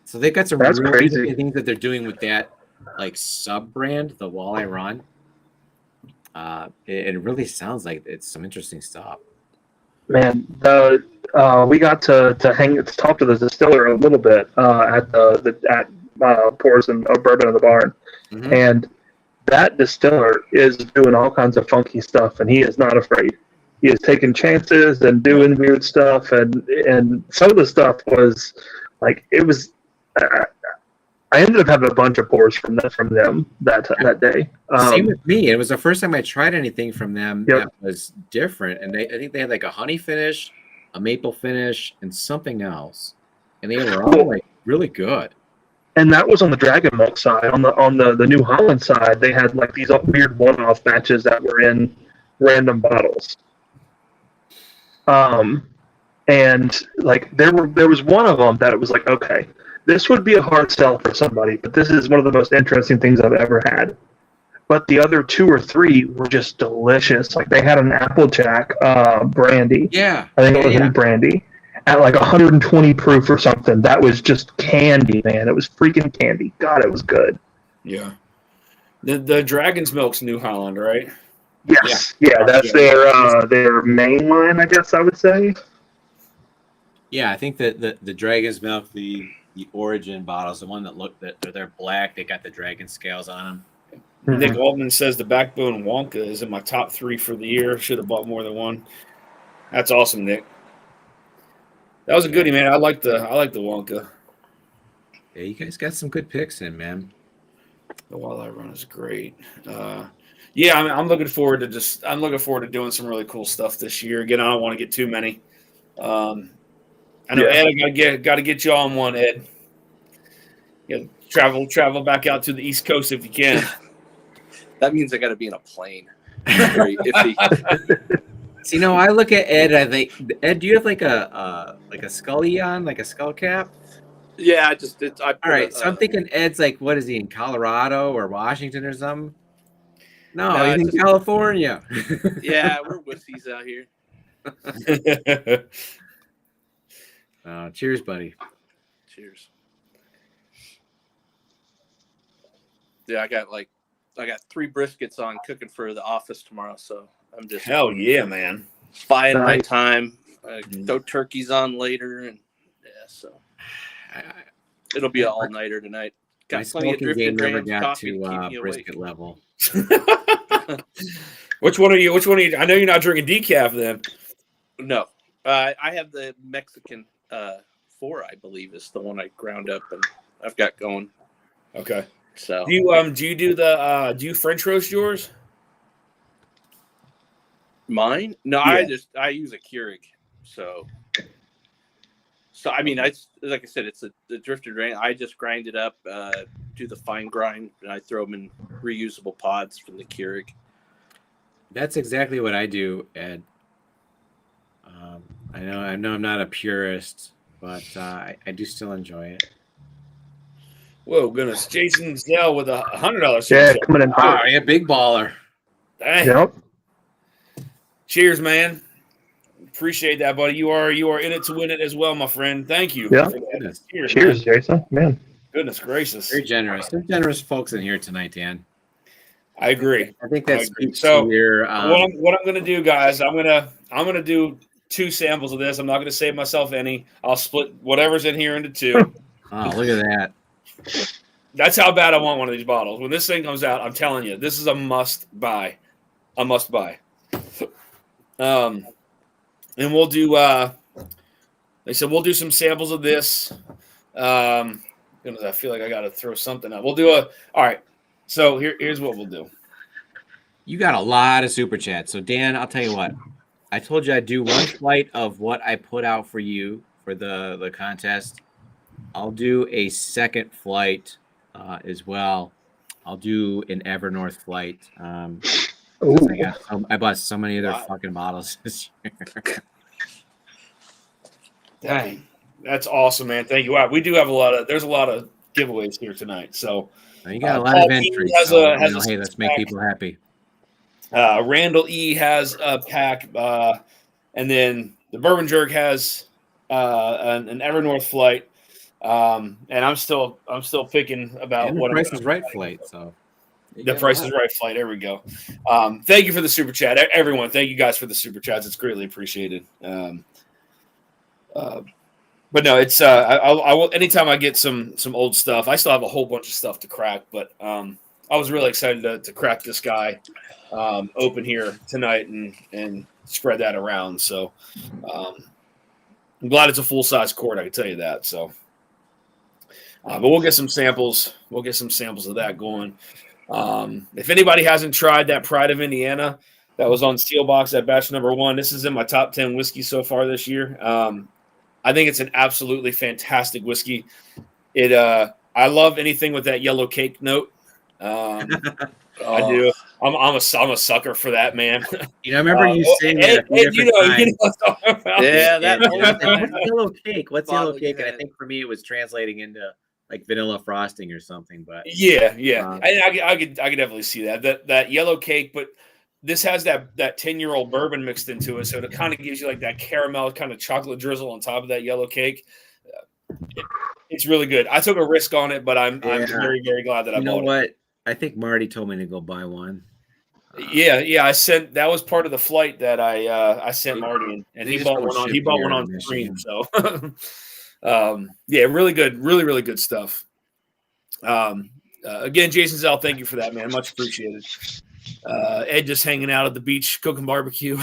So they've got some really crazy things that they're doing with that, like sub brand, the Walleye Run. It really sounds like it's some interesting stuff. Man, we got to talk to the distiller a little bit at Pours and Bourbon in the Barn, and that distiller is doing all kinds of funky stuff, and he is not afraid. He is taking chances and doing weird stuff, and some of the stuff was like it was. I ended up having a bunch of pours from them that day. Same with me. It was the first time I tried anything from them that was different, and I think they had like a honey finish, a maple finish, and something else, and they were all like really good. And that was on the Dragon Milk side. On the New Holland side, they had like these weird one-off batches that were in random bottles. And like there was one of them that it was like, okay, this would be a hard sell for somebody, but this is one of the most interesting things I've ever had. But the other 2 or 3 were just delicious. Like they had an Applejack brandy. Yeah, I think it was brandy at like 120 proof or something. That was just candy, man. It was freaking candy. God, it was good. Yeah. The Dragon's Milk's New Holland, right? Yes. Yeah, that's their main line, I guess I would say. Yeah, I think that the Dragon's Milk, the Origin bottles, the one that they're black, they got the dragon scales on them. Nick Mhm. Altman says the Backbone Wonka is in my top 3 for the year. Should have bought more than one. That's awesome, Nick. That was a goodie, man. I like the Wonka. Yeah, you guys got some good picks in, man. The Walleye Run is great. Yeah, I'm looking forward to doing some really cool stuff this year. Again, I don't want to get too many. I know Ed, I got to get you on one, Ed. Yeah, travel back out to the East Coast if you can. That means I got to be in a plane. Very iffy. So, I look at Ed. I think Ed, do you have like a scully on, like a skull cap? Yeah, All right, so I'm thinking Ed's like, what is he in Colorado or Washington or something? No, he's in California. Yeah, we're wussies out here. Cheers, buddy. Cheers. Yeah, I got 3 briskets on cooking for the office tomorrow, so I'm just hell yeah, man. buying my time. Throw turkeys on later, and so it'll be an all-nighter tonight. My smoking game never got to brisket level. Which one are you? I know you're not drinking decaf then. No, I have the Mexican 4, I believe, is the one I ground up and I've got going. Okay. So do you do you French roast yours? Mine? No, Yeah. I use a Keurig. So I mean, like I said, it's the drifted grain. I just grind it up, do the fine grind, and I throw them in reusable pods from the Keurig. That's exactly what I do, Ed. I know I'm not a purist, but I do still enjoy it. Whoa, goodness. Jason Zell with $100. Yeah, coming in. Oh, yeah, big baller. Dang. Yep. Cheers, man. Appreciate that, buddy. You are in it to win it as well, my friend. Thank you. Yeah. Cheers, Jason. Man. Goodness gracious. Very generous. There's generous folks in here tonight, Dan. I agree. I think that's so. Your, what I'm going to do, guys, I'm gonna do 2 samples of this. I'm not going to save myself any. I'll split whatever's in here into 2. Oh, look at that. That's how bad I want one of these bottles. When this thing comes out, I'm telling you, this is a must buy. A must buy. And we'll do. They said we'll do some samples of this. I feel like I got to throw something out. We'll do all right. So here's what we'll do. You got a lot of super chats. So Dan, I'll tell you what. I told you I'd do one flight of what I put out for you for the contest. I'll do a second flight as well. I'll do an Evernorth flight. I bought so many other fucking bottles this year. Dang, that's awesome, man. Thank you. Wow, we do have there's a lot of giveaways here tonight. So you got a lot of entries. Hey, let's make people happy. Randall E has a pack, and then the Bourbon Jerk has an Evernorth flight. And I'm still picking about and what the Price is Right flight. So the Price is Right flight. There we go. Thank you for the super chat, everyone. Thank you guys for the super chats. It's greatly appreciated. But no, it's I will anytime I get some old stuff. I still have a whole bunch of stuff to crack, but I was really excited to crack this guy open here tonight and spread that around. So I'm glad it's a full size quart. I can tell you that. So. But we'll get some samples. We'll get some samples of that going. If anybody hasn't tried that Pride of Indiana that was on Steel Box at batch number 1, this is in my top 10 whiskey so far this year. I think it's an absolutely fantastic whiskey. I love anything with that yellow cake note. I do. I'm a sucker for that, man. I remember you saying that. You know what I'm talking about. Yeah, that what's yellow cake? What's yellow cake? And I think for me, it was translating into like vanilla frosting or something. But yeah. I could definitely see that yellow cake, but this has that 10-year-old bourbon mixed into it, so it kind of gives you like that caramel kind of chocolate drizzle on top of that yellow cake. It's really good. I took a risk on it, but I'm very, very glad that I bought it. You know what? I think Marty told me to go buy one. Yeah. I sent that was part of the flight that I sent Marty, and he bought one on. He bought one on screen. So, yeah, really good, really good stuff. again, Jason Zell, thank you for that, man. Much appreciated. Ed just hanging out at the beach, cooking barbecue.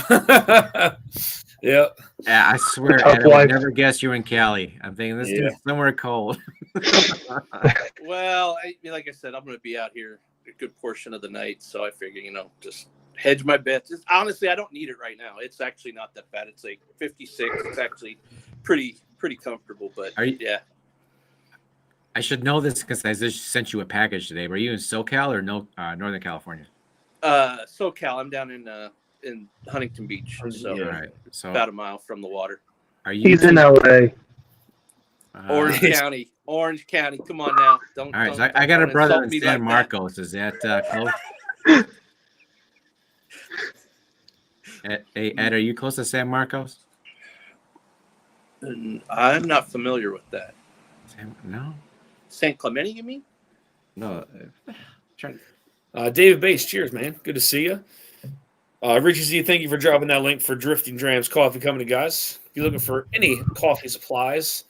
Yeah. I swear, tough Ed, I would life. never guess you in Cali. I'm thinking this dude's somewhere cold. Well, like I said, I'm going to be out here a good portion of the night, so I figure, just hedge my bets. Honestly, I don't need it right now. It's actually not that bad. It's like 56. It's actually pretty comfortable. But yeah, I should know this because I just sent you a package today. Were you in SoCal or Northern California? SoCal. I'm down in Huntington Beach, so, right. So about a mile from the water. Are you? He's in LA. Orange County. Orange County. Come on now. Don't. All right. Don't, So I got a don't brother insult in me San like Marcos. Is that close? Hey, Ed, are you close to San Marcos? that. I'm not familiar with that. No. San Clemente, you mean? No. David Bass, cheers, man. Good to see you. Richie Z, thank you for dropping that link for Drifting Drams Coffee Company, guys. If you're looking for any coffee supplies,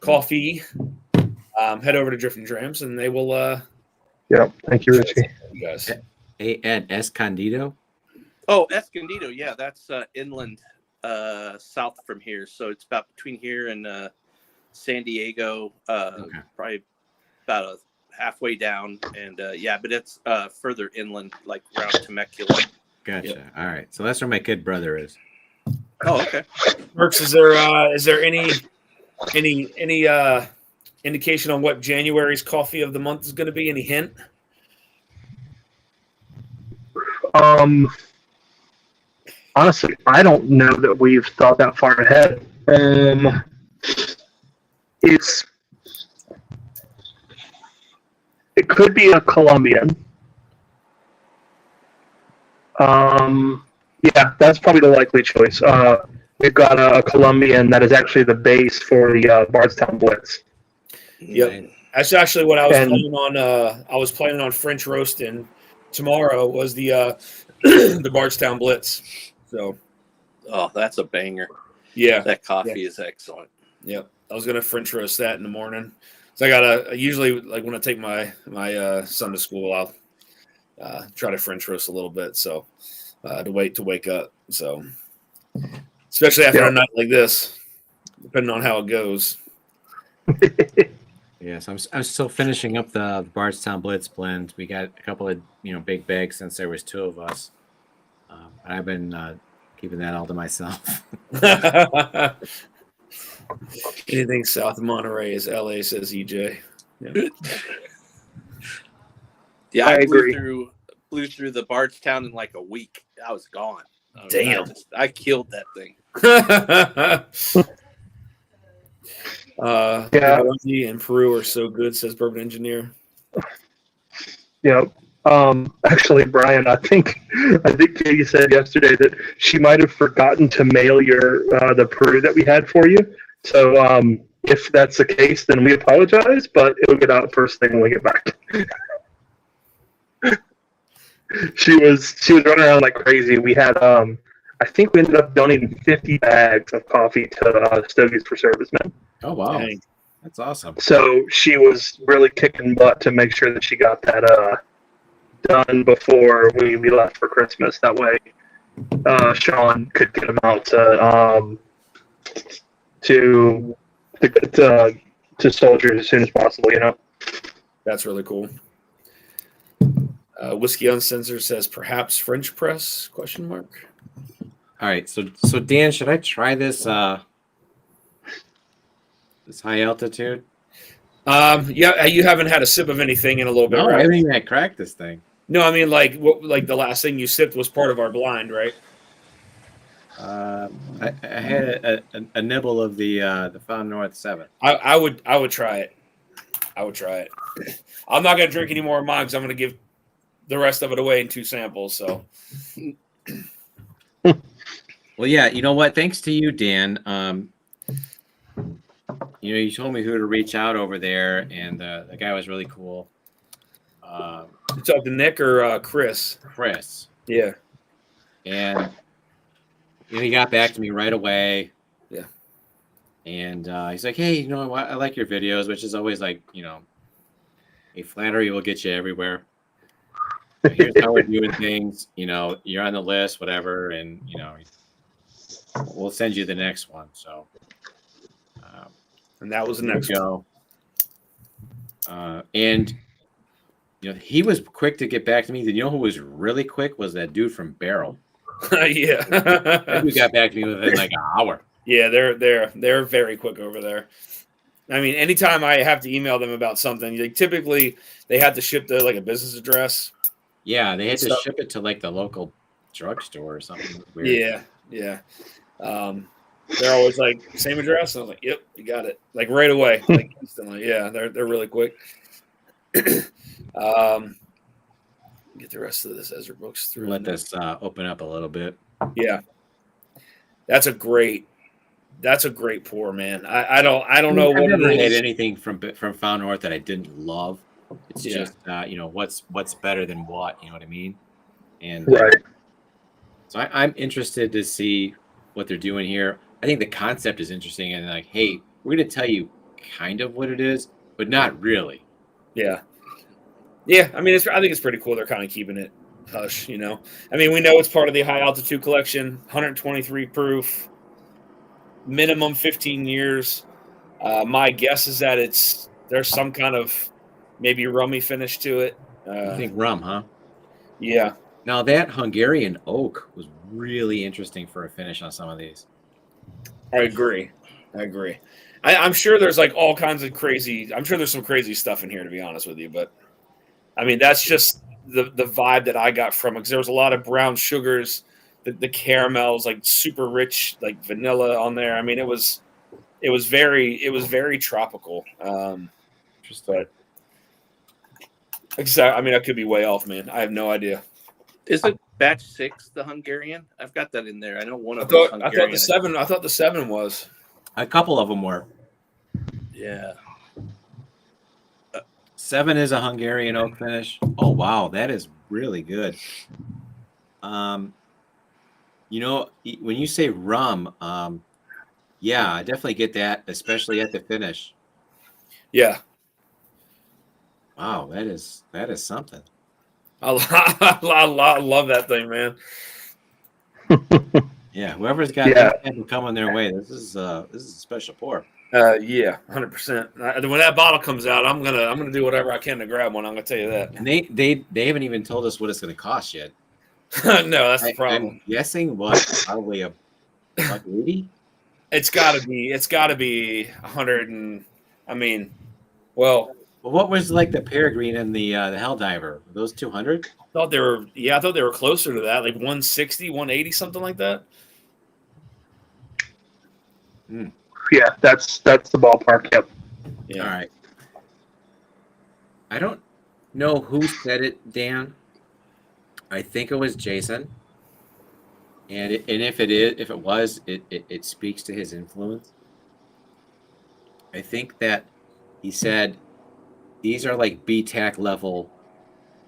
head over to Drifting Drams, and they will. Yeah, thank you, Richie. You guys. Hey, Ed, Escondido? Oh, Escondido. Yeah, that's inland, south from here. So it's about between here and San Diego. Probably about halfway down, and but it's further inland, like around Temecula. Gotcha. Yep. All right. So that's where my kid brother is. Oh, okay. Merks, is there any indication on what January's coffee of the month is going to be? Any hint? Honestly, I don't know that we've thought that far ahead. It could be a Colombian. Yeah, that's probably the likely choice. We've got a Colombian that is actually the base for the Bardstown Blitz. Yep, that's actually what I was planning on. I was planning on French roasting tomorrow. Was the the Bardstown Blitz? So, that's a banger. Yeah, that coffee is excellent. Yep, I was gonna French roast that in the morning. So I usually like when I take my son to school, I'll try to French roast a little bit. So to wake up. So especially after a night like this, depending on how it goes. Yes, I'm still finishing up the Bardstown Blitz blend. We got a couple of big bags since there was two of us. I've been keeping that all to myself. Anything south of Monterey is LA, says EJ. Yeah, I agree. Blew through the Bardstown in like a week. I was gone. Damn. I killed that thing. Technology and Peru are so good, says Bourbon Engineer. Yep. Actually, Brian, I think Katie said yesterday that she might have forgotten to mail your the Peru that we had for you. So if that's the case, then we apologize, but it'll get out first thing when we get back. She was running around like crazy. We had I think we ended up donating 50 bags of coffee to Stogies for Servicemen. Oh wow, Dang. That's awesome. So she was really kicking butt to make sure that she got that done before we left for Christmas. That way, Sean could get them out to soldiers as soon as possible. That's really cool. Whiskey Uncensored says perhaps French press ? All right, so Dan, should I try this this high altitude? Yeah, you haven't had a sip of anything in a little bit, No, right? I haven't even had cracked this thing. No, I mean like the last thing you sipped was part of our blind, right? I had a nibble of the Found North 7. I would try it. I would try it. I'm not gonna drink any more of mine because I'm gonna give the rest of it away in 2 samples. So, well, yeah, you know what? Thanks to you, Dan. You told me who to reach out over there, and the guy was really cool. you talk to Nick or Chris? Chris. Yeah. And he got back to me right away. Yeah. And he's like, "Hey, I like your videos," which is always like, Hey, flattery will get you everywhere. Here's how we're doing things. You're on the list, whatever, and we'll send you the next one. So, And that was the there next you go. And he was quick to get back to me. You know who was really quick was that dude from Barrel. Yeah. That dude got back to me within like an hour. Yeah, they're very quick over there. I mean, anytime I have to email them about something, like typically they have to ship to like a business address. Yeah, they had to So- ship it to like the local drugstore or something weird. Yeah. They're always like, same address. And I was like, yep, you got it. Like right away, like instantly. Yeah, they're really quick. Get the rest of this Ezra books through. Let this open up a little bit. Yeah, that's a great pour, man. I don't know I've what never it had is. anything from Found North that I didn't love. It's Yeah. just what's better than what, you know what I mean? And Right. so I'm interested to see what they're doing here. I think the concept is interesting, and like, hey, we're going to tell you kind of what it is, but not really. Yeah. I mean, I think it's pretty cool. They're kind of keeping it hush, I mean, we know it's part of the high altitude collection, 123 proof, minimum 15 years. My guess is that there's some kind of maybe rummy finish to it. You think rum, huh? Yeah. Now that Hungarian oak was really interesting for a finish on some of these. I agree. I'm sure there's like all kinds of crazy. I'm sure there's some crazy stuff in here, to be honest with you. But I mean, that's just the vibe that I got from it. Because there was a lot of brown sugars, the caramels, like super rich, like vanilla on there. I mean, it was very tropical. But I mean, I could be way off, man. I have no idea. Is it batch 6 the Hungarian? I've got that in there. I know one I of them is thought Hungarian. the seven was. A couple of them were. Yeah. 7 is a Hungarian oak finish. Oh wow, that is really good. When you say rum, yeah, I definitely get that, especially at the finish. Yeah. Wow, that is something. I love that thing, man. Yeah, whoever's got that sample coming their way, this is a special pour. Yeah, 100%. When that bottle comes out, I'm gonna do whatever I can to grab one. I'm gonna tell you that. And they haven't even told us what it's going to cost yet. No, that's the problem. I'm guessing probably a $180. It's got to be 100 and I mean, well, What was like the Peregrine and the Helldiver? Were those 200? I thought they were closer to that, like 160, 180, something like that. Yeah, that's the ballpark. Yep. Yeah. All right. I don't know who said it, Dan. I think it was Jason. And if it was, it speaks to his influence. I think that he said these are like BTAC level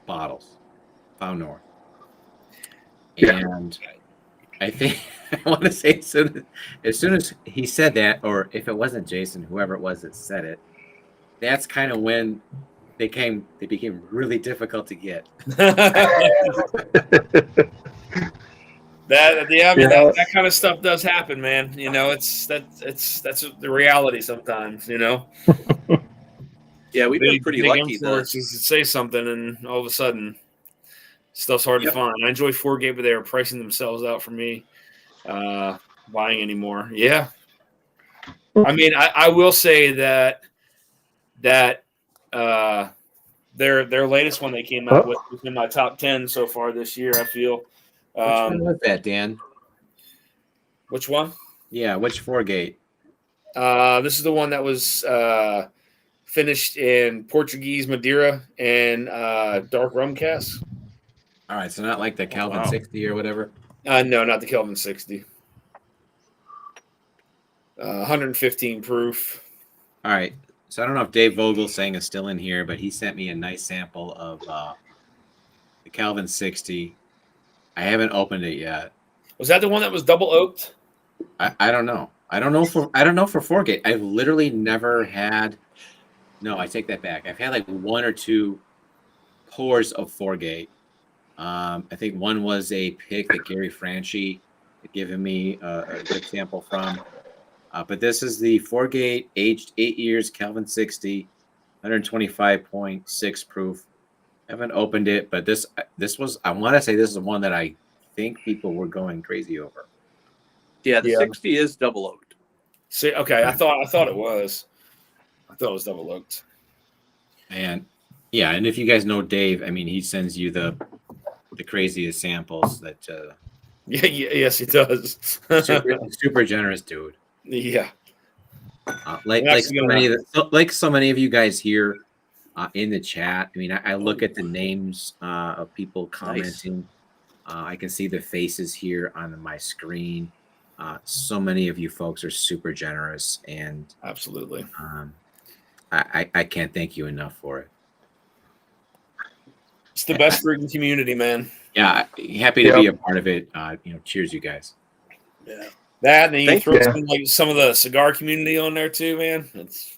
bottles, Found North. Yeah. And I think I want to say as soon as he said that, or if it wasn't Jason, whoever it was that said it, that's kind of when they became really difficult to get. That kind of stuff does happen, man. That's the reality sometimes. Yeah, we've been pretty lucky. Influencers to say something, and all of a sudden, stuff's hard to find. I enjoy Foregate, but they are pricing themselves out for me buying anymore. Yeah, I mean, I will say that their latest one they came out with was in my top 10 so far this year. I feel. Which one was that, Dan? Which one? Yeah, which Foregate? This is the one that was finished in Portuguese Madeira and dark rum casks. All right, so not like the Calvin 60 or whatever? No, not the Kelvin 60. 115 proof. All right. So I don't know if Dave Vogelsang is still in here, but he sent me a nice sample of the Calvin 60. I haven't opened it yet. Was that the one that was double oaked? I don't know. I don't know for Foregate. I've literally never had No, I take that back. I've had like one or two pours of Forgate. I think one was a pick that Gary Franchi had given me a good sample from. But this is the Forgate, aged 8 years, Kelvin 60, 125.6 proof. I haven't opened it, but this was, I want to say this is the one that I think people were going crazy over. Yeah, the Yeah. 60 is double oaked. See, okay, I thought it was. I thought it was double oaked. And yeah, and if you guys know Dave, I mean, he sends you the craziest samples that Yes, it does. super generous dude. Yeah. Like so many of you guys here in the chat. I mean, I look at the names of people commenting. Nice. I can see the faces here on my screen. So many of you folks are super generous, and absolutely. I can't thank you enough for it. It's the best freaking community, man. Yeah, happy to be a part of it. Cheers, you guys. Yeah, that and you throw some of the cigar community on there too, man. It's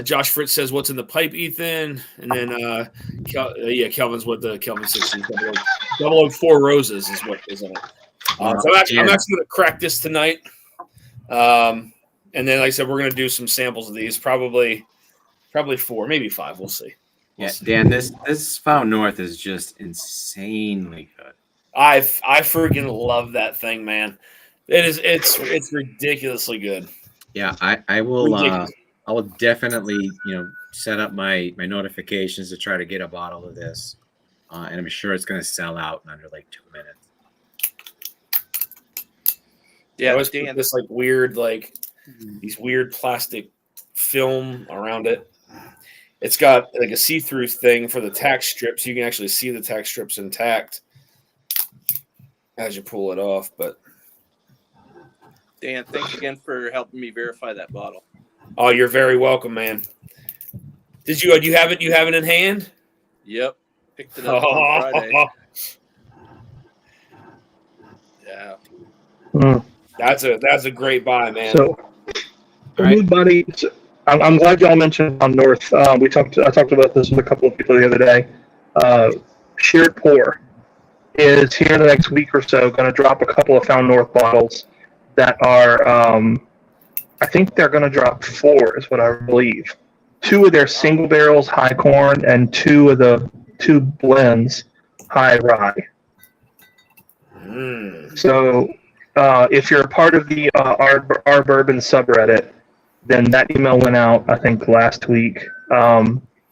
Josh Fritz says, "What's in the pipe, Ethan?" And then Kelvin's what the Kelvin 60 004 roses is what is in it. So I'm actually going to crack this tonight. And then, like I said, we're going to do some samples of these. Probably 4, maybe 5. We'll see. Dan, this Found North is just insanely good. I freaking love that thing, man. It's ridiculously good. Yeah, I will. I will definitely set up my notifications to try to get a bottle of this, and I'm sure it's going to sell out in under like 2 minutes. Yeah, I always put this like weird, like these weird plastic film around it. It's got like a see-through thing for the tack strips. You can actually see the tack strips intact as you pull it off. But Dan, thanks again for helping me verify that bottle. Oh, you're very welcome, man. Did you have it? You have it in hand? Yep, picked it up on Friday. Yeah, that's a great buy, man. So, everybody, I'm glad y'all mentioned Found North. I talked about this with a couple of people the other day. Shared Pour is here in the next week or so going to drop a couple of Found North bottles that are, I think they're going to drop 4 is what I believe. 2 of their single barrels, high corn, and 2 of the 2 blends, high rye. So if you're a part of the our Bourbon subreddit, then that email went out, I think, last week,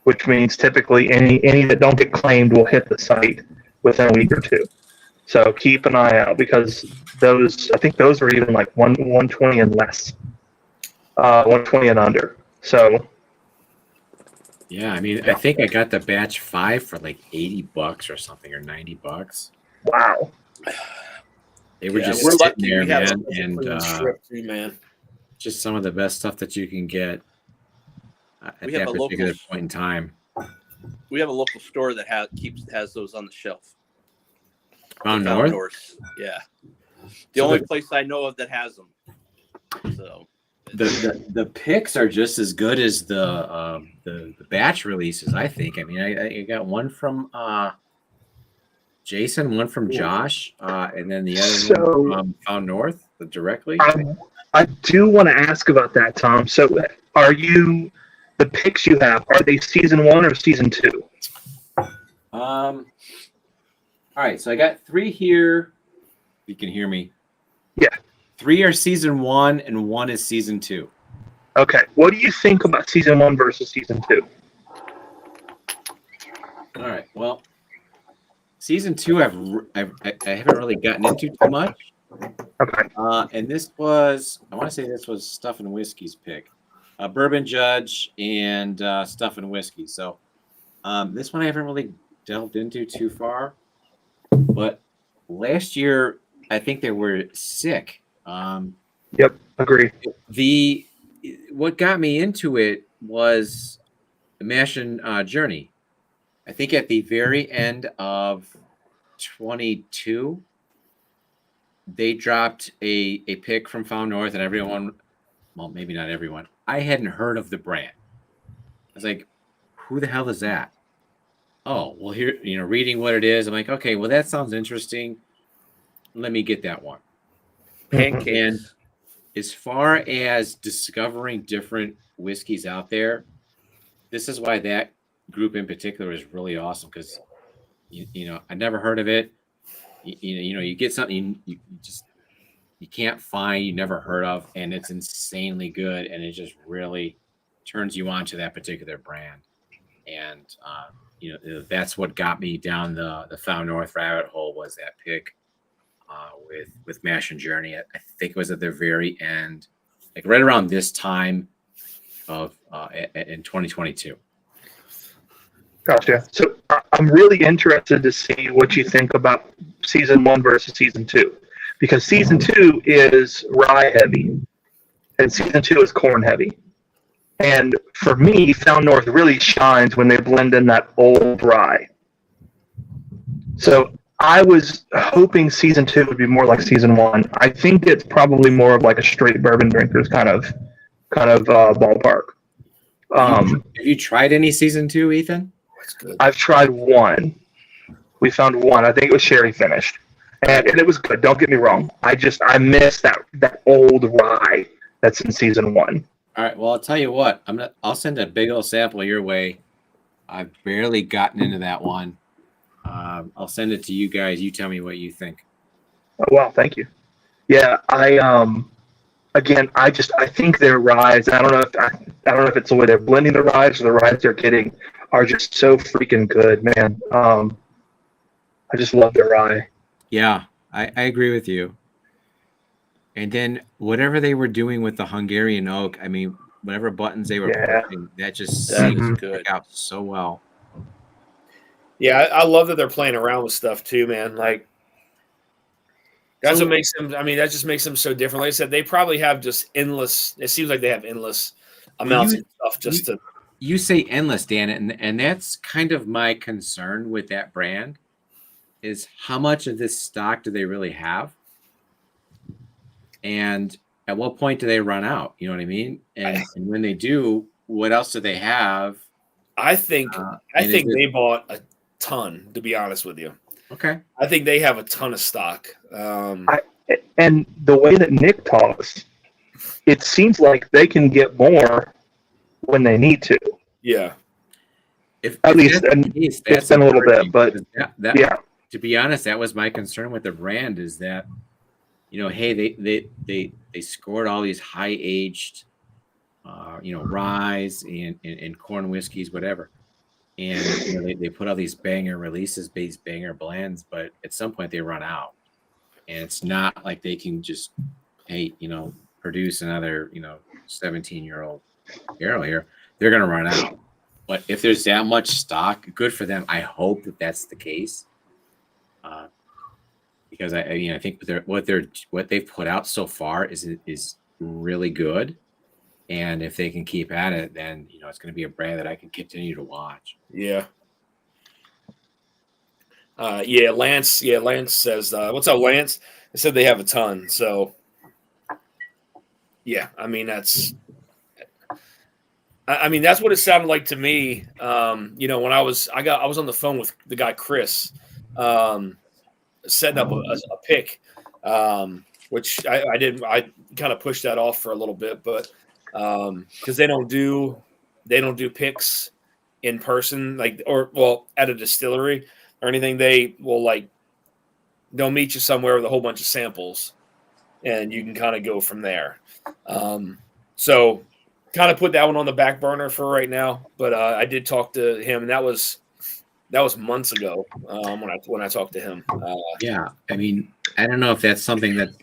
which means typically any that don't get claimed will hit the site within a week or 2. So keep an eye out because I think those are even like 120 and less, 120 and under. So yeah, I mean, I think I got the batch 5 for like $80 or something, or $90. Wow. They were just sitting there, man, and just some of the best stuff that you can get at that particular point in time. We have a local store that has those on the shelf. Found North? Yeah. The only place I know of that has them. So the picks are just as good as the batch releases, I think. I mean, I got one from Jason, one from Josh, and then the other one from Found North directly. I do want to ask about that, Tom. So the picks you have, are they season 1 or season 2? All right, so I got 3 here. You can hear me. Yeah. 3 are season 1 and 1 is season 2. Okay. What do you think about season 1 versus season 2? All right. Well, season 2 I haven't really gotten into too much. Okay. And this was, I want to say this was Stuff and Whiskey's pick. Bourbon Judge and Stuff and Whiskey. So this one I haven't really delved into too far. But last year, I think they were sick. Yep, agree. What got me into it was the Mashin Journey. I think at the very end of 22, they dropped a pick from Found North, and everyone well, maybe not everyone. I hadn't heard of the brand. I was like, who the hell is that? Oh, well, here, reading what it is, I'm like, okay, well, that sounds interesting. Let me get that one. Pancakes. And as far as discovering different whiskeys out there, this is why that group in particular is really awesome, because I never heard of it. You get something you can't find, you never heard of, and it's insanely good, and it just really turns you on to that particular brand. And that's what got me down the Found North rabbit hole, was that pick with Mash and Journey. I think it was at the very end, like right around this time of in 2022. Gotcha. So I'm really interested to see what you think about season 1 versus season 2, because season 2 is rye heavy and season 2 is corn heavy. And for me, Found North really shines when they blend in that old rye. So I was hoping season 2 would be more like season 1. I think it's probably more of like a straight bourbon drinkers kind of ballpark. Have you tried any season 2, Ethan? That's good. I've tried one. We found one. I think it was sherry finished, and it was good. Don't get me wrong. I miss that old rye that's in season 1. All right. Well, I'll tell you what. I'll send a big old sample your way. I've barely gotten into that one. I'll send it to you guys. You tell me what you think. Oh, wow, thank you. Yeah, I think their ryes. I don't know if it's the way they're blending the ryes or the ryes they're getting are just so freaking good, man. I just love their rye. Yeah, I agree with you. And then whatever they were doing with the Hungarian oak, I mean, whatever buttons they were pushing, that just seems to work out so well. Yeah, I love that they're playing around with stuff too, man. Like that's what makes them. I mean, that just makes them so different. Like I said, they probably have just endless. It seems like they have endless amounts of stuff. You say endless, Dan, and that's kind of my concern with that brand. Is how much of this stock do they really have? And at what point do they run out? You know what I mean? And when they do, what else do they have? I think they bought a ton, to be honest with you. Okay. I think they have a ton of stock. And the way that Nick talks, it seems like they can get more when they need to. Yeah. If at least, and it's been a little bit, but yeah. To be honest, that was my concern with the brand, is that, hey, they scored all these high aged, ryes and corn whiskeys, whatever. And they put all these banger releases, these banger blends, but at some point they run out. And it's not like they can just, produce another, 17-year-old barrel here. They're going to run out. But if there's that much stock, good for them. I hope that that's the case. Because I think what they've put out so far is really good. And if they can keep at it, then it's going to be a brand that I can continue to watch. Yeah. Lance. Yeah, Lance says, "What's up, Lance?" They said they have a ton. So, yeah, I mean that's what it sounded like to me. When I was on the phone with the guy Chris, setting up a pick, which I did. I kind of pushed that off for a little bit, but. Because they don't do picks in person, at a distillery or anything. They'll meet you somewhere with a whole bunch of samples, and you can kind of go from there. So kind of put that one on the back burner for right now. But I did talk to him, and that was months ago when I talked to him. Yeah, I mean, I don't know if that's something that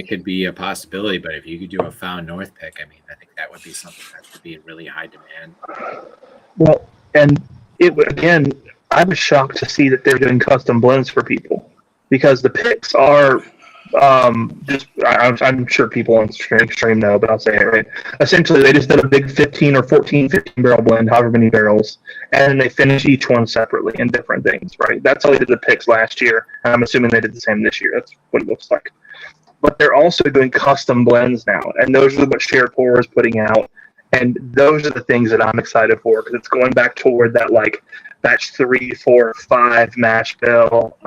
could be a possibility, but if you could do a Found North pick, I mean, I think that would be something that would be in really high demand. Well, and I was shocked to see that they're doing custom blends for people, because the picks are I'm sure people on stream know, but I'll say it right. Essentially, they just did a big 15 barrel blend, however many barrels, and then they finish each one separately in different things, right? That's how they did the picks last year, and I'm assuming they did the same this year. That's what it looks like. but they're also doing custom blends now, and those are what Shared Pour is putting out, and those are the things that I'm excited for because it's going back toward that like batch 3, 4, 5 mash bill,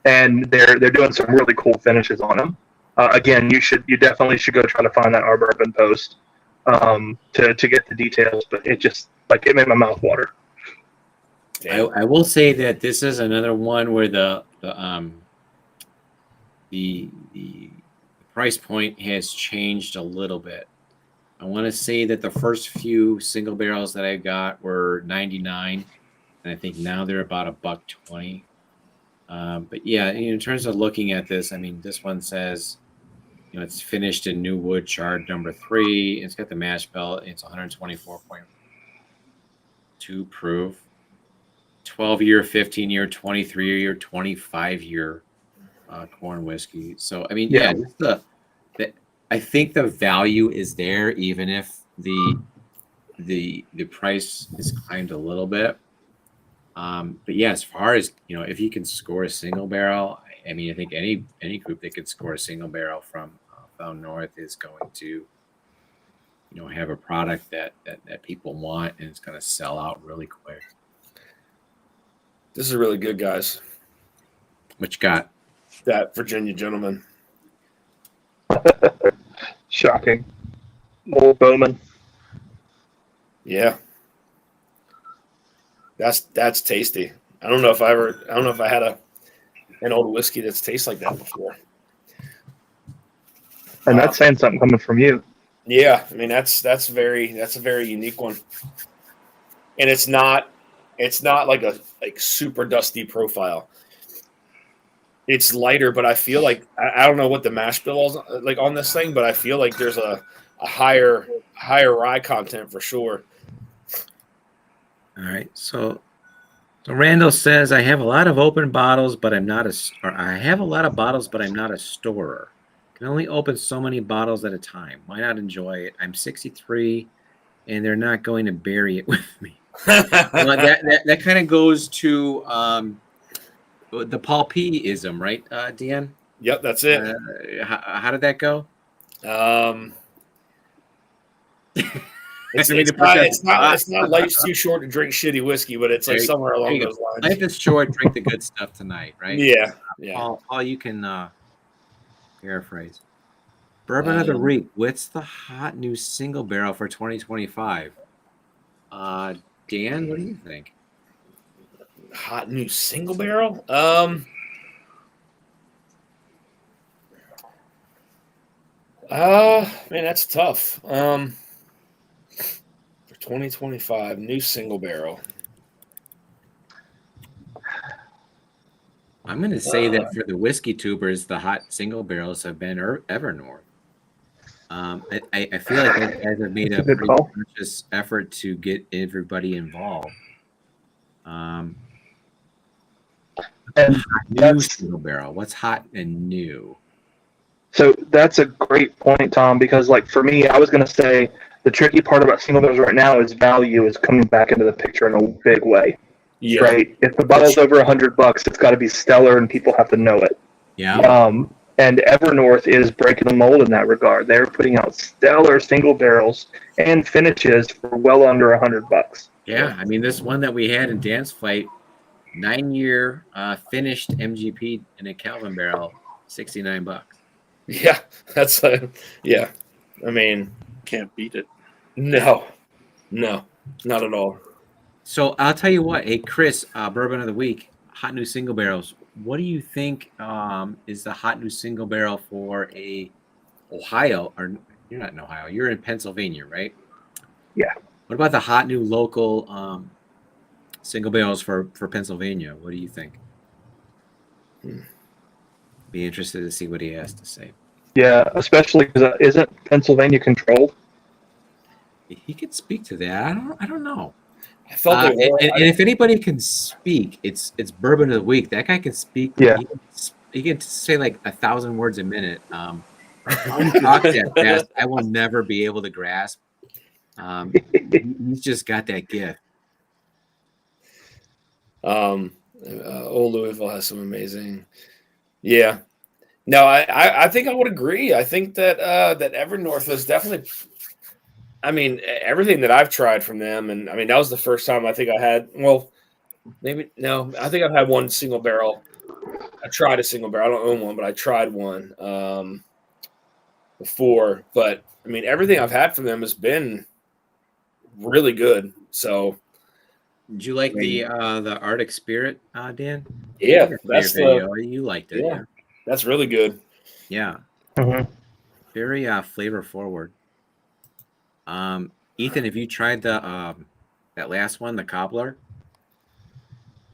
and they're doing some really cool finishes on them. Again, you definitely should go try to find that Our Bourbon post to get the details, but it just like it made my mouth water. I will say that this is another one where the price point has changed a little bit. I want to say that the first few single barrels that I got were 99, and I think now they're about $1.20. But yeah, in terms of looking at this, I mean, this one says, it's finished in new wood charred number 3. It's got the mash bill. It's 124.2 proof. 12-year, 15-year, 23-year, 25-year corn whiskey. So I mean, yeah, I think the value is there, even if the price is climbed a little bit. But yeah, as far as if you can score a single barrel, I mean, I think any group that could score a single barrel from Found North is going to have a product that people want, and it's going to sell out really quick. This is really good, guys. What you got? That Virginia Gentleman. Shocking. Old Bowman. Yeah. That's tasty. I don't know if I had an old whiskey that's tastes like that before. And that's saying something coming from you. Yeah, I mean that's a very unique one. And it's not like a super dusty profile. It's lighter, but I feel like I don't know what the mash bill is like on this thing, but I feel like there's a higher rye content for sure. All right, so Randall says I have a lot of open bottles, but I have a lot of bottles, but I'm not a storer. Can only open so many bottles at a time. Why not enjoy it? I'm 63, and they're not going to bury it with me. Well, that kind of goes to the Paul P-ism, right, Dan? Yep, that's it. How did that go? It's not life's too short to drink shitty whiskey, but it's like somewhere along those lines. Life is short. Drink the good stuff tonight, right? Yeah. Paul, you can paraphrase. Bourbon of the Week. What's the hot new single barrel for 2025? Dan, what do you think? Hot new single barrel? Man, that's tough. For 2025, new single barrel. I'm going to say that for the whiskey tubers, the hot single barrels have been Evernorth. I feel like those guys have made a pretty conscious effort to get everybody involved. And new single barrel. What's hot and new? So that's a great point, Tom, because like for me, I was going to say the tricky part about single barrels right now is value is coming back into the picture in a big way. Yeah. Right. If the bottle's over $100, it's got to be stellar and people have to know it. Yeah. And Evernorth is breaking the mold in that regard. They're putting out stellar single barrels and finishes for well under $100. Yeah, I mean this one that we had in Dan's Flight, 9-year finished MGP in a Calvin barrel, $69. Yeah, that's yeah. I mean, Can't beat it. no, not at all. So I'll tell you what, hey Chris, Bourbon of the Week, hot new single barrels. What do you think is the hot new single barrel for a Ohio? Or you're not in Ohio, you're in Pennsylvania, right? Yeah. What about the hot new local single barrels for Pennsylvania? What do you think? Be interested to see what he has to say. Yeah, especially because isn't Pennsylvania controlled? He could speak to that. I don't know. I felt and if anybody can speak, it's Bourbon of the Week. That guy can speak. Yeah. He can say like 1,000 words a minute. He talks that fast. I will never be able to grasp. He's just got that gift. Old Louisville has some amazing. Yeah. No, I think I would agree. I think that that Evernorth was definitely. I mean, everything that I've tried from them, and I mean that was the first time I think I had. Well, maybe no. I think I've had one single barrel. I tried a single barrel. I don't own one, but I tried one before. But I mean, everything I've had from them has been really good. So, Did you like the Arctic Spirit, Dan? yeah, I think I saw that's your video. You liked it, yeah. That's really good. Yeah, Mhm. very flavor forward. Ethan, have you tried the that last one, the cobbler?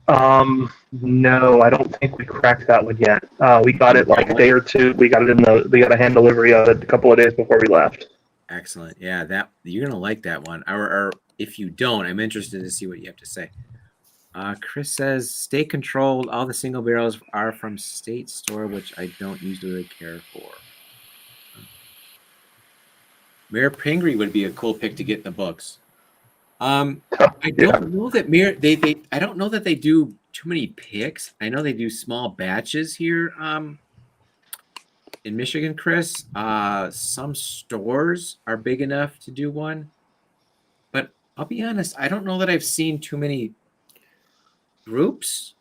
No, I don't think we cracked that one yet. We got it like a day or two. We got a hand delivery of it a couple of days before we left. Excellent. Yeah, that you're gonna like that one. Or if you don't, I'm interested to see what you have to say. Chris says, "Stay controlled. All the single barrels are from State Store, which I don't usually care for." Mayor Pingree would be a cool pick to get in the books. I don't know that Mayor I don't know that they do too many picks. I know they do small batches here in Michigan, Chris. Some stores are big enough to do one, but I'll be honest, I don't know that I've seen too many groups.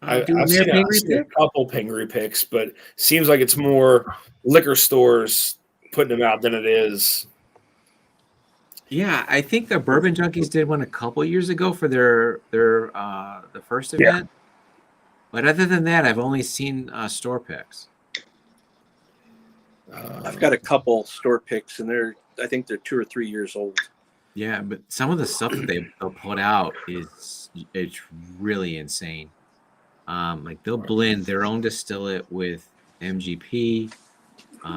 I've seen a couple Pingree picks, but seems like it's more liquor stores putting them out than it is. Yeah, I think the Bourbon Junkies did one a couple years ago for their the first event. Yeah. But other than that, I've only seen store picks. I've got a couple store picks, and I think they're 2 or 3 years old. Yeah, but some of the stuff that they'll put out it's really insane. Like they'll blend their own distillate with MGP.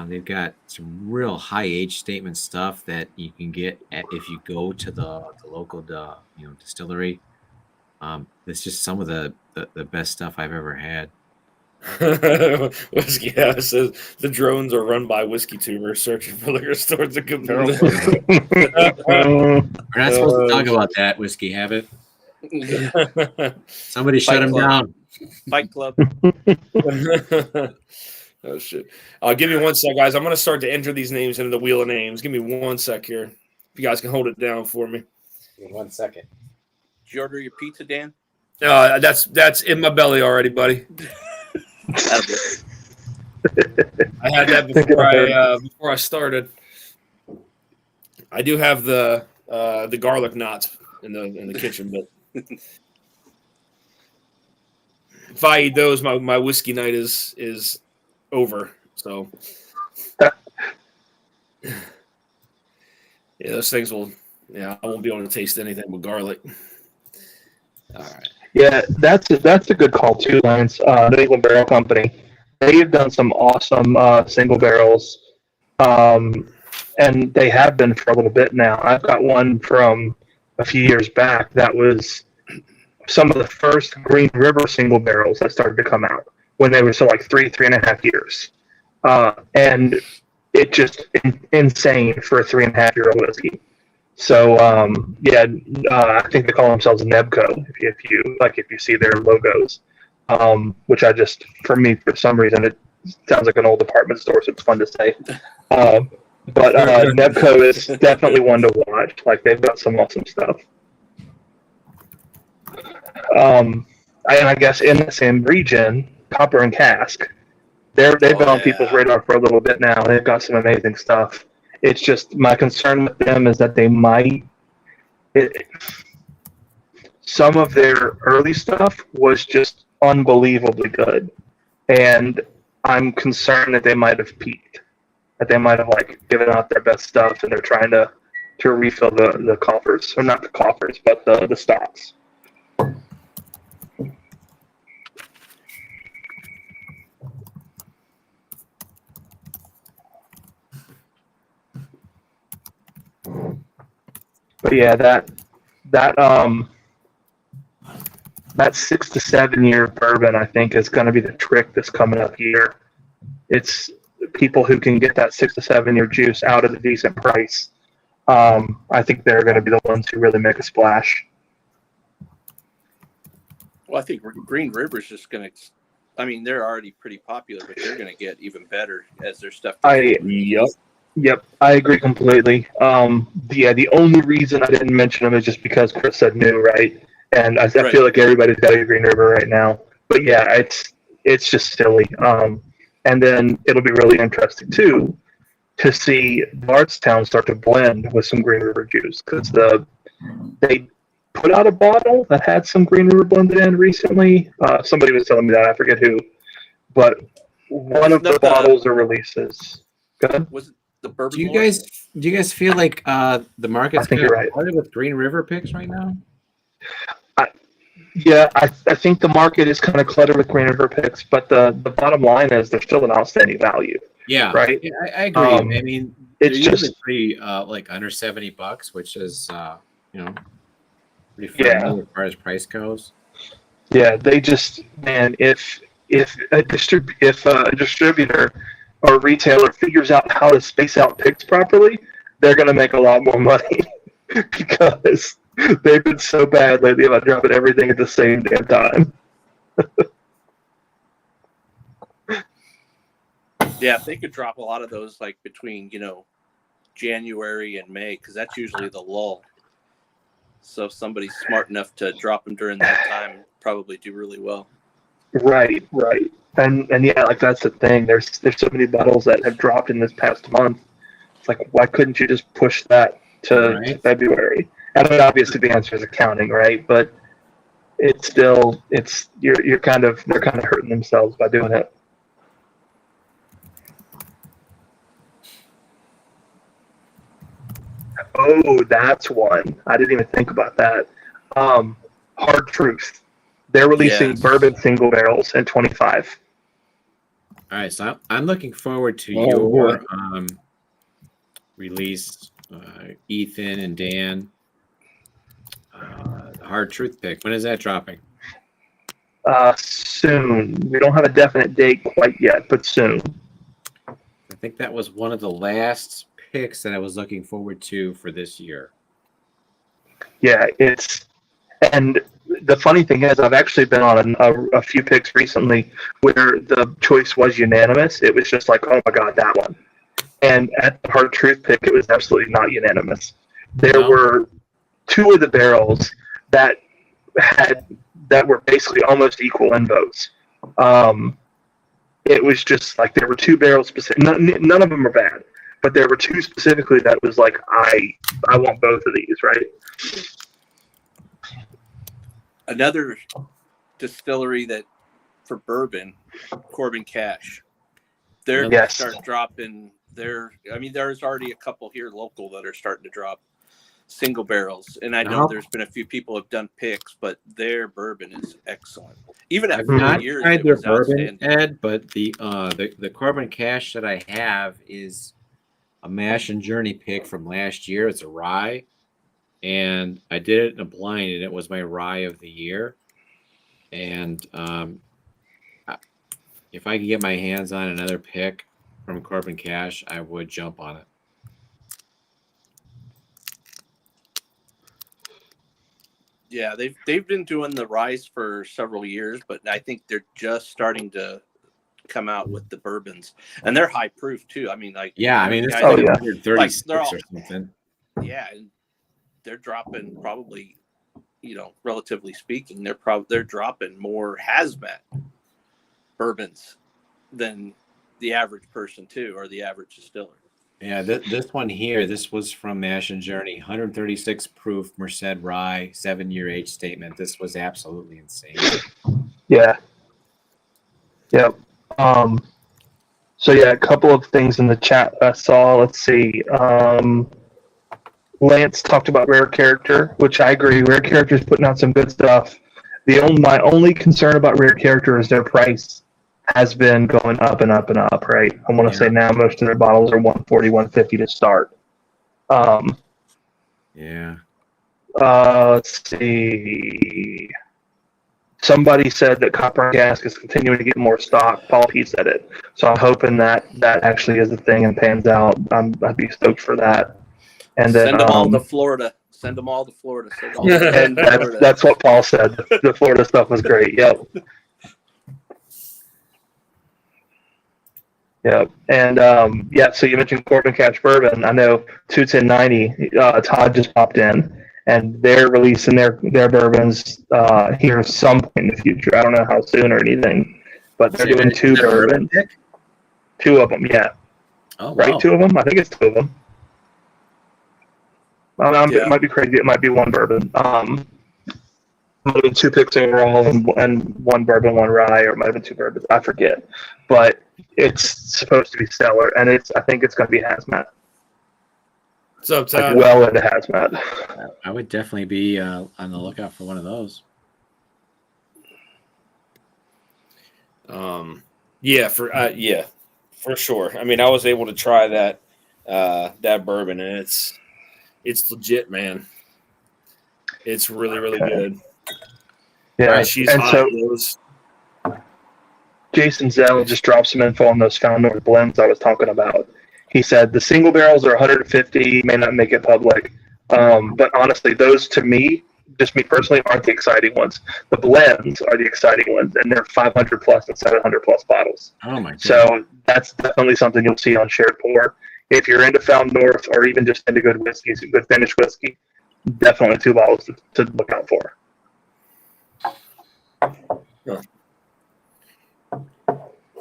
They've got some real high age statement stuff that you can get if you go to the local distillery. It's just some of the best stuff I've ever had. Whiskey House says the drones are run by whiskey tubers searching for liquor stores and comparable. We're not supposed to talk about that, Whiskey Habit. Somebody shut him down. Fight Club. Oh shit! Give me 1 sec, guys. I'm gonna start to enter these names into the wheel of names. Give me 1 sec here. If you guys can hold it down for me. Give me 1 second. Did you order your pizza, Dan? That's in my belly already, buddy. I had that before I started. I do have the garlic knots in the kitchen, but if I eat those, my whiskey night is over. So yeah, those things will. Yeah, I won't be able to taste anything but garlic. All right. Yeah, that's a good call too, Lance. New England Barrel Company. They've done some awesome single barrels, and they have been for a little bit now. I've got one from a few years back that was some of the first Green River single barrels that started to come out when they were still like 3.5 years, and it just insane for a 3.5-year-old whiskey. So I think they call themselves Nebco if you see their logos, which for some reason it sounds like an old department store, so it's fun to say. But Nebco is definitely one to watch. Like they've got some awesome stuff. And I guess in the same region, Copper and Cask, they've been on people's radar for a little bit now. They've got some amazing stuff. It's just my concern with them is that they some of their early stuff was just unbelievably good, and I'm concerned that they might have peaked, that they might have given out their best stuff, and they're trying to refill the coffers, or not the coffers, but the stocks. But yeah, that 6 to 7 year bourbon, I think, is going to be the trick this coming up year. It's people who can get that 6 to 7 year juice out at a decent price. I think they're going to be the ones who really make a splash. Well, I think Green River is just going to I mean, they're already pretty popular, but they're going to get even better as their stuff gets Yep, I agree completely. The only reason I didn't mention them is just because Chris said new, right? And I Right. feel like everybody's got a Green River right now. But yeah, it's just silly. And then it'll be really interesting too to see Bardstown start to blend with some Green River juice because they put out a bottle that had some Green River blended in recently. Somebody was telling me that, I forget who, but one of the bottles or releases. Go ahead. Was it the bourbon? Do you guys feel like the market's I think you're right. flooded with Green River picks right now? Yeah, I think the market is kind of cluttered with Green River picks, but the bottom line is they're still an outstanding value. Yeah, right. Yeah, I agree. I mean, it's they're just usually pretty like under $70, which is pretty friendly as far as price goes. Yeah, they just if a distributor or retailer figures out how to space out picks properly, they're going to make a lot more money because they've been so bad lately about dropping everything at the same damn time. Yeah, if they could drop a lot of those like between, January and May, because that's usually the lull. So if somebody's smart enough to drop them during that time, probably do really well. Right. And yeah, like that's the thing. There's so many bottles that have dropped in this past month. It's like, why couldn't you just push that to February? I mean, obviously the answer is accounting, right? But it's still they're kind of hurting themselves by doing it. Oh, that's one. I didn't even think about that. Hard Truth. They're releasing bourbon single barrels in 25. All right, so I'm looking forward to your release, Ethan and Dan. The Hard Truth pick. When is that dropping? Soon. We don't have a definite date quite yet, but soon. I think that was one of the last picks that I was looking forward to for this year. Yeah, and the funny thing is, I've actually been on a few picks recently where the choice was unanimous. It was just like, oh my god, that one. And at the Hard Truth pick, it was absolutely not unanimous. There were two of the barrels that were basically almost equal in votes. It was just like there were two barrels specific. None of them are bad, but there were two specifically that was like, I want both of these, right? Another distillery that for bourbon, Corbin Cash, they're going to start dropping there's already a couple here local that are starting to drop single barrels. And I know there's been a few people have done picks, but their bourbon is excellent. Even at 4 years, tried it their was bourbon, outstanding. Ed, but the Corbin Cash that I have is a Mash and Journey pick from last year. It's a rye. And I did it in a blind, and it was my rye of the year. And if I could get my hands on another pick from Corbin Cash, I would jump on it. Yeah, they've been doing the rise for several years, but I think they're just starting to come out with the bourbons, and they're high proof too. I mean, like this is like 136 they're all, or something. Yeah, and they're dropping probably, relatively speaking, they're dropping more hazmat bourbons than the average person too, or the average distiller. Yeah, this one here, this was from Mash and Journey, 136 proof Merced rye, 7-year age statement. This was absolutely insane. Yeah. Yep. So yeah, a couple of things in the chat I saw. Let's see. Lance talked about Rare Character, which I agree. Rare Character is putting out some good stuff. My only concern about Rare Character is their price has been going up and up and up, right? I want to say now most of their bottles are $140, $150 to start. Let's see. Somebody said that Copper and Cask is continuing to get more stock. Paul P said it. So I'm hoping that actually is a thing and pans out. I'd be stoked for that. And then send them all to Florida. Send them all to Florida. And that's what Paul said. The Florida stuff was great. Yep. Yeah, and so you mentioned Corbin Cash Bourbon. I know 21090. Todd just popped in, and they're releasing their bourbons here some point in the future. I don't know how soon or anything, but they're doing two bourbons, two of them. Yeah, Oh, right, wow. two of them. I think it's two of them. Yeah. It might be crazy. It might be one bourbon. Might have been two picks overall and one bourbon, one rye, or it might have been two bourbons. I forget, but it's supposed to be stellar, and I think it's going to be hazmat. What's up, Todd? Like well into hazmat. I would definitely be on the lookout for one of those. Yeah, for sure. I mean, I was able to try that bourbon, and it's legit, man. It's really, really good. Yeah, Right, she's and hot. so Jason Zell just dropped some info on those Found North blends I was talking about. He said the single barrels are 150, may not make it public, but honestly, those to me, just me personally, aren't the exciting ones. The blends are the exciting ones, and they're 500 plus and 700 plus bottles. Oh my god! So that's definitely something you'll see on Shared Pour. If you're into Found North or even just into good whiskey, good finished whiskey, definitely two bottles to look out for. Yeah.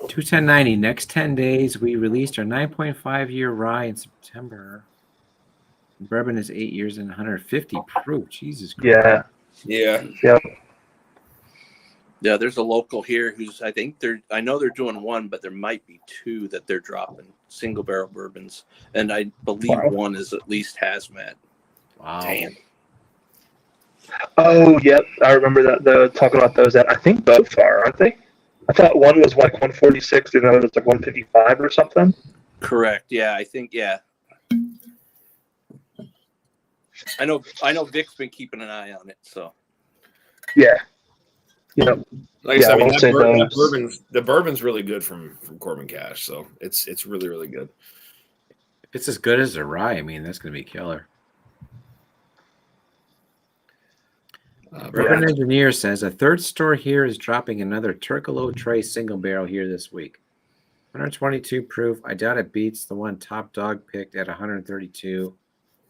21090. Next 10 days, we released our 9.5-year rye in September. Bourbon is 8 years and 150 proof. Jesus Christ. Yeah. Yep. Yeah, there's a local here who's I know they're doing one, but there might be two that they're dropping single barrel bourbons, and I believe one is at least hazmat. Wow. Damn. Oh, yep. I remember that. Talking about those. I think both are, aren't they? I thought one was like 146, and the other was like 155 or something. Correct. Yeah, I think. Yeah. I know. Vic's been keeping an eye on it. So. Yeah. Yep. Like I said, I mean, the bourbon's really good from Corbin Cash, so it's really, really good. If it's as good as a rye, I mean, that's going to be killer. Bourbon Engineer says a third store here is dropping another Turcolo Tray single barrel here this week. 122 proof. I doubt it beats the one Top Dog picked at 132.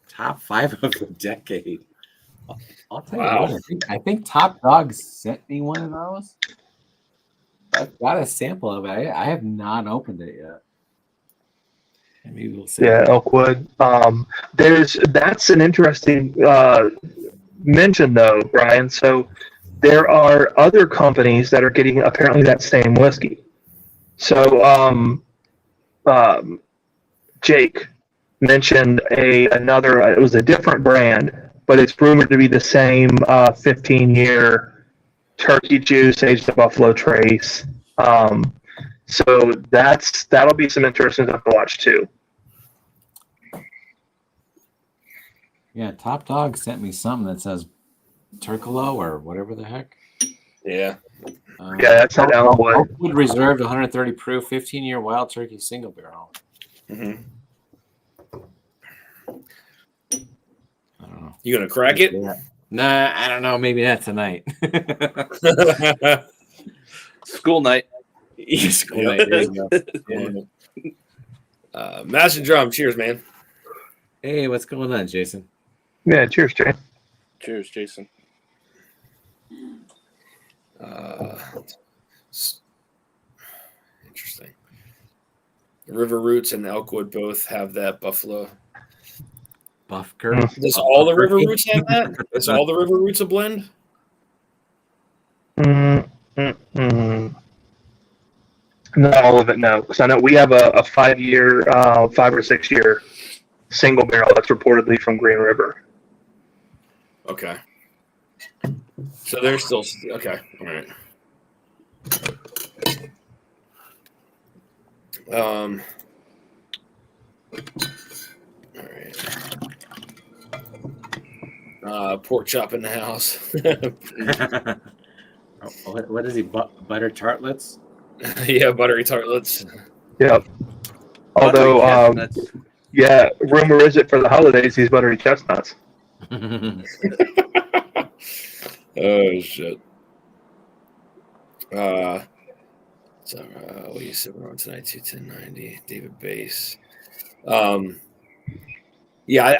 Top 5 of the decade. I'll tell you what, I think Top Dog sent me one of those. I've got a sample of it. I have not opened it yet. Maybe we'll see. Yeah, Elkwood. That's an interesting mention, though, Brian. So there are other companies that are getting apparently that same whiskey. So Jake mentioned another. It was a different brand, but it's rumored to be the same 15-year turkey juice aged to Buffalo Trace. So that'll be some interesting stuff to watch too. Yeah, Top Dog sent me something that says Turcolo or whatever the heck. Yeah. Yeah, that's not Elkwood. Elkwood Reserved 130 proof, 15-year wild turkey single barrel. Mm-hmm. I don't know. You gonna crack it? Yeah. Nah, I don't know. Maybe not tonight. School night. School night. There you go. Yeah. Mash and Drum. Cheers, man. Hey, what's going on, Jason? Yeah, cheers, Jay. Cheers, Jason. Interesting. River Roots and Elkwood both have that Buffalo. Buffker. Does all the River Roots have that? Is all the River Roots a blend? Not all of it, no. Because I know we have a 5-year, 5 or 6-year single barrel that's reportedly from Green River. Okay. So they're still okay. All right. All right. Pork chop in the house. What is he? Butter tartlets? Yeah, buttery tartlets. Yep. Although, yeah, rumor is it for the holidays he's buttery chestnuts. Oh shit. So what you said we're on tonight? 21090. David Bass. Yeah,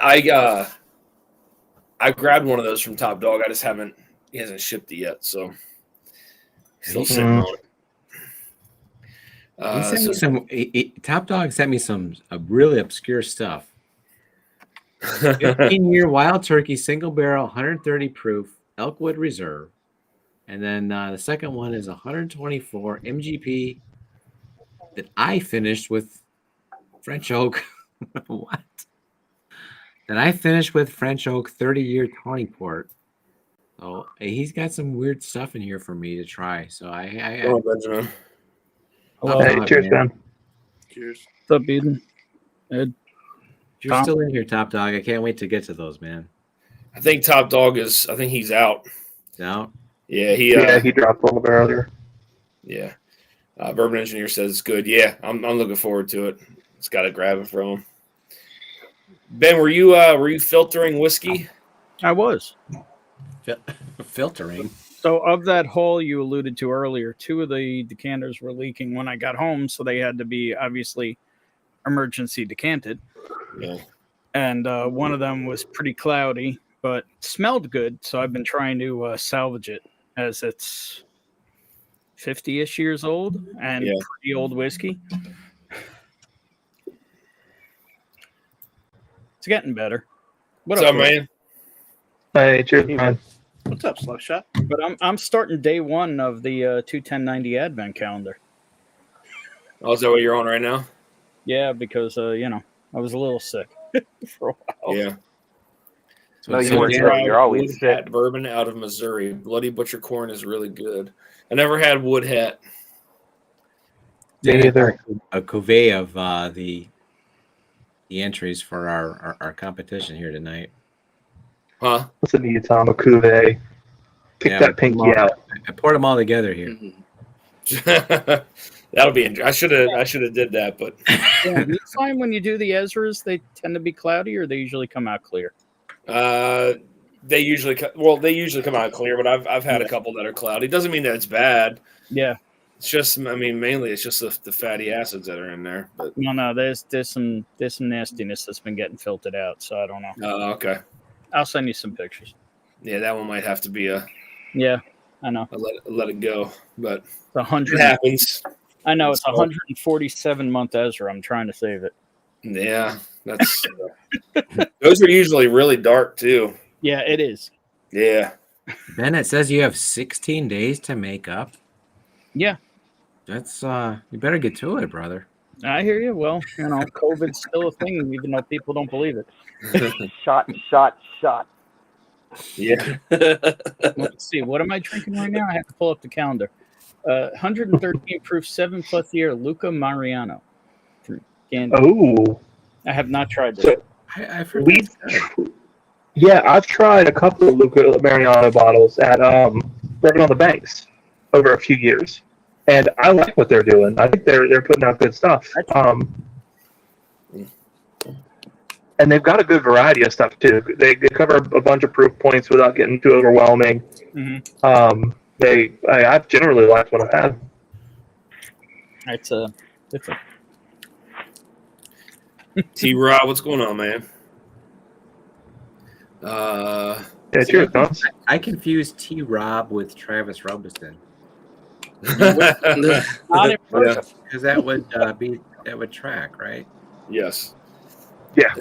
I grabbed one of those from Top Dog. I just haven't. He hasn't shipped it yet, so still sitting on it. He sent me some. Top Dog sent me some really obscure stuff. 15-year wild turkey, single barrel, 130 proof, Elkwood Reserve, and then the second one is 124 MGP that I finished with French oak. What? That I finished with French oak 30-year Tawny Port. So he's got some weird stuff in here for me to try. So Benjamin. Hey, cheers, man. Cheers. What's up, Eden? Ed? You're still in here, Top Dog. I can't wait to get to those, man. I think Top Dog is. I think he's out. He's out? Yeah, he dropped a little bit earlier. Yeah. Bourbon Engineer says it's good. Yeah, I'm looking forward to it. Just got to grab it from him. Ben, were you filtering whiskey? I was. Filtering. So of that hole you alluded to earlier, 2 of the decanters were leaking when I got home, so they had to be obviously emergency decanted. Yeah. And one of them was pretty cloudy, but smelled good, so I've been trying to salvage it as it's 50-ish years old and pretty old whiskey. It's getting better. What's up, man? Hey, cheers, man. What's up, Slugshot? But I'm starting day 1 of the 21090 Advent calendar. Oh, is that what you're on right now? Yeah, because I was a little sick for a while. Yeah. So No, you weren't sick. You're always Wood sick. Hat bourbon out of Missouri. Bloody Butcher Corn is really good. I never had Wood Hat. Me neither. A cuvee of the entries for our competition here tonight. Huh? Listen to you, Tom, a cuvee. Pick that pinky out. I poured them all together here. That'll be interesting. I should have did that, but Yeah, do you find when you do the Ezras, they tend to be cloudy, or they usually come out clear? they usually come out clear, but I've had a couple that are cloudy. Doesn't mean that it's bad. Yeah. It's just, I mean, mainly it's just the fatty acids that are in there. But No, there's some nastiness that's been getting filtered out, so I don't know. oh, okay. I'll send you some pictures. Yeah, that one might have to be Yeah, I know. let it go, but It's 100. it happens. I know it's 147 month Ezra. I'm trying to save it. Yeah, that's those are usually really dark too. Yeah, it is. Yeah. Ben, it says you have 16 days to make up. Yeah, That's you better get to it, brother. I hear you. Well, COVID's still a thing, even though people don't believe it. Shot. Yeah. Let's see. What am I drinking right now? I have to pull up the calendar. 113 proof, 7+ year Luca Mariano. Oh, I have not tried this. So I've heard we, yeah, I've tried a couple of Luca Mariano bottles at Bourbon on the Banks over a few years, and I like what they're doing. I think they're putting out good stuff. And they've got a good variety of stuff too. They cover a bunch of proof points without getting too overwhelming. Mm-hmm. I've generally liked what I've had. It's a T-Rob, what's going on, man? Yeah, cheers, Guns. I confused T. Rob with Travis Robinson not in person. because that would track, right? Yes. Yeah.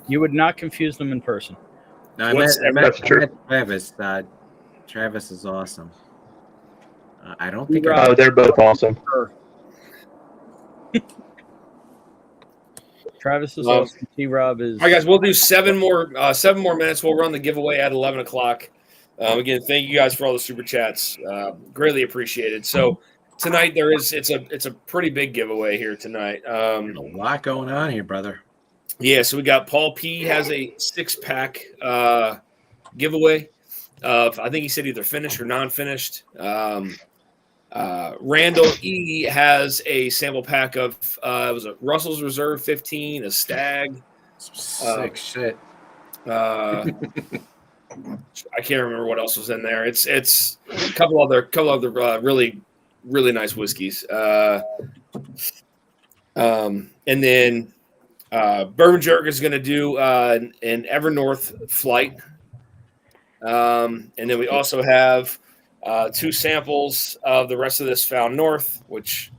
You would not confuse them in person. No, I met Travis. Travis is awesome. I don't think. Oh, they're both awesome. Travis is awesome. T-Rob is. All right, guys, we'll do 7 more minutes. We'll run the giveaway at 11 o'clock. Again, thank you guys for all the super chats. Greatly appreciated. So tonight it's a pretty big giveaway here tonight. A lot going on here, brother. Yeah, so we got Paul P has a 6-pack giveaway. I think he said either finished or non-finished. Randall E has a sample pack of it was a Russell's Reserve 15, a Stag. Sick shit. I can't remember what else was in there. It's a couple other really nice whiskeys. And then Bourbon Jerk is going to do an Evernorth flight. And then we also have 2 samples of the rest of this Found North, which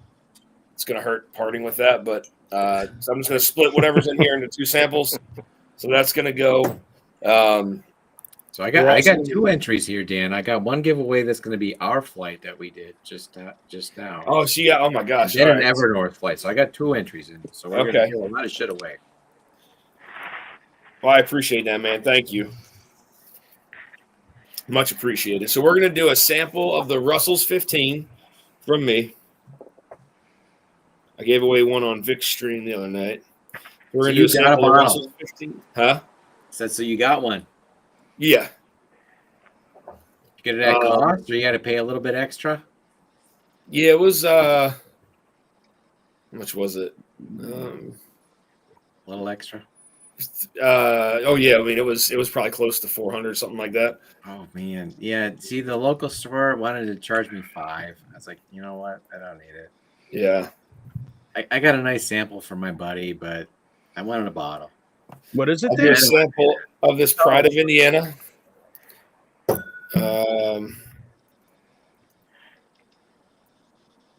it's going to hurt parting with that. But so I'm just going to split whatever's in here into 2 samples. So that's going to go. So I got 2 entries here, Dan. I got one giveaway that's going to be our flight that we did just now. Oh, so yeah. Oh my gosh. And then an Evernorth flight. So I got 2 entries in. So we're going to give a lot of shit away. Well, I appreciate that, man. Thank you. Much appreciated. So we're going to do a sample of the Russell's 15 from me. I gave away one on Vic's stream the other night. We're going to do a sample of Russell's 15. Huh? So you got one. Yeah. Get it at cost, or you got to pay a little bit extra? Yeah, it was. How much was it? A little extra. Oh yeah, I mean it was probably close to 400, something like that. Oh man, yeah. See, the local store wanted to charge me $5. I was like, you know what? I don't need it. Yeah. I got a nice sample for my buddy, but I wanted a bottle. What is it? I'll do a sample of this Pride of Indiana.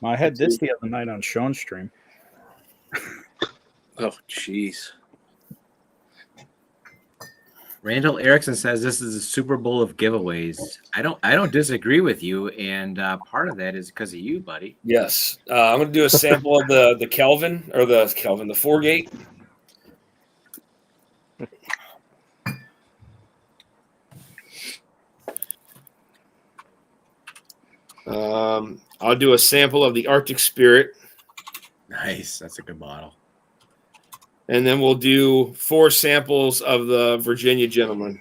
I had this the other night on Sean's stream. Oh, jeez. Randall Erickson says this is a Super Bowl of giveaways. I don't disagree with you, and part of that is because of you, buddy. Yes, I'm going to do a sample of the Kelvin or the 4-gate. I'll do a sample of the Arctic Spirit. Nice, that's a good bottle. And then we'll do 4 samples of the Virginia Gentleman.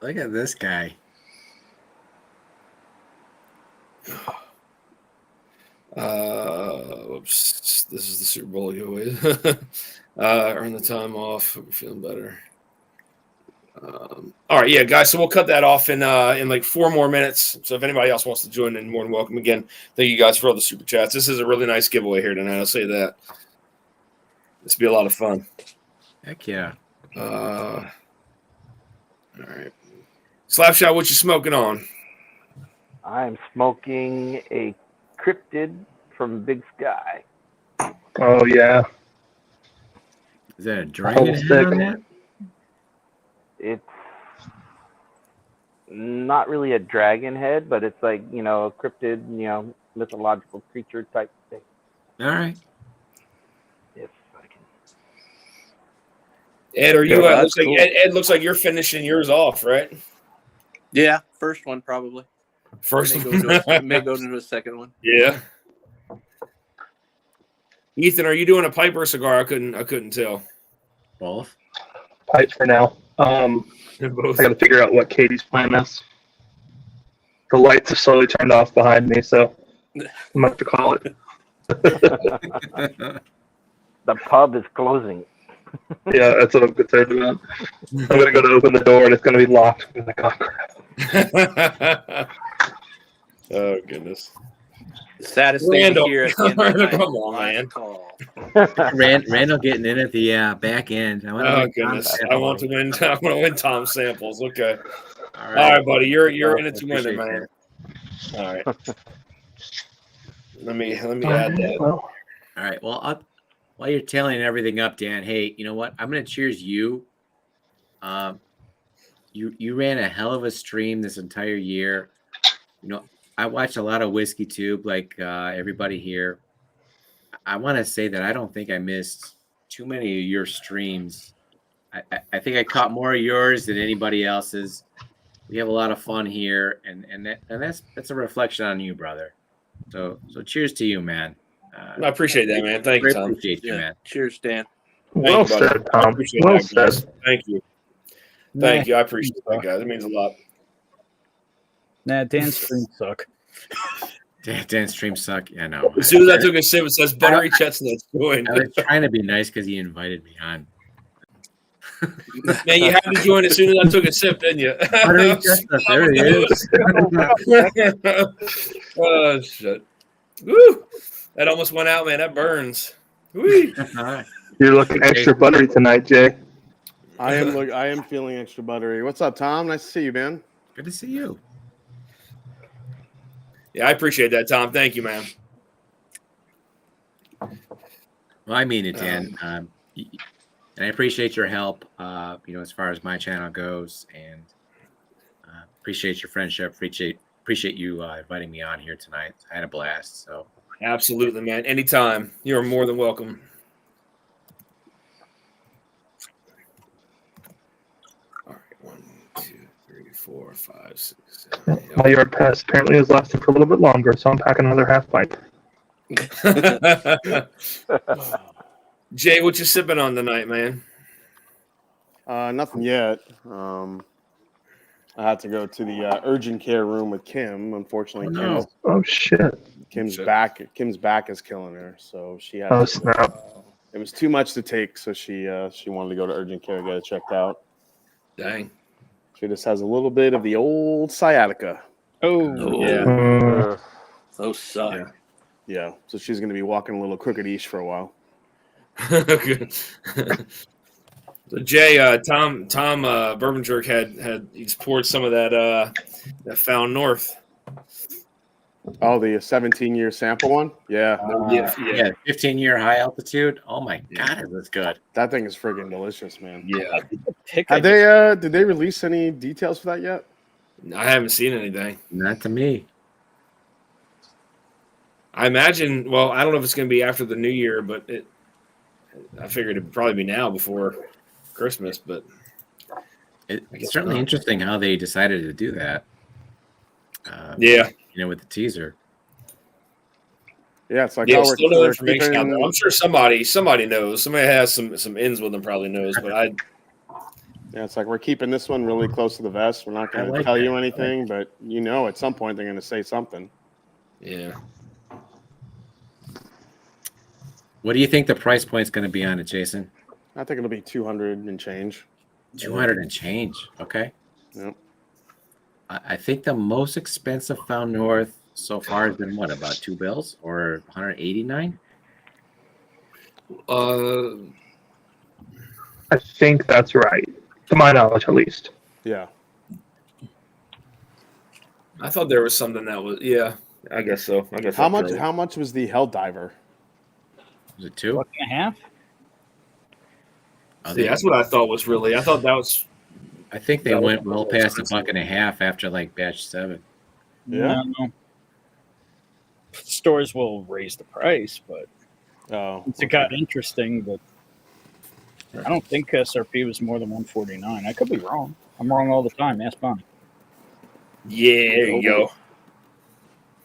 Look at this guy. Oops. This is the Super Bowl giveaway. Earn the time off. We're feeling better. All right, yeah, guys. So we'll cut that off in like 4 more minutes. So if anybody else wants to join in, more than welcome. Again, thank you guys for all the super chats. This is a really nice giveaway here tonight. I'll say that. This will be a lot of fun. Heck yeah. All right. Slapshot, what you smoking on? I'm smoking a cryptid from Big Sky. Oh yeah. Is that a dragon head on that? It's not really a dragon head, but it's like, you know, a cryptid, mythological creature type thing. All right. If I can. Ed, are you? Yeah, Looks like cool. Ed looks like you're finishing yours off, right? Yeah, first one probably. First May one. go into a second one. Yeah. Ethan, are you doing a pipe or a cigar? I couldn't tell. Both. Pipe for now. Both. I got to figure out what Katie's plan is. The lights have slowly turned off behind me, so I'm going to have to call it. The pub is closing. Yeah, that's what I'm concerned about. I'm going to go to open the door, and it's going to be locked. I'm like, oh, crap. Oh, goodness. The saddest Randall. thing to hear at the end of the night, Come on, last man. call. Randall getting in at the back end. Oh, goodness. I want to win Tom samples. Okay. All All right, buddy. You're in it to win it, Appreciate man. All right. Let me add that. Well, All right. Well, while you're tallying everything up, Dan, hey, you know what? I'm going to cheers you. You ran a hell of a stream this entire year. You know, I watched a lot of Whiskey Tube, like everybody here. I want to say that I don't think I missed too many of your streams. I think I caught more of yours than anybody else's. We have a lot of fun here, and that's a reflection on you, brother. So cheers to you, man. I appreciate that, man. Thank you, Tom. Appreciate you, man. Cheers, Dan. well Thank you, buddy. said, I Tom. appreciate Well that, guys. said. Thank you. Thank you. I appreciate that, guys. It means a lot. Nah, Dan's streams suck. Dan's streams suck. Yeah, no. As soon as I took a sip, it says buttery chestnuts joined. I was trying to be nice because he invited me on. Man, you had to join as soon as I took a sip, didn't you? Buttery chestnut, there he is. Oh shit! Woo! That almost went out, man. That burns. Woo! You're looking extra buttery tonight, Jay. I am feeling extra buttery. What's up, Tom? Nice to see you, man. Good to see you. Yeah, I appreciate that, Tom. Thank you, man. Well, I mean it, Dan. And I appreciate your help, as far as my channel goes, and appreciate your friendship. Appreciate you inviting me on here tonight. I had a blast. So Absolutely, man. Anytime. You're more than welcome. All right. 1, 2, 3, 4, 5, 6, 7, 8. My yard pass apparently has lasted for a little bit longer, so I'm packing another half pint. Jay, what you sipping on tonight, man? Nothing yet. I had to go to the urgent care room with Kim. Unfortunately, Oh, no. Oh shit! Kim's Shit. back. Kim's back is killing her, so she had. Oh snap! It was too much to take, so she wanted to go to urgent care, get it checked out. Dang. She just has a little bit of the old sciatica. Oh, Yeah. Mm, Those suck. Yeah. Yeah, so she's going to be walking a little crooked-ish for a while. Good. So Jay, Tom, Bourbon Jerk he's poured some of that Found North. Oh, the 17-year sample one? Yeah, yeah, 15-year high altitude. Oh my God, it was good. that thing is friggin' delicious, man. Yeah. Did they release any details for that yet? I haven't seen anything. Not to me. I imagine. Well, I don't know if it's going to be after the New Year, but I figured it'd probably be now before Christmas. But It's certainly not. interesting how they decided to do that. Yeah, With the teaser. Yeah, it's like, yeah. oh, Still no we're information out there. keeping- I'm sure somebody knows. Somebody has some ins with them probably knows. But Yeah, it's like we're keeping this one really close to the vest. We're not going I to like tell that. you anything, but at some point they're going to say something. yeah. What do you think the price point's going to be on it, Jason? I think it'll be 200 and change. 200 and change. Okay. Yep. I think the most expensive Found North so far has been what, about $2 or 189? I think that's right, to my knowledge, at least. Yeah. I thought there was something that was. Yeah, I guess so. I guess. How that's much? right. How much was the Hell Diver? Was it 2? 1.5. Oh, See, that's what I thought was really. I thought that was. I think they that went was well past expensive. $1.50 after like batch 7. Yeah. No. Stores will raise the price, but Oh, it got interesting. But I don't think SRP was more than 149. I could be wrong. I'm wrong all the time. Ask Bonnie. Yeah, there you go.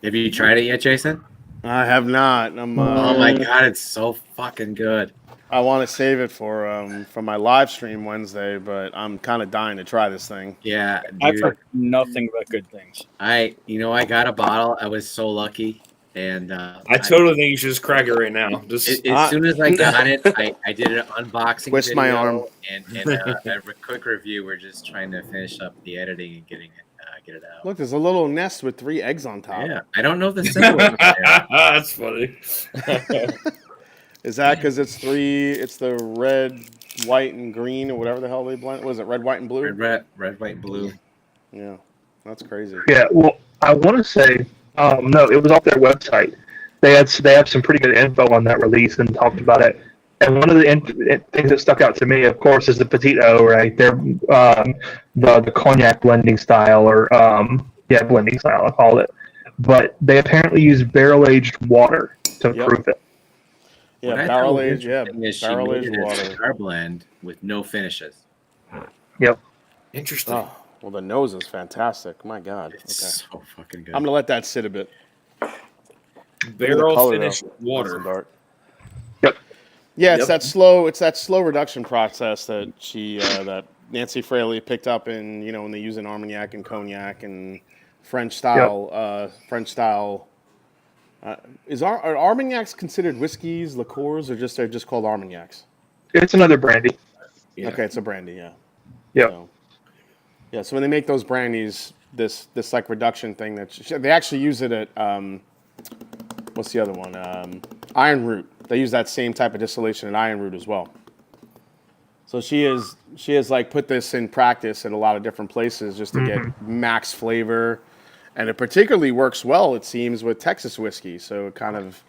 Have you tried it yet, Jason? I have not. Oh my God, it's so fucking good. I want to save it for my live stream Wednesday, but I'm kind of dying to try this thing. Yeah, I've dude. heard nothing but good things. I got a bottle. I was so lucky. And I totally think you should just crack it right now. Just as soon as I got it, I did an unboxing Twist video my arm. and a quick review. We're just trying to finish up the editing and get it out. Look, there's a little nest with 3 eggs on top. Yeah, I don't know if the symbol is there. that's funny. Is that because it's the red, white, and green, or whatever the hell they blend? Was it red, white, and blue? Red, white, and blue. Yeah, that's crazy. Yeah, well, I want to say, no, it was off their website. They have some pretty good info on that release and talked about it. And one of the things that stuck out to me, of course, is the Petit O, right? They're the cognac blending style, or blending style, I call it. But they apparently use barrel-aged water to Yep. proof it. Yeah, What I barrel thought was aged. Yeah, interesting is she barrel made aged it as a water. cigar blend with no finishes. Interesting. Oh, well, the nose is fantastic. My God. It's Okay, so fucking good. I'm gonna let that sit a bit. Barrel color, finished though. water. Nice and dark. Yep. Yeah, it's Yep. that slow. It's that slow reduction process that that Nancy Fraley picked up in when they use an Armagnac and cognac and French style. French style. Are Armagnacs considered whiskeys, liqueurs, or they're just called Armagnacs? It's another brandy. Yeah. Okay, it's a brandy, yeah. Yep. So, yeah, so when they make those brandies, this like reduction thing they actually use it at what's the other one? Iron Root. They use that same type of distillation at Iron Root as well. So she has like put this in practice at a lot of different places just to get max flavor, and it particularly works well, it seems, with Texas whiskey. So it kind of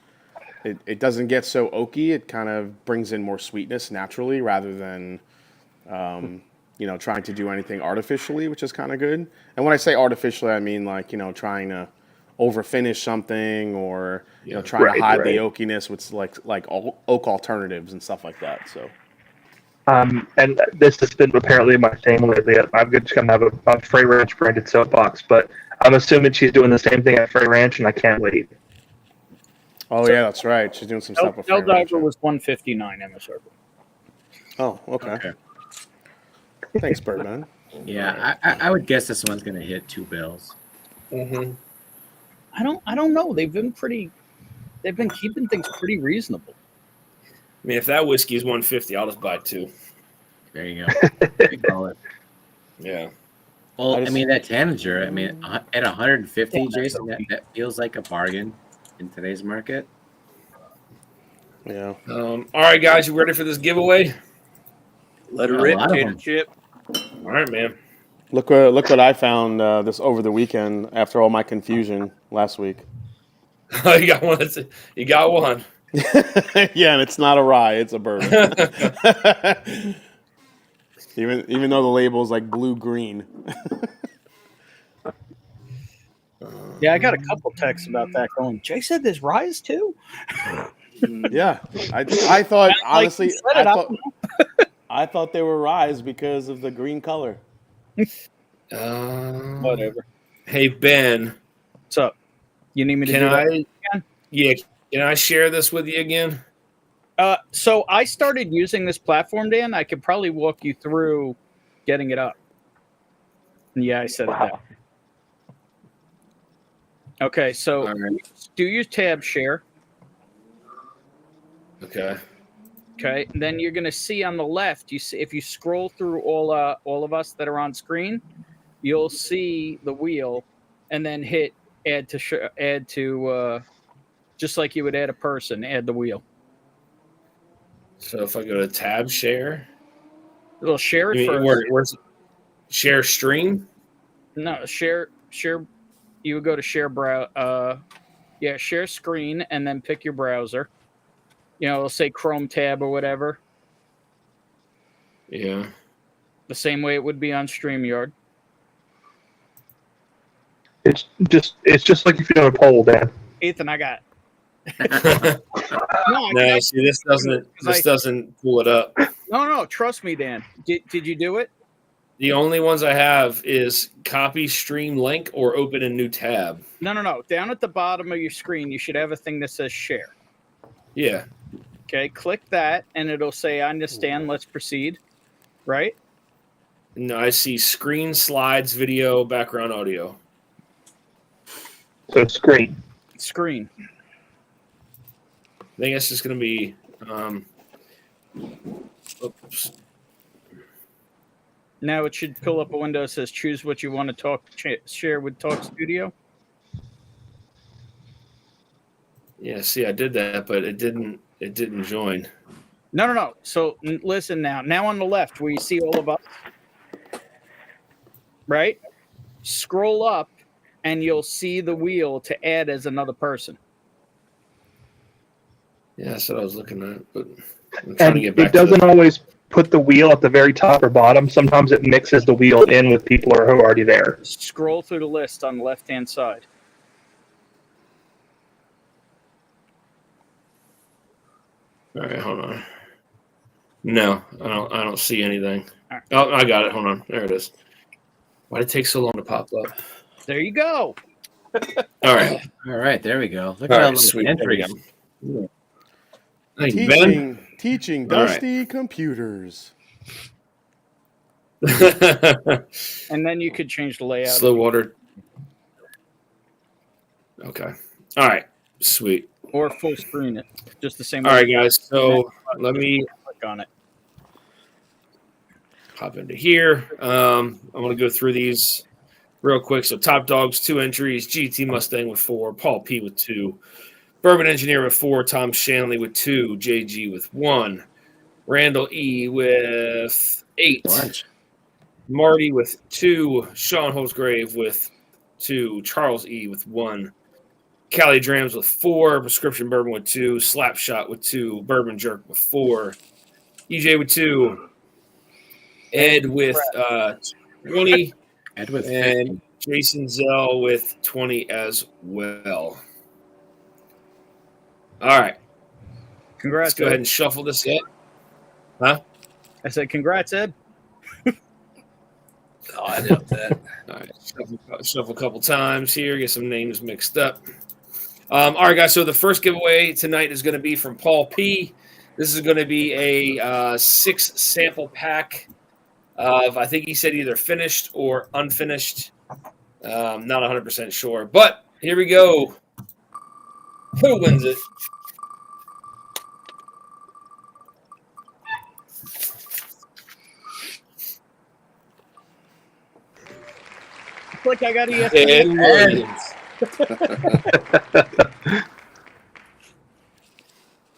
it doesn't get so oaky. It kind of brings in more sweetness naturally rather than trying to do anything artificially, which is kind of good. And when I say artificially, I mean like trying to overfinish something or trying to hide the oakiness with like oak alternatives and stuff like that. So. And this has been apparently my thing lately. I'm just going to have a Frey Ranch branded soapbox, but I'm assuming she's doing the same thing at Frey Ranch, and I can't wait. Oh, yeah, that's right. She's doing some stuff with Frey Ranch. Eldiver was $159 MSRP. Oh, okay. Thanks, Birdman. Yeah, I would guess this one's going to hit $2. Mm-hmm. I don't know. They've been keeping things pretty reasonable. I mean, if that whiskey is $150, I'll just buy 2. There you go. Yeah. Well, I mean, that Tanager, at 150, Jason, that feels like a bargain in today's market. Yeah. All right, guys, you ready for this giveaway? Let it rip, Tater Chip. All right, man. Look what I found this over the weekend after all my confusion last week. You got one. You got one. Yeah, and it's not a rye; it's a bourbon. even though the label is like blue green. Yeah, I got a couple texts about that going. Jay said there's ryes too. Yeah, I thought honestly, I thought they were ryes because of the green color. Whatever. Hey Ben, what's up? You need me to do that again? Yeah. Can I share this with you again? So I started using this platform, Dan. I could probably walk you through getting it up. Yeah, I said it there. Okay, so do use tab share. Okay. Okay, and then you're going to see on the left, you see if you scroll through all of us that are on screen, you'll see the wheel, and then hit add to just like you would add a person, add the wheel. So if I go to tab share, It'll share it first. Where's share stream? No, share. You would go to share share screen, and then pick your browser. It'll say Chrome tab or whatever. Yeah. The same way it would be on StreamYard. It's just like if you're on a poll, Dan. Ethan, I got it. No, see, this doesn't pull it up. No, trust me, Dan. Did you do it? The only ones I have is copy stream link or open a new tab. No. Down at the bottom of your screen, you should have a thing that says share. Yeah. Okay, click that, and it'll say, I understand, let's proceed. Right? No, I see screen, slides, video, background audio. So screen. Screen. I think it's just going to be. Oops. Now it should pull up a window that says choose what you want to share with Talk Studio. Yeah, see, I did that, but it didn't join. No. So listen now. Now on the left where you see all of us, right? Scroll up and you'll see the wheel to add as another person. Yeah, that's what I was looking at, but I'm trying And to get back it doesn't always put the wheel at the very top or bottom. Sometimes it mixes the wheel in with people who are already there. Scroll through the list on the left-hand side. All right, hold on. No, I don't see anything. Right. Oh, I got it. Hold on. There it is. Why did it take so long to pop up? There you go. All right. All right, there we go. Look All at right, all sweet. the There we entries. go. Hey, Ben. Teaching All Dusty computers. And then you could change the layout. Slow water. Okay. All right. Sweet. Or full screen it. Just the same All way. right, guys. So let me click on it. Pop into here. I'm going to go through these real quick. So Top Dogs, 2 entries. GT Mustang with 4. Paul P with 2. Bourbon Engineer with 4. Tom Shanley with 2. JG with 1. Randall E with 8. Bunch. Marty with 2. Sean Holsgrave with 2. Charles E with 1. Cali Drams with 4. Prescription Bourbon with 2. Slapshot with 2. Bourbon Jerk with 4. EJ with 2. Ed with 20. Ed with And Jason Zell with 20 as well. All right. Congrats. Let's go ahead and shuffle this up. Huh? I said, congrats, Ed. Oh, I know that. All right. Shuffle a couple times here. Get some names mixed up. All right, guys. So the first giveaway tonight is going to be from Paul P. This is going to be a 6 sample pack of, I think he said either finished or unfinished. Not 100% sure. But here we go. Who wins it? Like I got ESPN.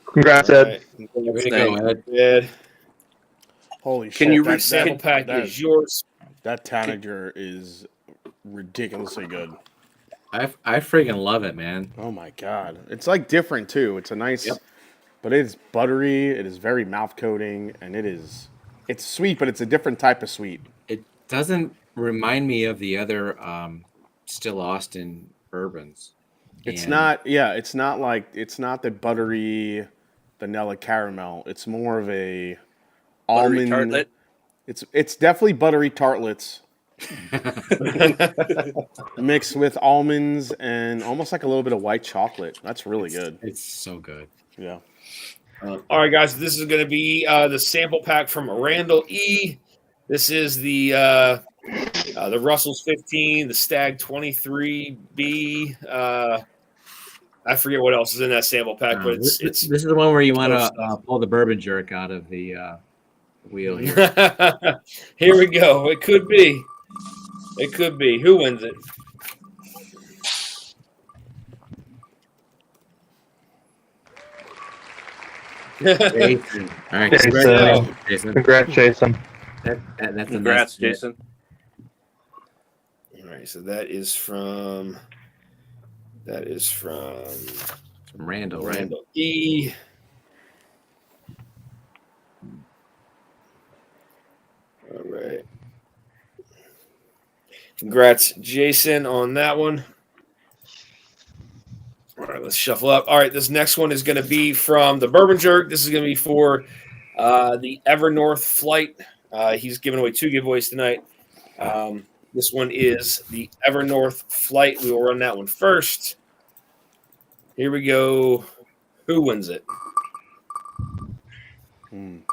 Congrats, Ed. Way to go, Ed. Holy shit! Can you that, Sample pack is yours. that Tanager is ridiculously good. I freaking love it, man. Oh my god, it's like different too. It's a nice, but it is buttery. It is very mouth coating, and it's sweet, but it's a different type of sweet. It doesn't remind me of the other Still Austin bourbons. It's And not. Yeah, it's not the buttery vanilla caramel. It's more of a Buttery almond. tartlet. It's definitely buttery tartlets mixed with almonds and almost like a little bit of white chocolate. That's really good. It's so good. Yeah. All right, guys. This is going to be the sample pack from Randall E. This is the Russell's 15, the Stag 23B. I forget what else is in that sample pack, but This is the one where you want to pull the bourbon jerk out of the wheel here. Here we go. It could be. It could be. Who wins it? Jason. All right, Jason. congratulations, Jason. Congrats, Jason. That's Congrats, a nice- Jason. All right, so that is from From Randall, right? Randall E. All right. Congrats, Jason, on that one. All right, let's shuffle up. All right, this next one is going to be from the Bourbon Jerk. This is going to be for the Evernorth flight. He's giving away 2 giveaways tonight. This one is the Evernorth flight. We will run that one first. Here we go. Who wins it? Man,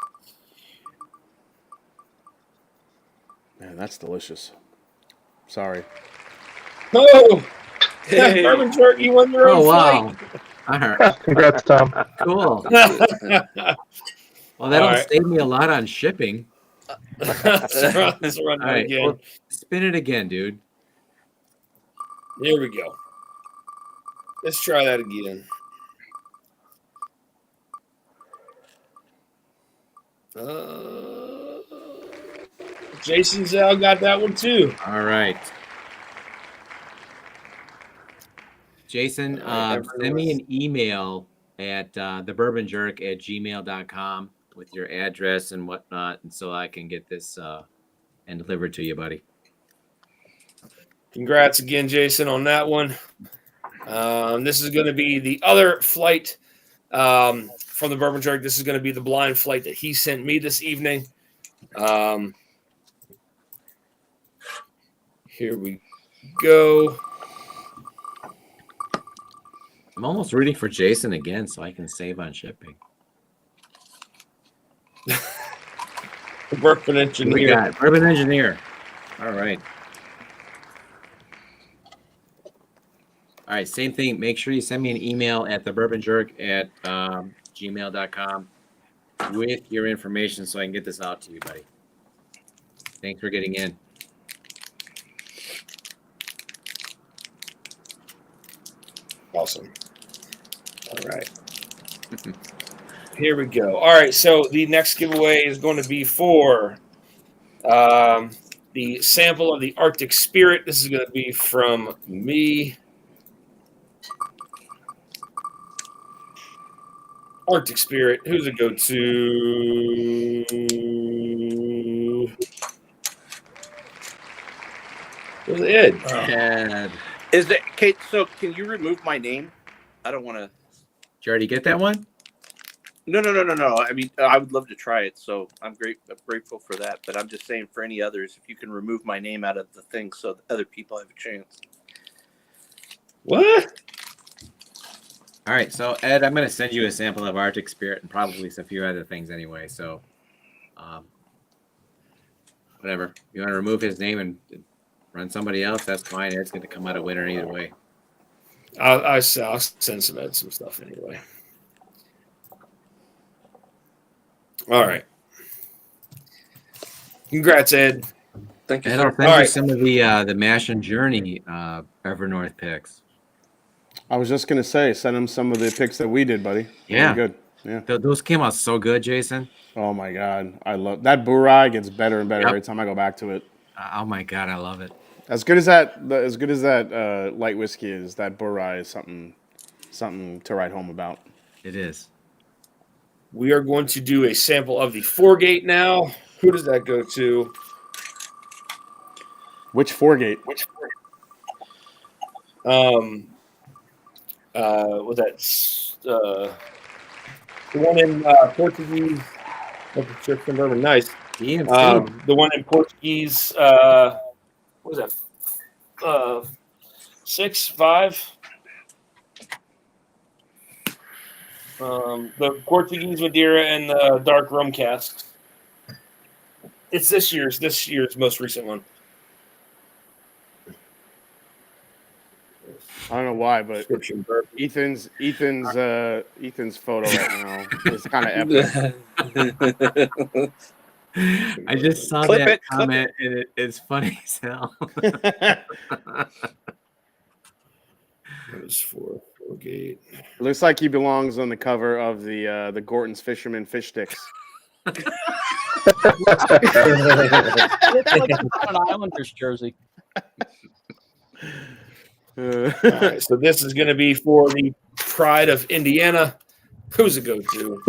that's delicious. Sorry. Oh, Hey. Bourbon Jerk, you won your own Oh wow! flight. All right, Congrats, Tom. cool. Well, All that'll right. save me a lot on shipping. Let's run All that right, again. well, spin it again, dude. Here we go. Let's try that again. Jason Zell got that one too. All right. Jason, send me an email at thebourbonjerk@gmail.com with your address and whatnot, and so I can get this and delivered to you, buddy. Congrats again, Jason, on that one. This is going to be the other flight from the Bourbon Jerk. This is going to be the blind flight that he sent me this evening. Here we go. I'm almost rooting for Jason again so I can save on shipping. Bourbon We Engineer. got Bourbon Engineer. All right. All right, same thing. Make sure you send me an email at thebourbonjerk@gmail.com with your information so I can get this out to you, buddy. Thanks for getting in. Awesome. All right. Here we go. All right. So the next giveaway is going to be for the sample of the Arctic Spirit. This is going to be from me. Arctic Spirit. Who's it go to? Where's Ed? Ed. Is it Kate? So can you remove my name? I don't want to. Did you already get that one? No. I mean, I would love to try it. So I'm grateful for that. But I'm just saying, for any others, if you can remove my name out of the thing, so that other people have a chance. What? All right, so Ed, I'm going to send you a sample of Arctic Spirit and probably a few other things anyway. So, whatever. You want to remove his name and run somebody else? That's fine. Ed's going to come out a winner either way. I'll send some Ed some stuff anyway. All right. Congrats, Ed. Thank you, And sir. I'll send All you right. some of the Mash and Journey Evernorth picks. I was just gonna say, send him some of the picks that we did, buddy. Yeah. Very good. Yeah. Those came out so good, Jason. Oh my God, I love that Burai. Gets better and better Yep. every time I go back to it. Oh my God, I love it. As good as that light whiskey is, that Burai is something to write home about. It is. We are going to do a sample of the Four-Gate now. Who does that go to? Which Four-Gate? Was that the one in Portuguese? Bourbon, nice. DMC. The one in Portuguese. What was that? 6, 5. The Portuguese Madeira and the dark rum casks. It's this year's most recent one. I don't know why, but Prescription bourbon. Ethan's photo right now is kind of epic. I just saw Clip that it, clip comment and it's funny as hell. That was for Four-Gate. Looks like he belongs on the cover of the Gorton's Fisherman Fish Sticks. Looks like an Islanders jersey. All right, so this is going to be for the Pride of Indiana. Who's it go to?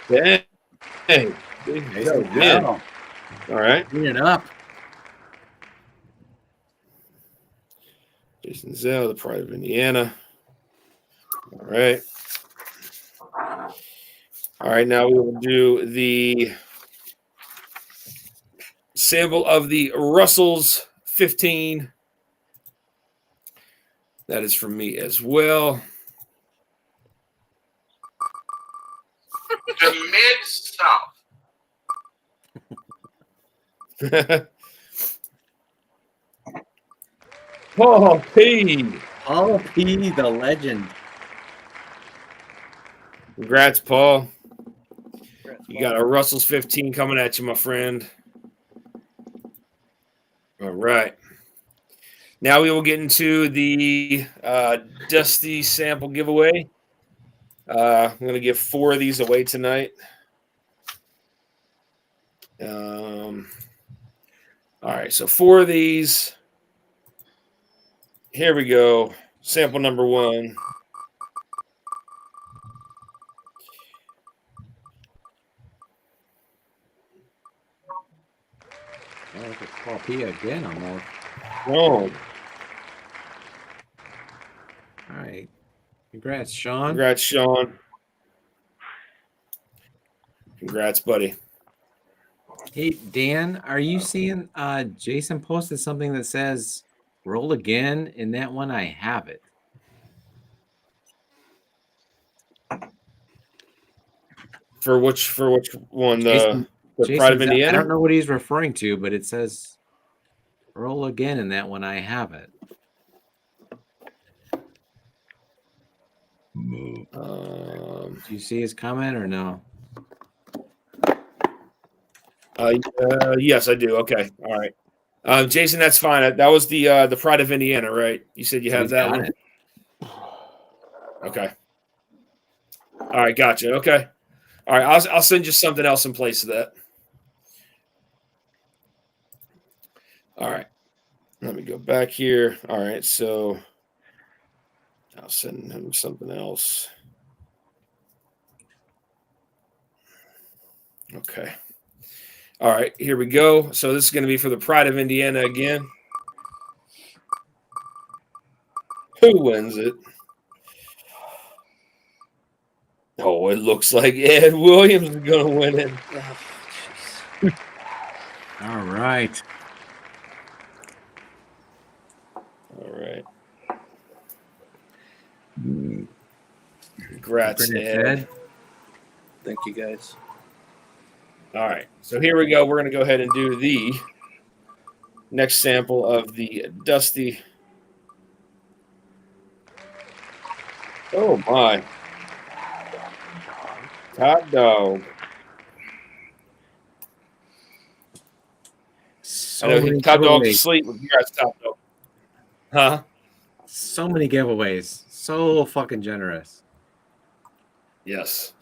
Dang. Big Joe win. All right. Clean it up. Jason Zell, the Pride of Indiana. All right. All right, now we will do the sample of the Russell's 15. That is from me as well. The Mid-South. Paul P. Paul P, the legend. Congrats, Paul. You got a Russell's 15 coming at you, my friend. All right. Now we will get into the Dusty sample giveaway. I'm going to give 4 of these away tonight. All right, so 4 of these. Here we go. Sample number 1. Oh, look at Paul P again almost. Oh, All right. Congrats, Sean. congrats, Sean. Congrats, buddy. Hey, Dan, are you seeing Jason posted something that says roll again? In that one, I have it. For which one? Jason- The Jason's- Pride of I Indiana? don't know what he's referring to, but it says roll again in that one, I have it. Do you see his comment or no? Yes, I do. Okay, all right. Jason, that's fine. That was the Pride of Indiana, right? You said you have He's that got one. it. Okay. All right, gotcha. Okay. All right, I'll send you something else in place of that. All right. Let me go back here. All right, so I'll send him something else. Okay. All right, here we go. So this is going to be for the Pride of Indiana again. Who wins it? Oh, it looks like Ed Williams is going to win it. All right. All right. Congrats, Ed. Thank you, guys. All right. So here we go. We're going to go ahead and do the next sample of the Dusty. Oh, my. Hot dog. So I know many Top Dog's giveaways. asleep. Congrats, Top Dog. Huh? So many giveaways. So fucking generous. Yes.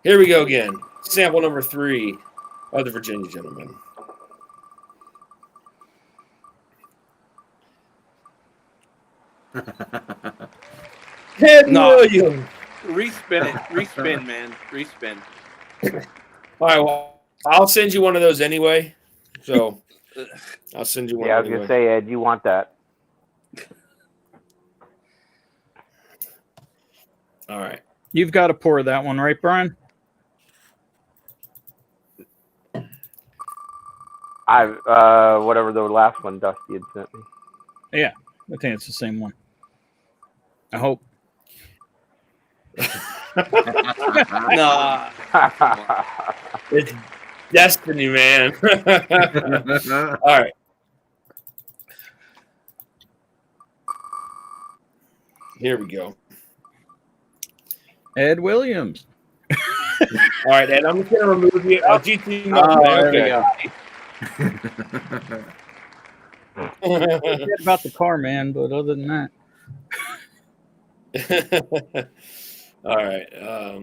Here we go again. Sample number 3 of the Virginia Gentleman. Ed Williams. Respin it. Respin, man. Respin. All right, well, I'll send you one of those anyway. So I'll send you one. Yeah, I was anyway. gonna say, Ed, you want that? All right. You've got to pour that one, right, Brian? Whatever the last one Dusty had sent me. Yeah, I think it's the same one. I hope. Nah. It's destiny, man. All right. Here we go. Ed Williams. All right, Ed, I'm just going to remove you. GT. Forget about the car, man, but other than that. All right. I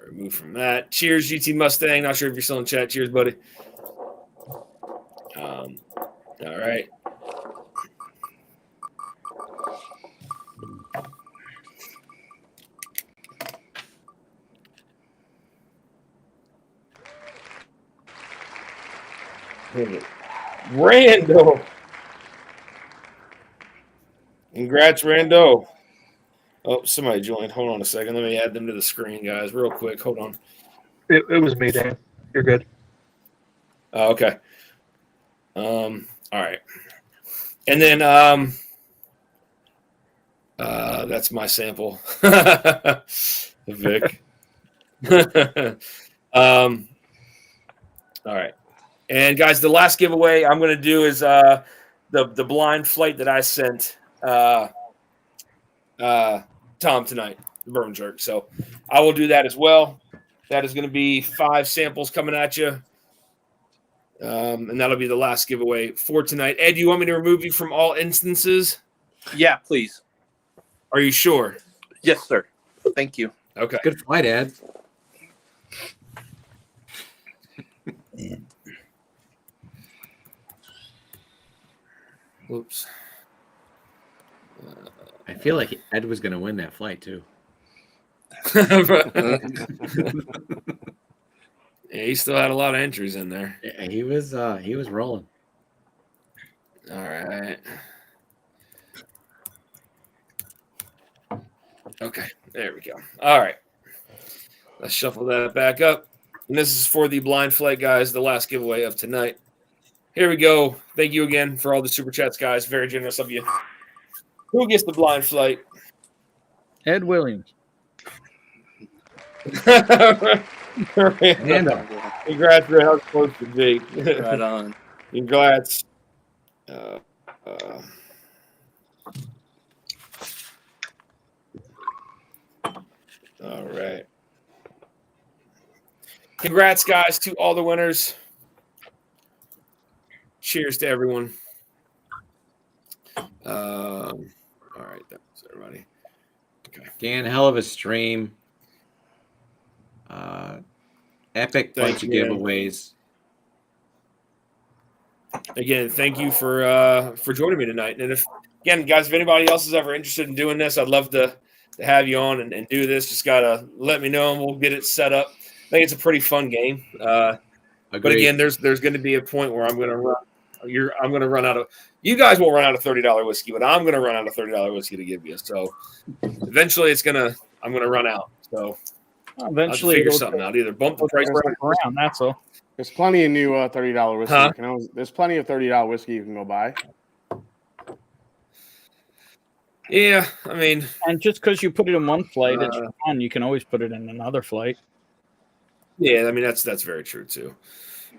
remove from that. Cheers, GT Mustang. Not sure if you're still in chat. Cheers, buddy. All right. Rando. Congrats, Rando. Oh, somebody joined. Hold on a second. Let me add them to the screen, guys, real quick. Hold on. It was me, Dan. You're good. Oh, okay. All right. And then that's my sample. Vic. All right. And guys, the last giveaway I'm going to do is the blind flight that I sent Tom tonight, the Bourbon Jerk. So I will do that as well. That is going to be 5 samples coming at you. And that'll be the last giveaway for tonight. Ed, do you want me to remove you from all instances? Yeah, please. Are you sure? Yes, sir. Thank you. Okay. Good flight, Ed. Whoops. I feel like Ed was going to win that flight too. Yeah, he still had a lot of entries in there. Yeah, he was rolling. All right. Okay, there we go. All right. Let's shuffle that back up. And this is for the blind flight, guys, the last giveaway of tonight. Here we go. Thank you again for all the super chats, guys. Very generous of you. Who gets the blind flight? Ed Williams. Congrats, for how it's supposed to be. Right on. Congrats. All right. Congrats, guys, to all the winners. Cheers to everyone. All right, that's everybody. Okay. Dan, hell of a stream. Epic bunch of giveaways. Again, thank you for joining me tonight. And if anybody else is ever interested in doing this, I'd love to have you on and do this. Just gotta let me know and we'll get it set up. I think it's a pretty fun game. But again, there's going to be a point where I'm going to run. I'm going to run out of. You guys will run out of $30 whiskey, but I'm going to run out of $30 whiskey to give you. So eventually, I'm going to run out. So eventually, I'll figure something out. Either bump the price around. That's all. There's plenty of new $30 whiskey. Huh? There's plenty of $30 whiskey you can go buy. Yeah, I mean, and just because you put it in one flight, it's fun. You can always put it in another flight. Yeah, I mean that's very true too.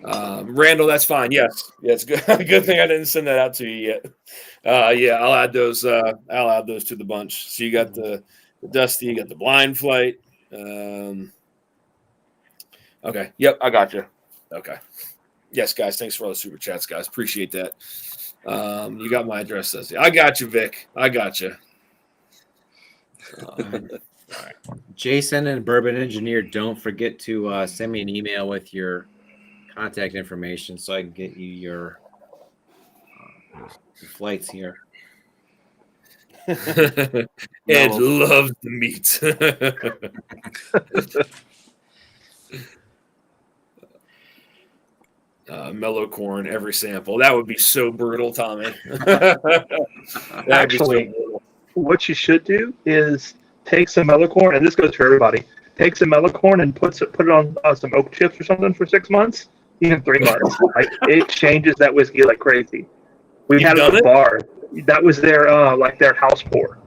Randall, that's fine. Yes, it's good. Good thing I didn't send that out to you yet. Yeah, I'll add those. I'll add those to the bunch. So you got the Dusty, you got the blind flight. Okay. Yep, I got you. Okay. Yes, guys. Thanks for all the super chats, guys. Appreciate that. You got my address, Dusty. I got you, Vic. I got you. All right. Jason and Bourbon Engineer, don't forget to send me an email with your contact information so I can get you your flights here. Ed loves the meat. Mellow corn, every sample. That would be so brutal, Tommy. Actually, what you should do is take some mellow corn, and this goes for everybody. Take some mellow corn and put it on some oak chips or something for 6 months, even 3 months. It changes that whiskey like crazy. We had it at the bar. That was their house pour.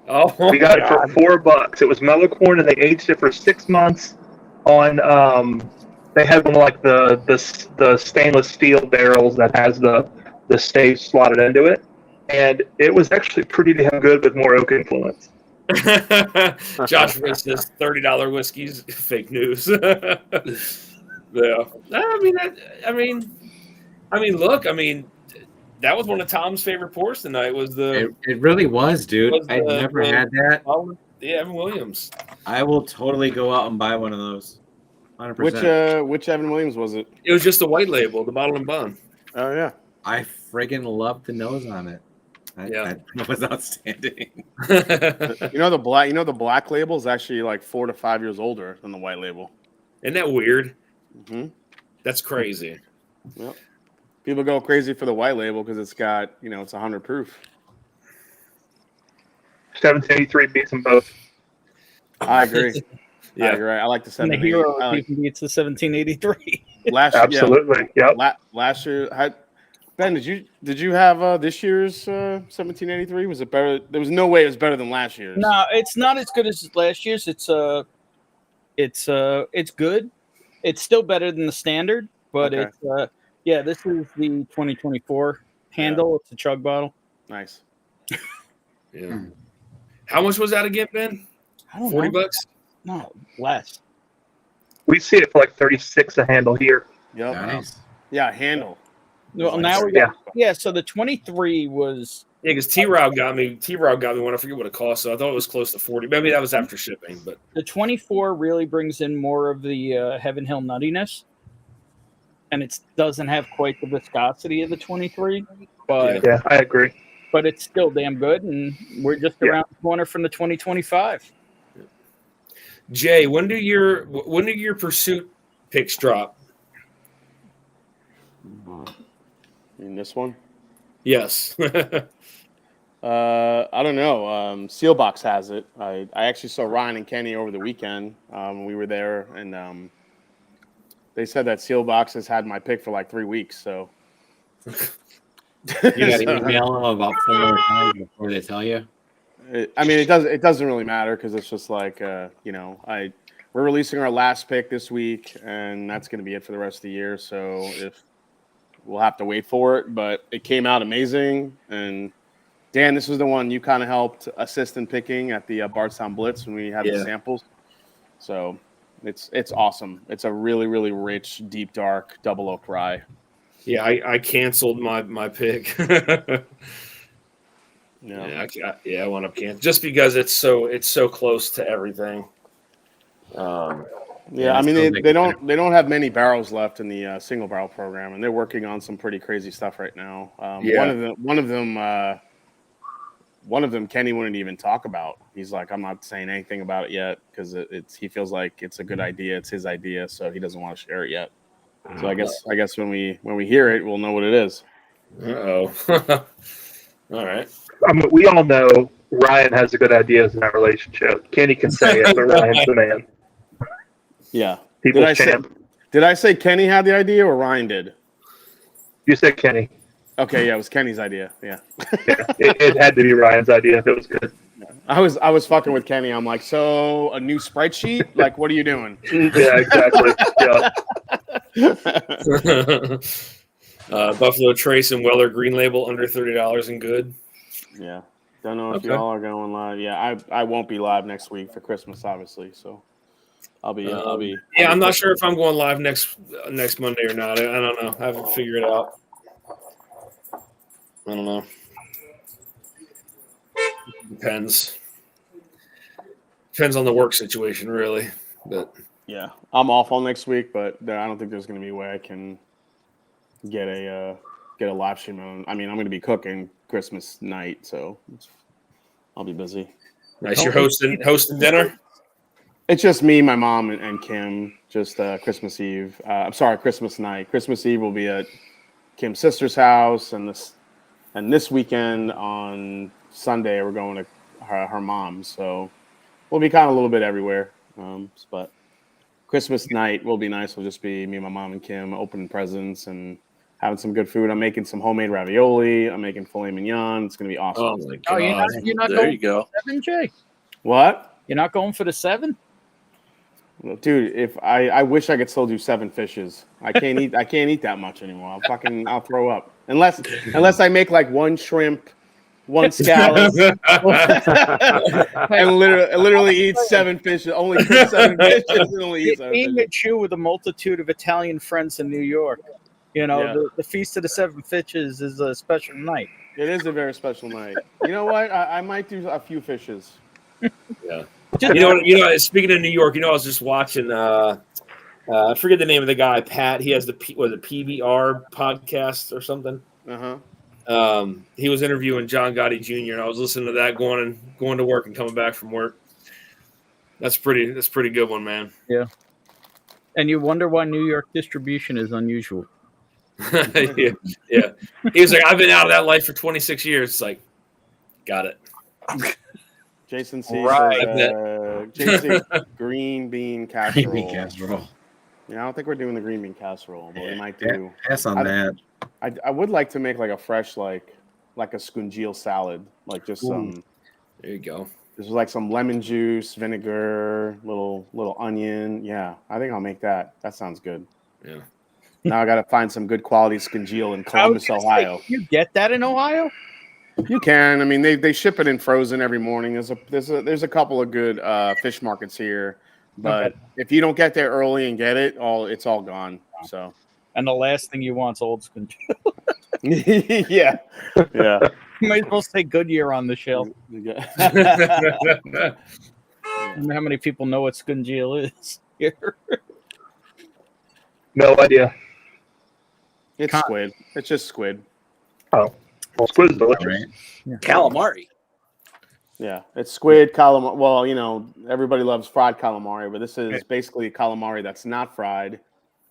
Oh, we got it for $4. It was mellow corn, and they aged it for 6 months on. They had one like the stainless steel barrels that has the stave slotted into it, and it was actually pretty damn good with more oak influence. Josh says $30 whiskeys, fake news. Yeah, look, that was one of Tom's favorite pours tonight. It really was, dude. I'd never had that. Yeah, Evan Williams. I will totally go out and buy one of those. 100%. Which Evan Williams was it? It was just the white label, the bottle and bond. Oh yeah, I friggin' love the nose on it. That was outstanding. The black label is actually like 4 to 5 years older than the white label. Isn't that weird? Mm-hmm. That's crazy. Yep. People go crazy for the white label because it's got, it's 100 proof. 1783 beats them both. I agree. Yeah, I agree. I like the 1783. The hero beats the 1783. Absolutely. Yep. Last year, Ben, did you have this year's 1783? Was it better? There was no way it was better than last year's. No, it's not as good as last year's. It's good. It's still better than the standard, but okay. It's this is the 2024 handle. It's a chug bottle. Nice. Yeah. How much was that again, Ben? I don't $40? No, less. We see it for like 36 a handle here. Yep. Nice. Yeah, handle. Well, now we got so the 23 was because T-Row got me one. I forget what it cost, so I thought it was close to 40. Maybe that was after shipping, but the 24 really brings in more of the Heaven Hill nuttiness, and it doesn't have quite the viscosity of the 23. But yeah, I agree. But it's still damn good, and we're just around the corner from the 2025. Jay, when do your Pursuit picks drop? In this one? Yes. I don't know. Sealbox has it. I actually saw Ryan and Kenny over the weekend when we were there, and they said that Sealbox has had my pick for like 3 weeks. So you got to email them about 4 more times before they tell you. It doesn't really matter because it's just like we're releasing our last pick this week, and that's going to be it for the rest of the year. So if we'll have to wait for it, but it came out amazing, and Dan, this was the one you kind of helped assist in picking at the Bardstown Blitz when we had the samples. So it's awesome. It's a really, really rich, deep, dark double oak rye. Yeah, I canceled my pick. Yeah, I wound up canceling just because it's so close to everything. Yeah, I mean they don't have many barrels left in the single barrel program, and they're working on some pretty crazy stuff right now. One of them Kenny wouldn't even talk about. He's like, I'm not saying anything about it yet because he feels like it's a good idea. It's his idea, so he doesn't want to share it yet. So I guess when we hear it, we'll know what it is. Uh-oh. All right. I mean, we all know Ryan has the good ideas in that relationship. Kenny can say it, but Ryan's the man. Yeah. People's champ. Did I say Kenny had the idea or Ryan did? You said Kenny. Okay, yeah, it was Kenny's idea. Yeah. It had to be Ryan's idea if it was good. I was fucking with Kenny. I'm like, so a new spreadsheet? Like, what are you doing? Yeah, exactly. Yeah. Buffalo Trace and Weller Green Label under $30 and good. Yeah. Don't know if y'all are going live. Yeah, I won't be live next week for Christmas, obviously. So I'll be. Yeah, I'm not sure if I'm going live next Monday or not. I don't know. I haven't figured it out. I don't know. Depends on the work situation, really. But yeah, I'm off all next week, but I don't think there's going to be a way I can get a live stream on. I mean, I'm going to be cooking Christmas night, so I'll be busy. Nice. You're hosting dinner? It's just me, my mom, and Kim. Just Christmas Eve. I'm sorry, Christmas night. Christmas Eve will be at Kim's sister's house, and this weekend on Sunday we're going to her mom's. So we'll be kind of a little bit everywhere. But Christmas night will be nice. It'll just be me, my mom, and Kim opening presents and having some good food. I'm making some homemade ravioli. I'm making filet mignon. It's gonna be awesome. Oh my God. You're not There going you go. for the 7, Jay? What? You're not going for the 7? Dude, if I wish I could still do 7 fishes. I can't eat that much anymore. I'll throw up. Unless I make like 1 shrimp, 1 scallop, and literally eat 7 fishes. Only cook 7 fishes and only eat 7 Being fishes. at you with a multitude of Italian friends in New York, the Feast of the 7 Fishes is a special night. It is a very special night. You know what? I might do a few fishes. Yeah. You know. Speaking of New York, I was just watching. I forget the name of the guy. Pat. He has the PBR podcast or something. He was interviewing John Gotti Jr. and I was listening to that going to work and coming back from work. That's pretty good one, man. Yeah. And you wonder why New York distribution is unusual. Yeah. He was like, I've been out of that life for 26 years. It's like, got it. Jason C. Right. Says, Jason, green bean casserole. Green bean casserole. Yeah, I don't think we're doing the green bean casserole, but we might do. Pass on that. I would like to make like a fresh like a scungile salad, like just some. There you go. There's like some lemon juice, vinegar, little onion. Yeah, I think I'll make that. That sounds good. Yeah. Now I got to find some good quality scungile in Columbus, Ohio. You get that in Ohio? You can. I mean, they ship it in frozen every morning. There's a couple of good fish markets here, but if you don't get there early and get it, it's all gone. So. And the last thing you want is old scungile. Yeah. You might as well say Goodyear on the shelf. How many people know what scungile is here? No idea. It's squid. It's just squid. Oh, well, squid is delicious. Right. Yeah. Calamari. Yeah, it's squid, calamari. Well, everybody loves fried calamari, but this is basically calamari that's not fried.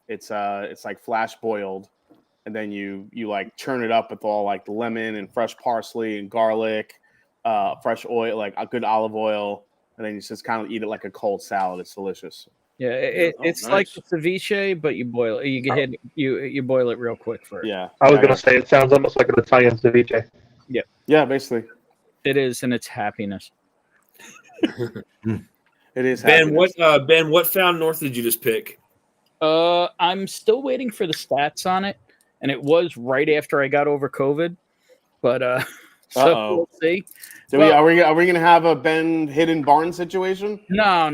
It's like flash boiled, and then you like churn it up with all like lemon and fresh parsley and garlic, fresh oil, like a good olive oil, and then you just kind of eat it like a cold salad. It's delicious. Yeah, it's nice. like the ceviche, but you boil it. You boil it real quick first. Yeah, I was gonna say it sounds almost like an Italian ceviche. Yeah, basically. It is, and it's happiness. It is. Ben, happiness. what found north did you just pick? I'm still waiting for the stats on it, and it was right after I got over COVID. But So Uh-oh. we'll see. So Well- are we gonna have a Ben hidden barn situation? No.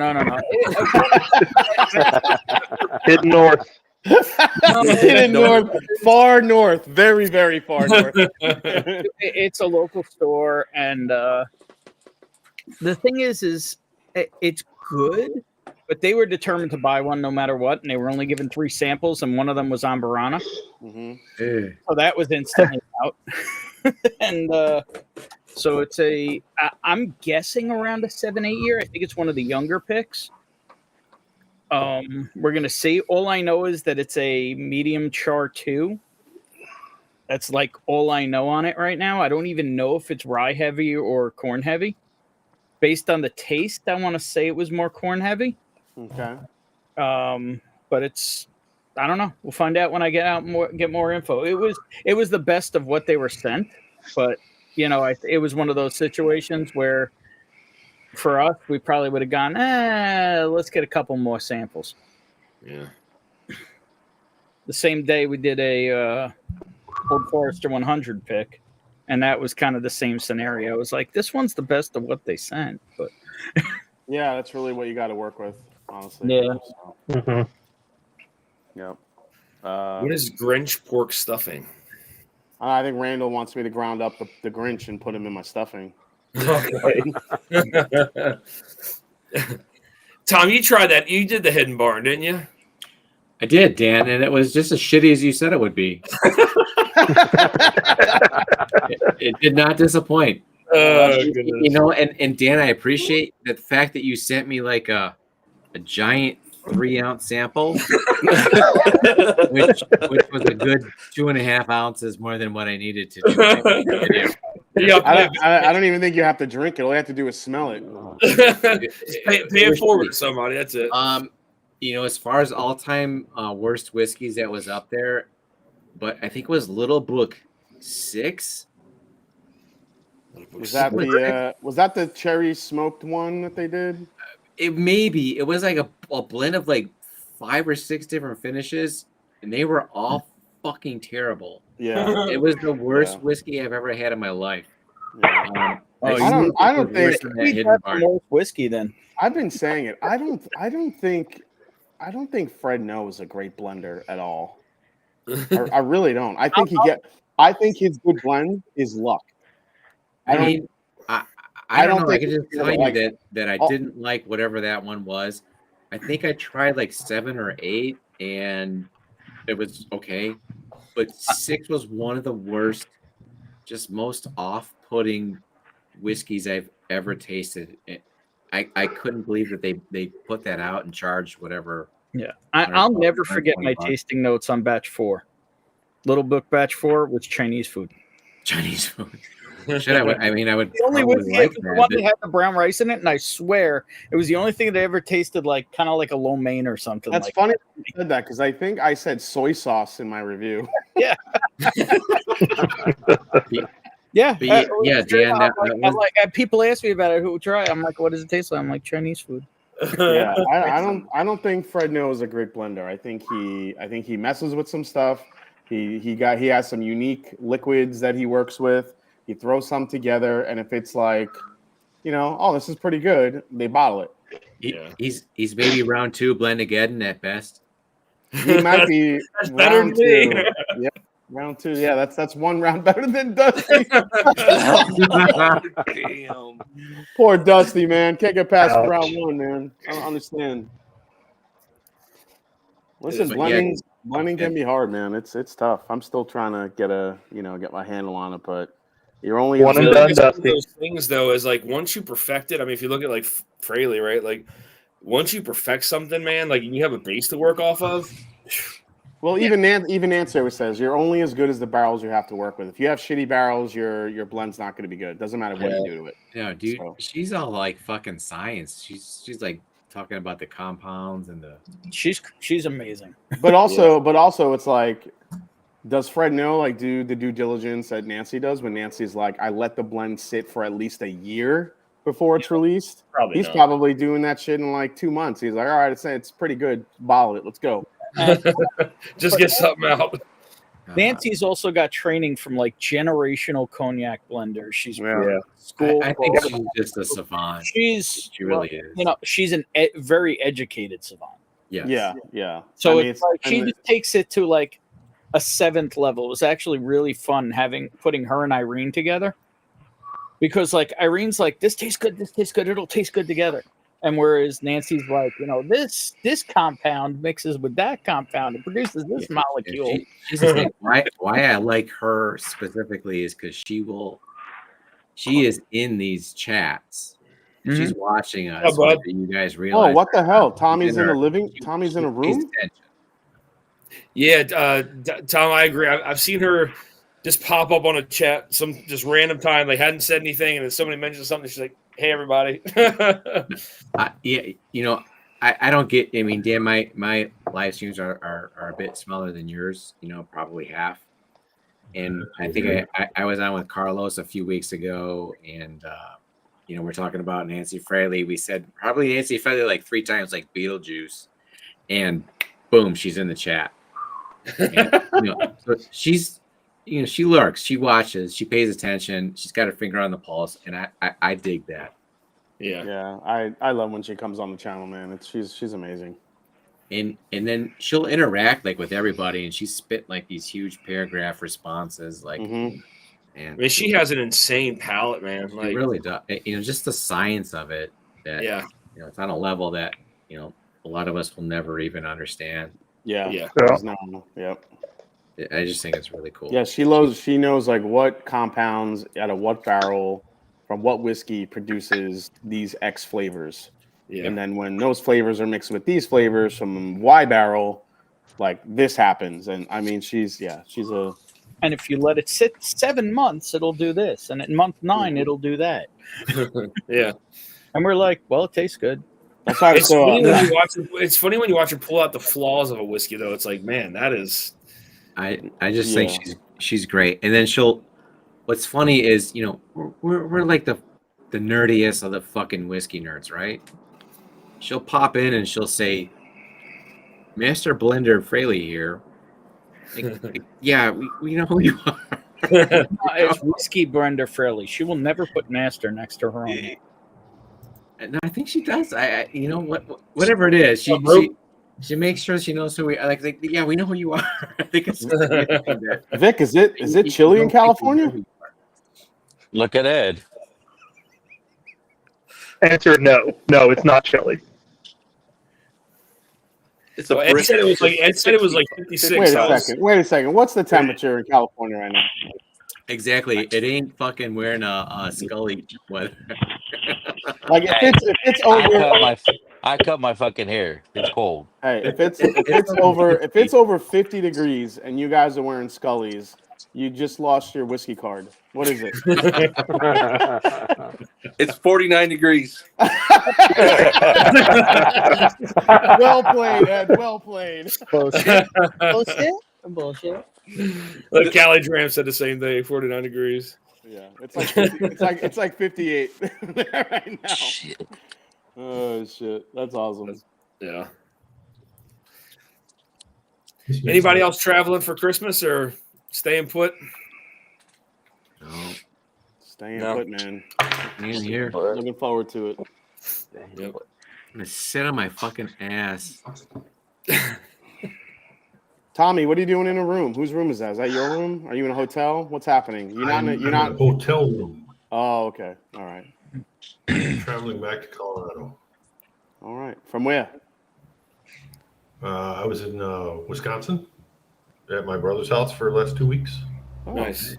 Hidden north. Hidden north, far north, very, very far north. It's a local store, and the thing is it's good, but they were determined to buy one no matter what, and they were only given 3 samples, and one of them was Ambarana. Mhm. So that was instantly out. And so it's I'm guessing around a 7-8 year. I think it's one of the younger picks. We're gonna see. All I know is that it's a medium char 2. That's like all I know on it right now. I don't even know if it's rye heavy or corn heavy. Based on the taste, I want to say it was more corn heavy. Okay. But it's, I don't know. We'll find out when I get more info. It was the best of what they were sent, but it was one of those situations where for us, we probably would have gone, let's get a couple more samples. Yeah. The same day we did a Old Forester 100 pick, and that was kind of the same scenario. It was like, this one's the best of what they sent, but Yeah, that's really what you got to work with, honestly. Yeah. So, Mhm. yep. What is Grinch pork stuffing? I think Randall wants me to ground up the Grinch and put him in my stuffing. Okay. Tom, you tried that. You did the hidden barn, didn't you? I did, Dan, and it was just as shitty as you said it would be. It did not disappoint. And Dan, I appreciate the fact that you sent me like a giant 3-ounce sample, which was a good 2.5 ounces more than what I needed to do my video. I don't even think you have to drink it. All you have to do is smell it. Pay it forward to somebody. That's it. As far as all-time worst whiskeys that was up there, but I think it was Little Book 6. Was that the cherry smoked one that they did? It was like a blend of like 5 or 6 different finishes, and they were all fucking terrible. Yeah, it was the worst whiskey I've ever had in my life. Yeah. I don't think more whiskey then. I've been saying it. I don't think Fred No is a great blender at all. I really don't. I think his good blend is luck. I don't know. I can just tell you that I didn't like whatever that one was. I think I tried like 7 or 8, and it was okay. But 6 was one of the worst, just most off-putting whiskeys I've ever tasted. I couldn't believe that they put that out and charged whatever. Yeah, I'll never forget my tasting notes on batch 4. Little Book batch 4 was Chinese food. Chinese food. Should I would? I mean, I would. The only whiskey like the one that had the brown rice in it, and I swear it was the only thing that ever tasted like kind of like a lo mein or something. That's like funny you said that because I think I said soy sauce in my review. Yeah. Yeah, Dan. People ask me about it. Who try? I'm like, what does it taste like? I'm like Chinese food. Yeah, I don't think Fred No is a great blender. I think he messes with some stuff. He has some unique liquids that he works with. He throws some together, and if it's like, this is pretty good, they bottle it. He's maybe round 2 Blendigeddon at best. He might be that's better round than 2. Yeah, round 2. Yeah, that's one round better than Dusty. Damn. Poor Dusty, man. Can't get past round 1, man. I don't understand. Listen, blending can be hard, man. It's tough. I'm still trying to get my handle on it, but you're only one and done, Dusty. Those things though is like once you perfect it. I mean, if you look at like Fraley, right? Like once you perfect something, man, like you have a base to work off of. Well, even Nancy always says you're only as good as the barrels you have to work with. If you have shitty barrels, your blend's not going to be good. It doesn't matter what you do to it. Yeah, dude, she's all like fucking science. She's like talking about the compounds and the. She's amazing. But also, it's like, does Fred No do the due diligence that Nancy does when Nancy's like, I let the blend sit for at least a year before it's released? He's probably doing that shit in like 2 months. He's like, all right, it's pretty good. Bottle it. Let's go. Just get something out. Nancy's also got training from like generational cognac blenders. She's Yeah. school. I think she's just a savant. She's She really is. You know, she's an very educated savant. Yes. Yeah. So I mean, it's like she just takes it to like a 7th level. It was actually really fun putting her and Irene together, because like Irene's like, this tastes good, it'll taste good together. And whereas Nancy's like, you know, this compound mixes with that compound and produces this molecule. She's the same. Why I like her specifically is because she is in these chats. And she's watching us. bud. You guys realize? oh, what the hell? Tommy's in a She room. pays attention. Yeah, Tom, I agree. I've seen her just pop up on a chat some just random time. They hadn't said anything, and then somebody mentions something. She's like, "Hey, everybody." Yeah, you know, I don't get. I mean, Dan, my live streams are a bit smaller than yours. You know, probably half. And I think I was on with Carlos a few weeks ago, and you know, we're talking about Nancy Fraley. We said probably Nancy Fraley like 3 times, like Beetlejuice, and boom, she's in the chat. And, you know, so she's, you know, she lurks, she watches, she pays attention, she's got her finger on the pulse, and I dig that. Yeah. I love when she comes on the channel, man. She's amazing. And then she'll interact like with everybody, and she spit like these huge paragraph responses, like, Mhm. and I mean, she has an insane palate, man. she Like, really does. You know, just the science of it. That yeah, you know, it's on a level that, you know, a lot of us will never even understand. Yeah. yeah. Yep. I just think it's really cool. Yeah, she knows like what compounds out of what barrel from what whiskey produces these X flavors. Yeah. And then when those flavors are mixed with these flavors from Y barrel, like this happens. And I mean, she's a And if you let it sit 7 months, it'll do this, and at month 9, it'll do that. Yeah. And we're like, well, it tastes good. that's why It's funny when you watch her pull out the flaws of a whiskey, though. It's like, man, that is. I just think she's great. And then what's funny is, you know, we're like the nerdiest of the fucking whiskey nerds, right? She'll pop in and she'll say, Master Blender Fraley here. Like, yeah, we know who you are. It's whiskey blender Fraley. She will never put master next to her own. And I think she does. I you know whatever it is, she makes sure she knows who we are. Like yeah, we know who you are. I think it's Vic, is it chilly in California? Look at Ed. Answer no. No, it's not chilly. It's a Ed said it was like 56. Wait a second. What's the temperature in California right now? Exactly. It ain't fucking wearing a Scully weather. Like if it's over. I cut my fucking hair. It's cold. Hey, if it's over 50 degrees and you guys are wearing Scullies, you just lost your whiskey card. What is it? It's 49 degrees. Well played, Ed. Well played. Bullshit. Like Callie Dram said the same thing, 49 degrees. Yeah, it's like 58 right now. Shit. Oh shit, that's awesome. Yeah. Anybody else traveling for Christmas or staying put? No. Staying put, man. In here. Looking forward to it. Yep. I'm gonna sit on my fucking ass. Tommy, what are you doing in a room? Whose room is that? Is that your room? Are you in a hotel? What's happening? You're not in a hotel room. Oh, okay. All right. Traveling back to Colorado. All right. From where? I was in Wisconsin at my brother's house for the last 2 weeks. Oh. Nice.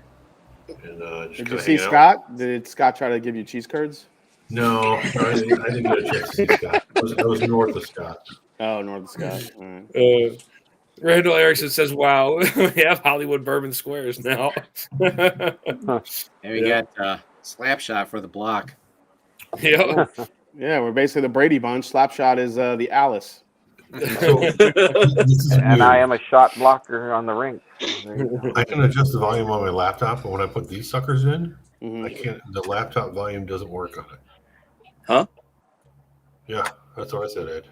And just Did kinda you see hang out. Scott? Did Scott try to give you cheese curds? No, I didn't get a chance to see Scott. I was north of Scott. Oh, north of Scott. All right. Randall Erickson says, wow, we have Hollywood Bourbon Squares now. And we got Slapshot for the block. Yeah. Yeah, we're basically the Brady Bunch. Slapshot is the Alice. So, And I am a shot blocker on the rink. There you go. I can adjust the volume on my laptop, but when I put these suckers in, Mhm. I can't. The laptop volume doesn't work on it. Huh? Yeah, that's what I said, Ed.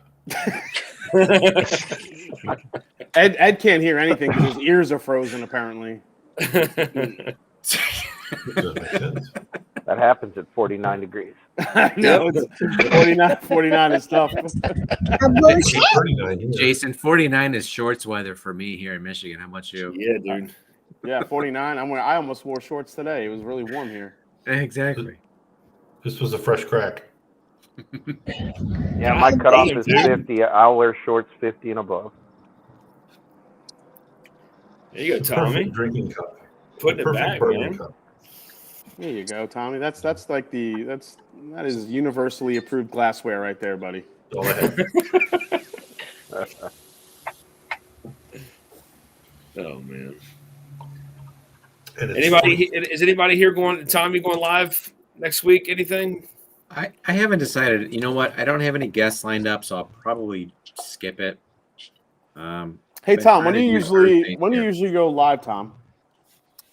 Ed can't hear anything because his ears are frozen. Apparently. Doesn't make sense. That happens at 49 degrees. No, it's 49 is tough. It's 39 here. Jason, 49 is shorts weather for me here in Michigan. How about you? Yeah, dude. Yeah, 49. I almost wore shorts today. It was really warm here. Exactly. This was a fresh crack. Yeah, my cutoff is 50. I'll wear shorts 50 and above. There you go, The Tommy. perfect drinking cup. Putting The it perfect back, bourbon man. cup. There you go, Tommy. That is universally approved glassware right there, buddy. All I had. Oh man. And it's Anybody? Is anybody here going? Tommy going live next week? Anything? I haven't decided. You know what? I don't have any guests lined up, so I'll probably skip it. Hey, Been Tom, when trying do you to do Thursdays usually here. go live, Tom?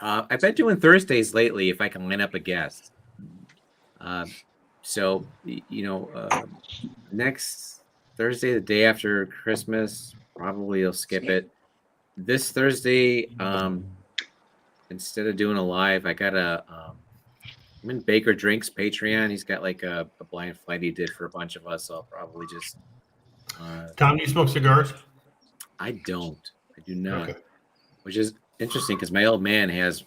I've been doing Thursdays lately if I can line up a guest. So next Thursday, the day after Christmas, probably you'll skip it. This Thursday, instead of doing a live, I got I'm in Baker Drinks Patreon. He's got like a blind flight he did for a bunch of us. So I'll probably just. Tom, do you smoke cigars? I don't. I do not. Okay. Which is interesting because my old man has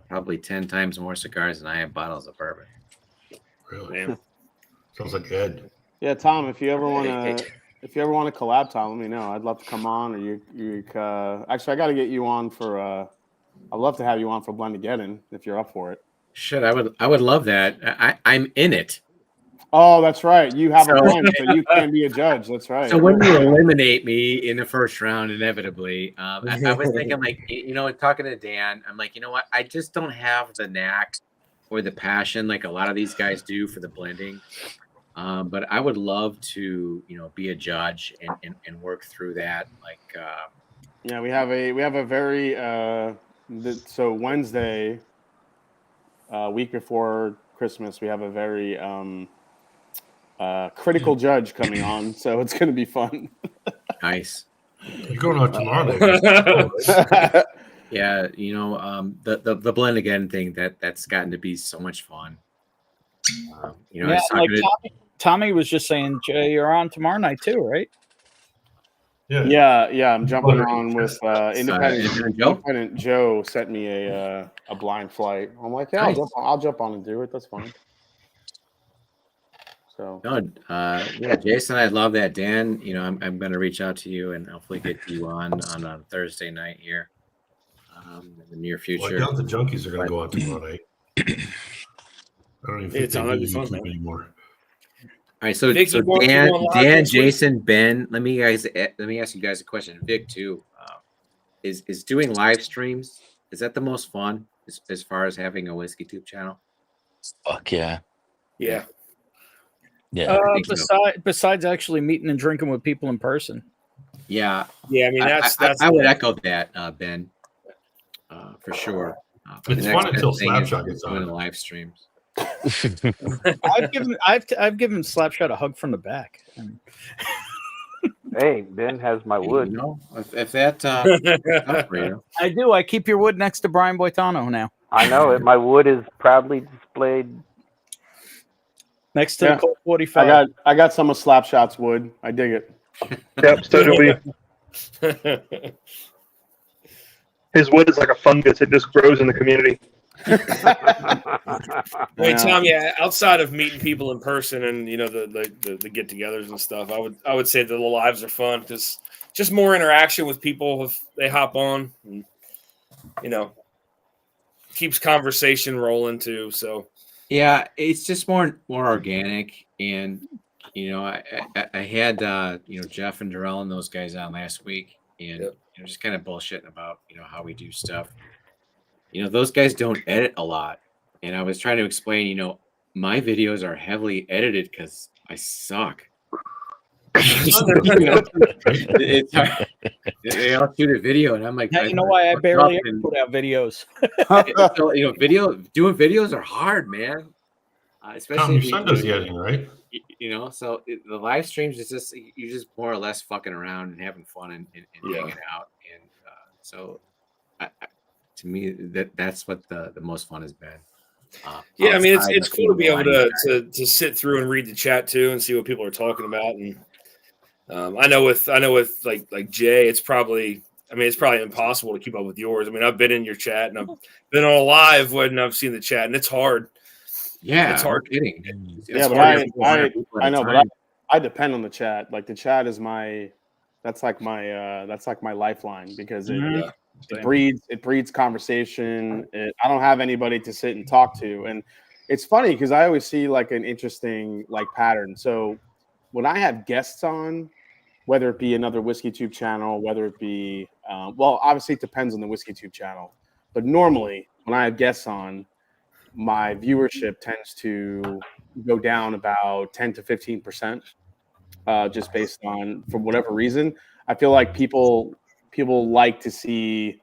probably 10 times more cigars than I have bottles of bourbon. Really? Man. Sounds like Ed. Yeah, Tom, if you ever want Hey. to collab, Tom, let me know. I'd love to come on. Or you actually, I got to get you on for. I'd love to have you on for Blendageddon if you're up for it. Shit, I would love that. I'm in it. Oh, that's right. You have a So- blend, so you can be a judge. That's right. So when you eliminate me in the first round, inevitably, I was thinking like, talking to Dan, I'm like, you know what? I just don't have the knack or the passion like a lot of these guys do for the blending. But I would love to, be a judge and work through that. Like, Yeah, we have a very so Wednesday, week before Christmas, we have a very critical judge coming on, so it's going to be fun. nice. You're going on tomorrow. Though. Yeah, the blend again thing that's gotten to be so much fun. I was talking to, Tommy was just saying, Jay, you're on tomorrow night too, right? Yeah. Yeah, I'm jumping on with Independent Joe? Independent Joe sent me a blind flight. I'm like, yeah, Nice. I'll jump on and do it. That's fine. So Good. Yeah, Jason, I love that. Dan, I'm going to reach out to you and hopefully get you on a Thursday night here in the near Well, I future. doubt the junkies are going to go on tomorrow night. I don't even think It's they on do every phone, YouTube man. anymore. All right, so Vic, you going live Dan, next week? Jason, Ben, let me ask you guys a question. Vic too, is doing live streams, is that the most fun as far as having a whiskey tube channel? Fuck yeah. Yeah. Yeah. I think so. Besides actually meeting and drinking with people in person. Yeah, Yeah. I mean, that's I would echo that, Ben, for sure. It's the fun next until best thing is Slapshot gets doing on. the live streams. I've given Slapshot a hug from the back. Hey, Ben has my wood. If that tough for you. I do. I keep your wood next to Brian Boitano now. I know it. My wood is proudly displayed. Next to Yeah. the Colt 45. I got some of Slapshot's wood. I dig it. Yep, so do we. His wood is like a fungus; it just grows in the community. Wait, Tom. Yeah, outside of meeting people in person and the get-togethers and stuff, I would say that the lives are fun because just more interaction with people if they hop on, and, keeps conversation rolling too. So Yeah, it's just more organic, and I had Jeff and Darrell and those guys on last week, and Yep. just kind of bullshitting about how we do stuff. Those guys don't edit a lot, and I was trying to explain. My videos are heavily edited because I suck. It's hard. I'll shoot a video, and I'm like, Now you know why I fucked barely up, ever and- put out videos. So, doing videos are hard, man. Tom, Especially your if son you- does the editing, right? So the live streams is just you're just more or less fucking around and having fun and hanging out, and so to me that's what the most fun has been. Yeah, I mean it's outside of cool to be able live to sit through and read the chat too and see what people are talking about. And I know with like Jay, it's probably impossible to keep up with yours. I mean, I've been in your chat and I've been on a live when I've seen the chat, and it's hard. Yeah, it's hard. No kidding. Yeah, but I know, but I depend on the chat. Like the chat is that's like my lifeline because it breeds conversation. I don't have anybody to sit and talk to, and it's funny because I always see like an interesting like pattern. So when I have guests on, whether it be another Whiskey Tube channel, whether it be well, obviously it depends on the Whiskey Tube channel, but normally when I have guests on, my viewership tends to go down about 10 to 15%, just based on, for whatever reason. I feel like people like to see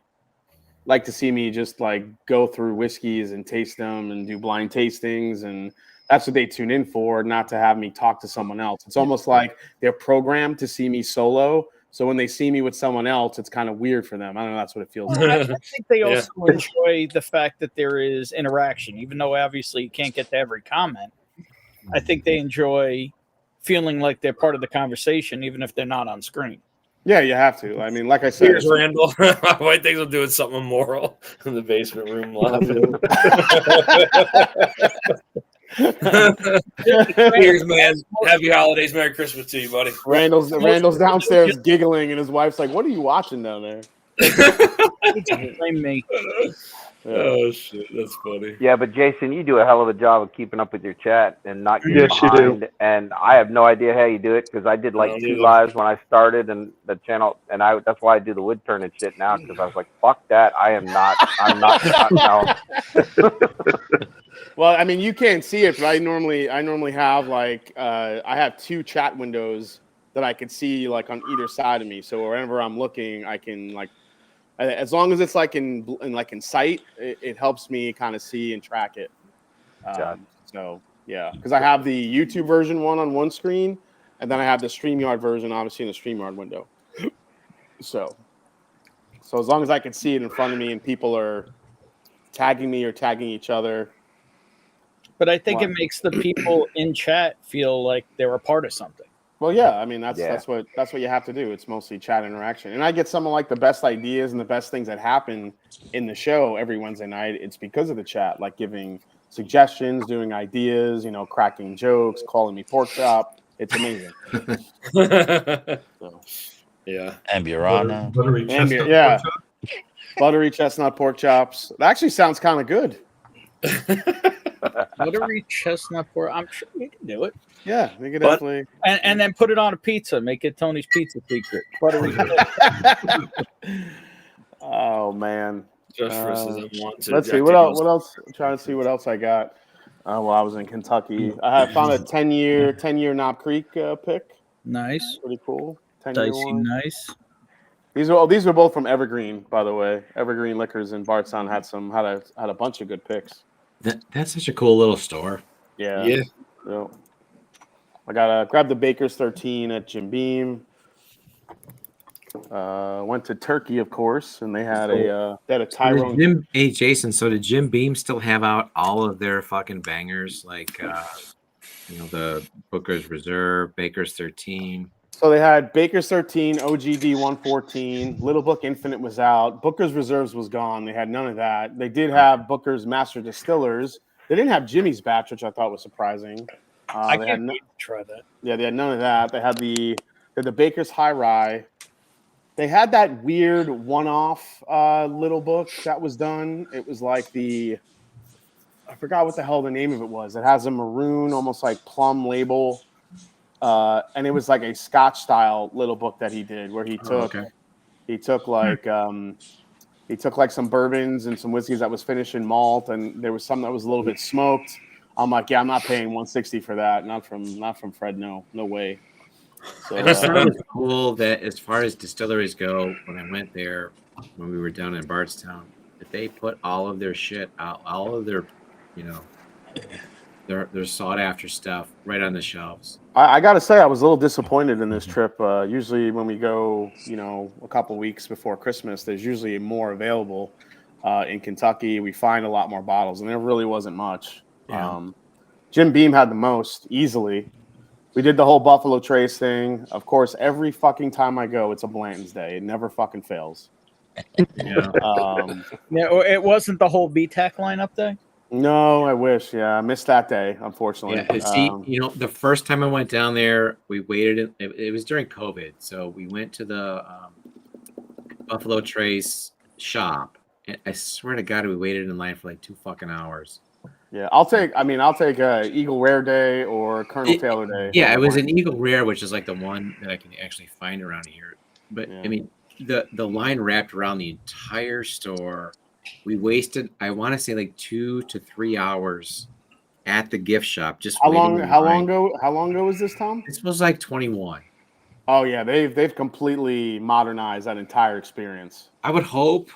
me just like go through whiskeys and taste them and do blind tastings, and that's what they tune in for, not to have me talk to someone else. It's almost like they're programmed to see me solo. So when they see me with someone else, it's kind of weird for them. I don't know. That's what it feels like. I think they also enjoy the fact that there is interaction, even though obviously you can't get to every comment. I think they enjoy feeling like they're part of the conversation, even if they're not on screen. Yeah, you have to. I mean, like I said, here's Randall. White thinks I'm doing something immoral in the basement room laughing. Here's man. Happy holidays, Merry Christmas to you, buddy. Randall's downstairs giggling, and his wife's like, "What are you watching down there?" Blame me. Oh shit, that's funny. Yeah, but Jason, you do a hell of a job of keeping up with your chat and not getting Yes, you behind. do. And I have no idea how you do it because I did like 2 lives when I started and the channel, and that's why I do the wood turning shit now because I was like, fuck that, I'm not no. Well, I mean, you can't see it, but I normally have like I have 2 chat windows that I can see like on either side of me. So wherever I'm looking, I can like, as long as it's like in sight, it helps me kind of see and track it. So yeah, because I have the YouTube version on one screen, and then I have the StreamYard version, obviously in the StreamYard window. So as long as I can see it in front of me and people are tagging me or tagging each other. But I think it makes the people in chat feel like they're a part of something. Well, yeah, I mean that's what you have to do. It's mostly chat interaction, and I get some of like the best ideas and the best things that happen in the show every Wednesday night. It's because of the chat, like giving suggestions, doing ideas, cracking jokes, calling me pork chop. It's amazing. So, yeah, Amburana, buttery chestnut pork chop. Buttery chestnut pork chops. That actually sounds kind of good. Buttery chestnut pork. I'm sure we can do it. Yeah, we could definitely. And then put it on a pizza. Make it Tony's pizza secret. Buttery. Oh man. Just let's see what else. I'm trying to see what else I got. Well, I was in Kentucky. I found a 10-year Knob Creek pick. Nice. Pretty cool. 10-year one. Nice. These were both from Evergreen, by the way. Evergreen Liquors in Bardstown had a bunch of good picks. That's such a cool little store. Yeah. So, I grabbed the Baker's 13 at Jim Beam. Went to Turkey, of course, and they had a Tyrone. Hey Jason, so did Jim Beam still have out all of their fucking bangers, like the Booker's Reserve, Baker's 13? So they had Baker's 13, OGD 114, Little Book Infinite was out, Booker's Reserves was gone. They had none of that. They did have Booker's Master Distillers. They didn't have Jimmy's batch, which I thought was surprising. I can't wait to try that. Yeah, they had none of that. They had the Baker's High Rye. They had that weird one-off little book that was done. It was like I forgot what the hell the name of it was. It has a maroon, almost like plum label. And it was like a Scotch style little book that he did where he took like some bourbons and some whiskeys that was finished in malt, and there was some that was a little bit smoked. I'm like, yeah, I'm not paying $160 for that. Not from Fred. No way. So, I just thought it was cool that as far as distilleries go, when I went there, when we were down in Bardstown, that they put all of their shit out, all of their, their sought after stuff right on the shelves. I got to say, I was a little disappointed in this trip. Usually, when we go, a couple weeks before Christmas, there's usually more available in Kentucky. We find a lot more bottles, and there really wasn't much. Yeah. Jim Beam had the most easily. We did the whole Buffalo Trace thing. Of course, every fucking time I go, it's a Blanton's Day. It never fucking fails. Yeah. Yeah, it wasn't the whole BTAC lineup day. No, I wish. Yeah, I missed that day, unfortunately. Yeah, see, the first time I went down there, we waited. It was during COVID, so we went to the Buffalo Trace shop, and I swear to God, we waited in line for like 2 fucking hours. Yeah, I'll take Eagle Rare Day or Colonel Taylor Day. Yeah, it was an Eagle Rare, which is like the one that I can actually find around here. But Yeah. I mean, the line wrapped around the entire store. We wasted, I want to say, like 2 to 3 hours at the gift shop. Just How waiting in long line. ago was this, Tom? This was like 21. Oh yeah, they've completely modernized that entire experience. I would hope.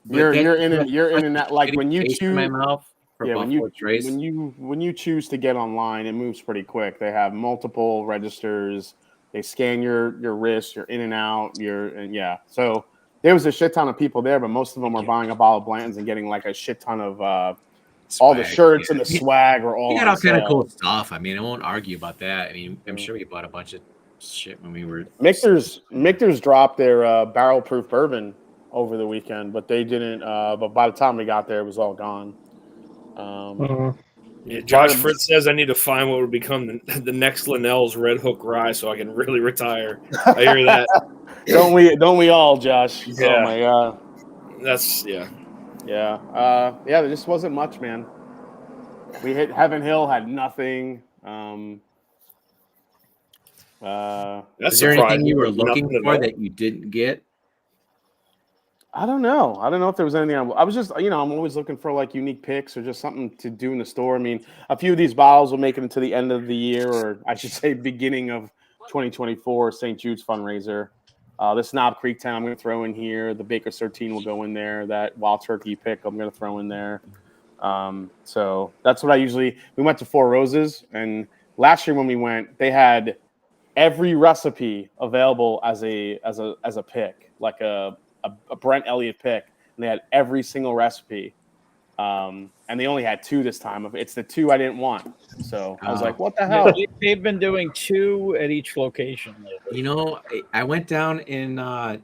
but You're that- in that like when you taste in my choose mouth for when Buffalo Trace. you choose to get online, it moves pretty quick. They have multiple registers. They scan your wrist, your in and out, So there was a shit ton of people there, but most of them were buying a bottle of Blanton's and getting like a shit ton of all the Swag, shirts yeah. and the swag were all We got on all kind of sale. cool stuff. I mean, I won't argue about that. I mean, I'm sure we bought a bunch of shit when we were. Michter's dropped their barrel proof bourbon over the weekend, but they didn't. But by the time we got there, it was all gone. Yeah, Josh Fritz says I need to find what would become the next Linnell's Red Hook Rye so I can really retire. I hear that. Don't we all, Josh? Yeah. Oh my god. That's Yeah. There just wasn't much, man. We hit Heaven Hill, had nothing. That's Is there anything surprising. you were looking Nothing for at all. that you didn't get? I don't know. I don't know if there was anything. I was just, I'm always looking for like unique picks or just something to do in the store. I mean, a few of these bottles will make it into the end of the year, or I should say, beginning of 2024 St. Jude's fundraiser. The Snob Creek 10 I'm going to throw in here. The Baker's 13 will go in there. That Wild Turkey pick I'm going to throw in there. So that's what I usually. We went to Four Roses, and last year when we went, they had every recipe available as a pick, like a Brent Elliott pick, and they had every single recipe. And they only had 2 this time. It's the 2 I didn't want. So I was like, what the hell? They've been doing 2 at each location lately. I went down in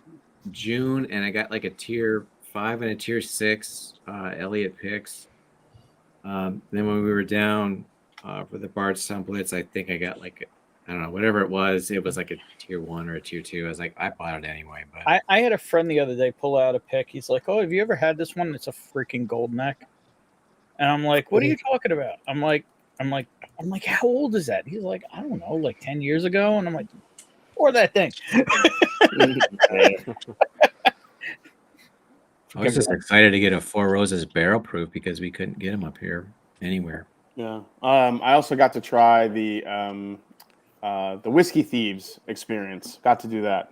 June and I got like a tier 5 and a tier 6 Elliott picks. Then when we were down for the Bardstown Blitz, I think I got like I don't know, whatever it was like a tier 1 or a tier 2. I was like, I bought it anyway. But I had a friend the other day pull out a pick. He's like, "Oh, have you ever had this one? It's a freaking gold neck." And I'm like, "What are you talking about?" I'm like, "How old is that?" He's like, "I don't know, like 10 years ago." And I'm like, "Or that thing." I was just excited to get a Four Roses barrel proof because we couldn't get them up here anywhere. Yeah. I also got to try the Whiskey Thieves experience. Got to do that,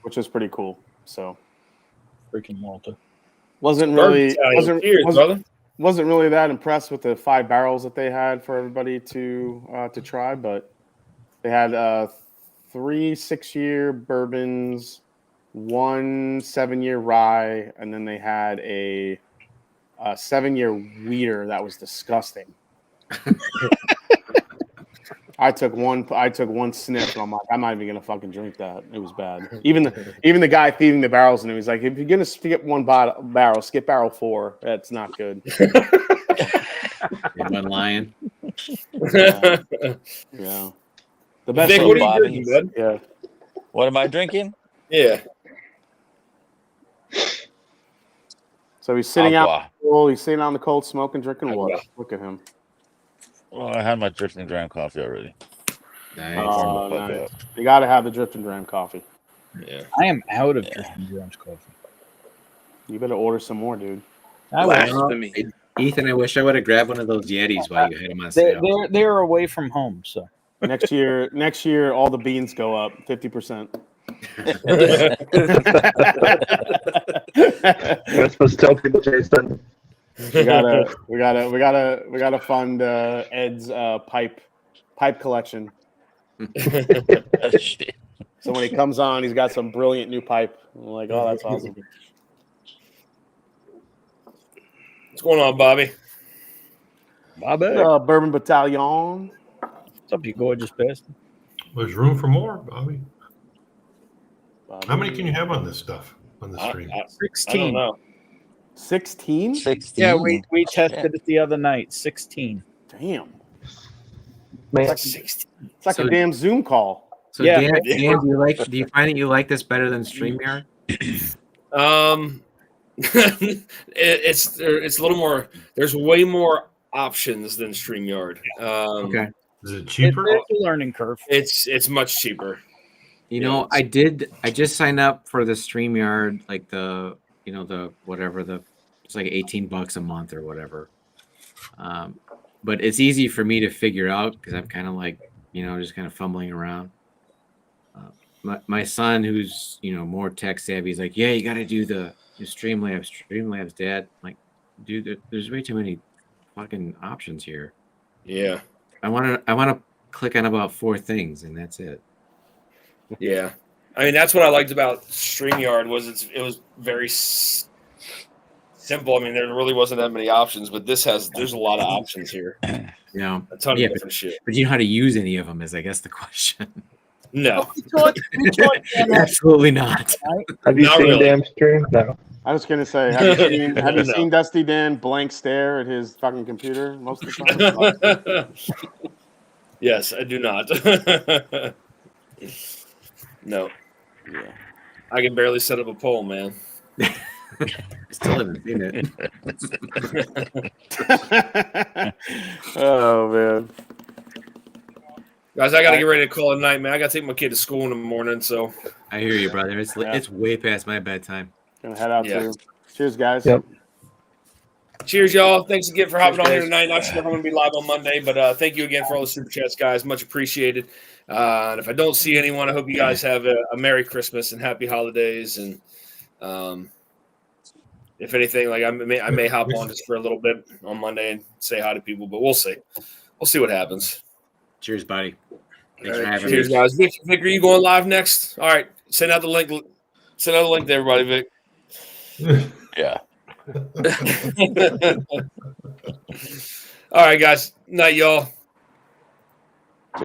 which was pretty cool. So, Freaking Walter. wasn't really that impressed with the 5 barrels that they had for everybody to try, but they had 3 6-year bourbons, 1 7-year rye, and then they had a 7-year wheater that was disgusting. I took one sniff and I'm like, I'm not even gonna fucking drink that. It was bad. Even the guy feeding the barrels and he was like, if you're gonna skip one barrel, skip barrel 4. That's not good. One lion. Yeah. The best. Vic, what are you drinking, bud? Yeah. What am I drinking? Yeah. So he's sitting Agua. out. Well, he's sitting on the cold, smoking, drinking Agua. water. Look at him. Well, I had my drip and dram coffee already. Nice. Oh, Fuck nice. up. You got to have the Drift and Dram coffee. Yeah. I am out of drinking Drums coffee. You better order some more, dude. I will. Blasphemy. Ethan, I wish I would have grabbed one of those Yetis while you had them on sale. They're away from home, so Next year, all the beans go up 50%. You're supposed to tell people, Jason. We gotta fund Ed's pipe collection. Oh, shit. So when he comes on, he's got some brilliant new pipe. I'm like, oh, that's awesome. What's going on, Bobby? Bobby. Bourbon Battalion. What's up, you gorgeous bastard? There's room for more, Bobby. Bobby. How many can you have on this stuff on the stream? I don't 16. know. 16? 16. Yeah, we tested it the other night. 16. Damn. Man, It's like a damn Zoom call. So Yeah. Dan, do you find that you like this better than StreamYard? It's a little more. There's way more options than StreamYard. Okay. Is it cheaper? It's a learning curve. It's much cheaper. You know, I just signed up for the StreamYard, like the whatever it's like $18 a month or whatever. But it's easy for me to figure out because I'm kind of like, just kind of fumbling around. My son, who's more tech savvy, is like, yeah, you got to do the Streamlabs, Dad. I'm like, dude, there's way too many fucking options here. Yeah. I want to click on about 4 things and that's it. Yeah. I mean, that's what I liked about StreamYard was it was very simple. I mean, there really wasn't that many options, but there's a lot of options here. A ton of different shit. But you know how to use any of them is, I guess, the question. No. Absolutely not. have you Not seen really. damn stream? No. I was gonna say, have you No. seen Dusty Dan blank stare at his fucking computer most of the time? Yes, I do not. No. Yeah. I can barely set up a poll, man. Still haven't seen it. Oh man. Guys, I got to get ready to call it night, man. I got to take my kid to school in the morning, so. I hear you, brother. It's way past my bedtime. Gonna head out Yeah. too. Cheers, guys. Yep. Cheers, y'all. Thanks again for hopping on here guys. tonight. Not sure if I'm going to be live on Monday, but thank you again for all the super chats, guys. Much appreciated. And if I don't see anyone, I hope you guys have a Merry Christmas and Happy Holidays. And if anything, like I may hop on just for a little bit on Monday and say hi to people, but we'll see. We'll see what happens. Cheers, buddy. Thanks All for right, having cheers, me. guys. Vic, are you going live next? All right. Send out the link. Send out the link to everybody, Vic. Yeah. All right, guys. Night, y'all.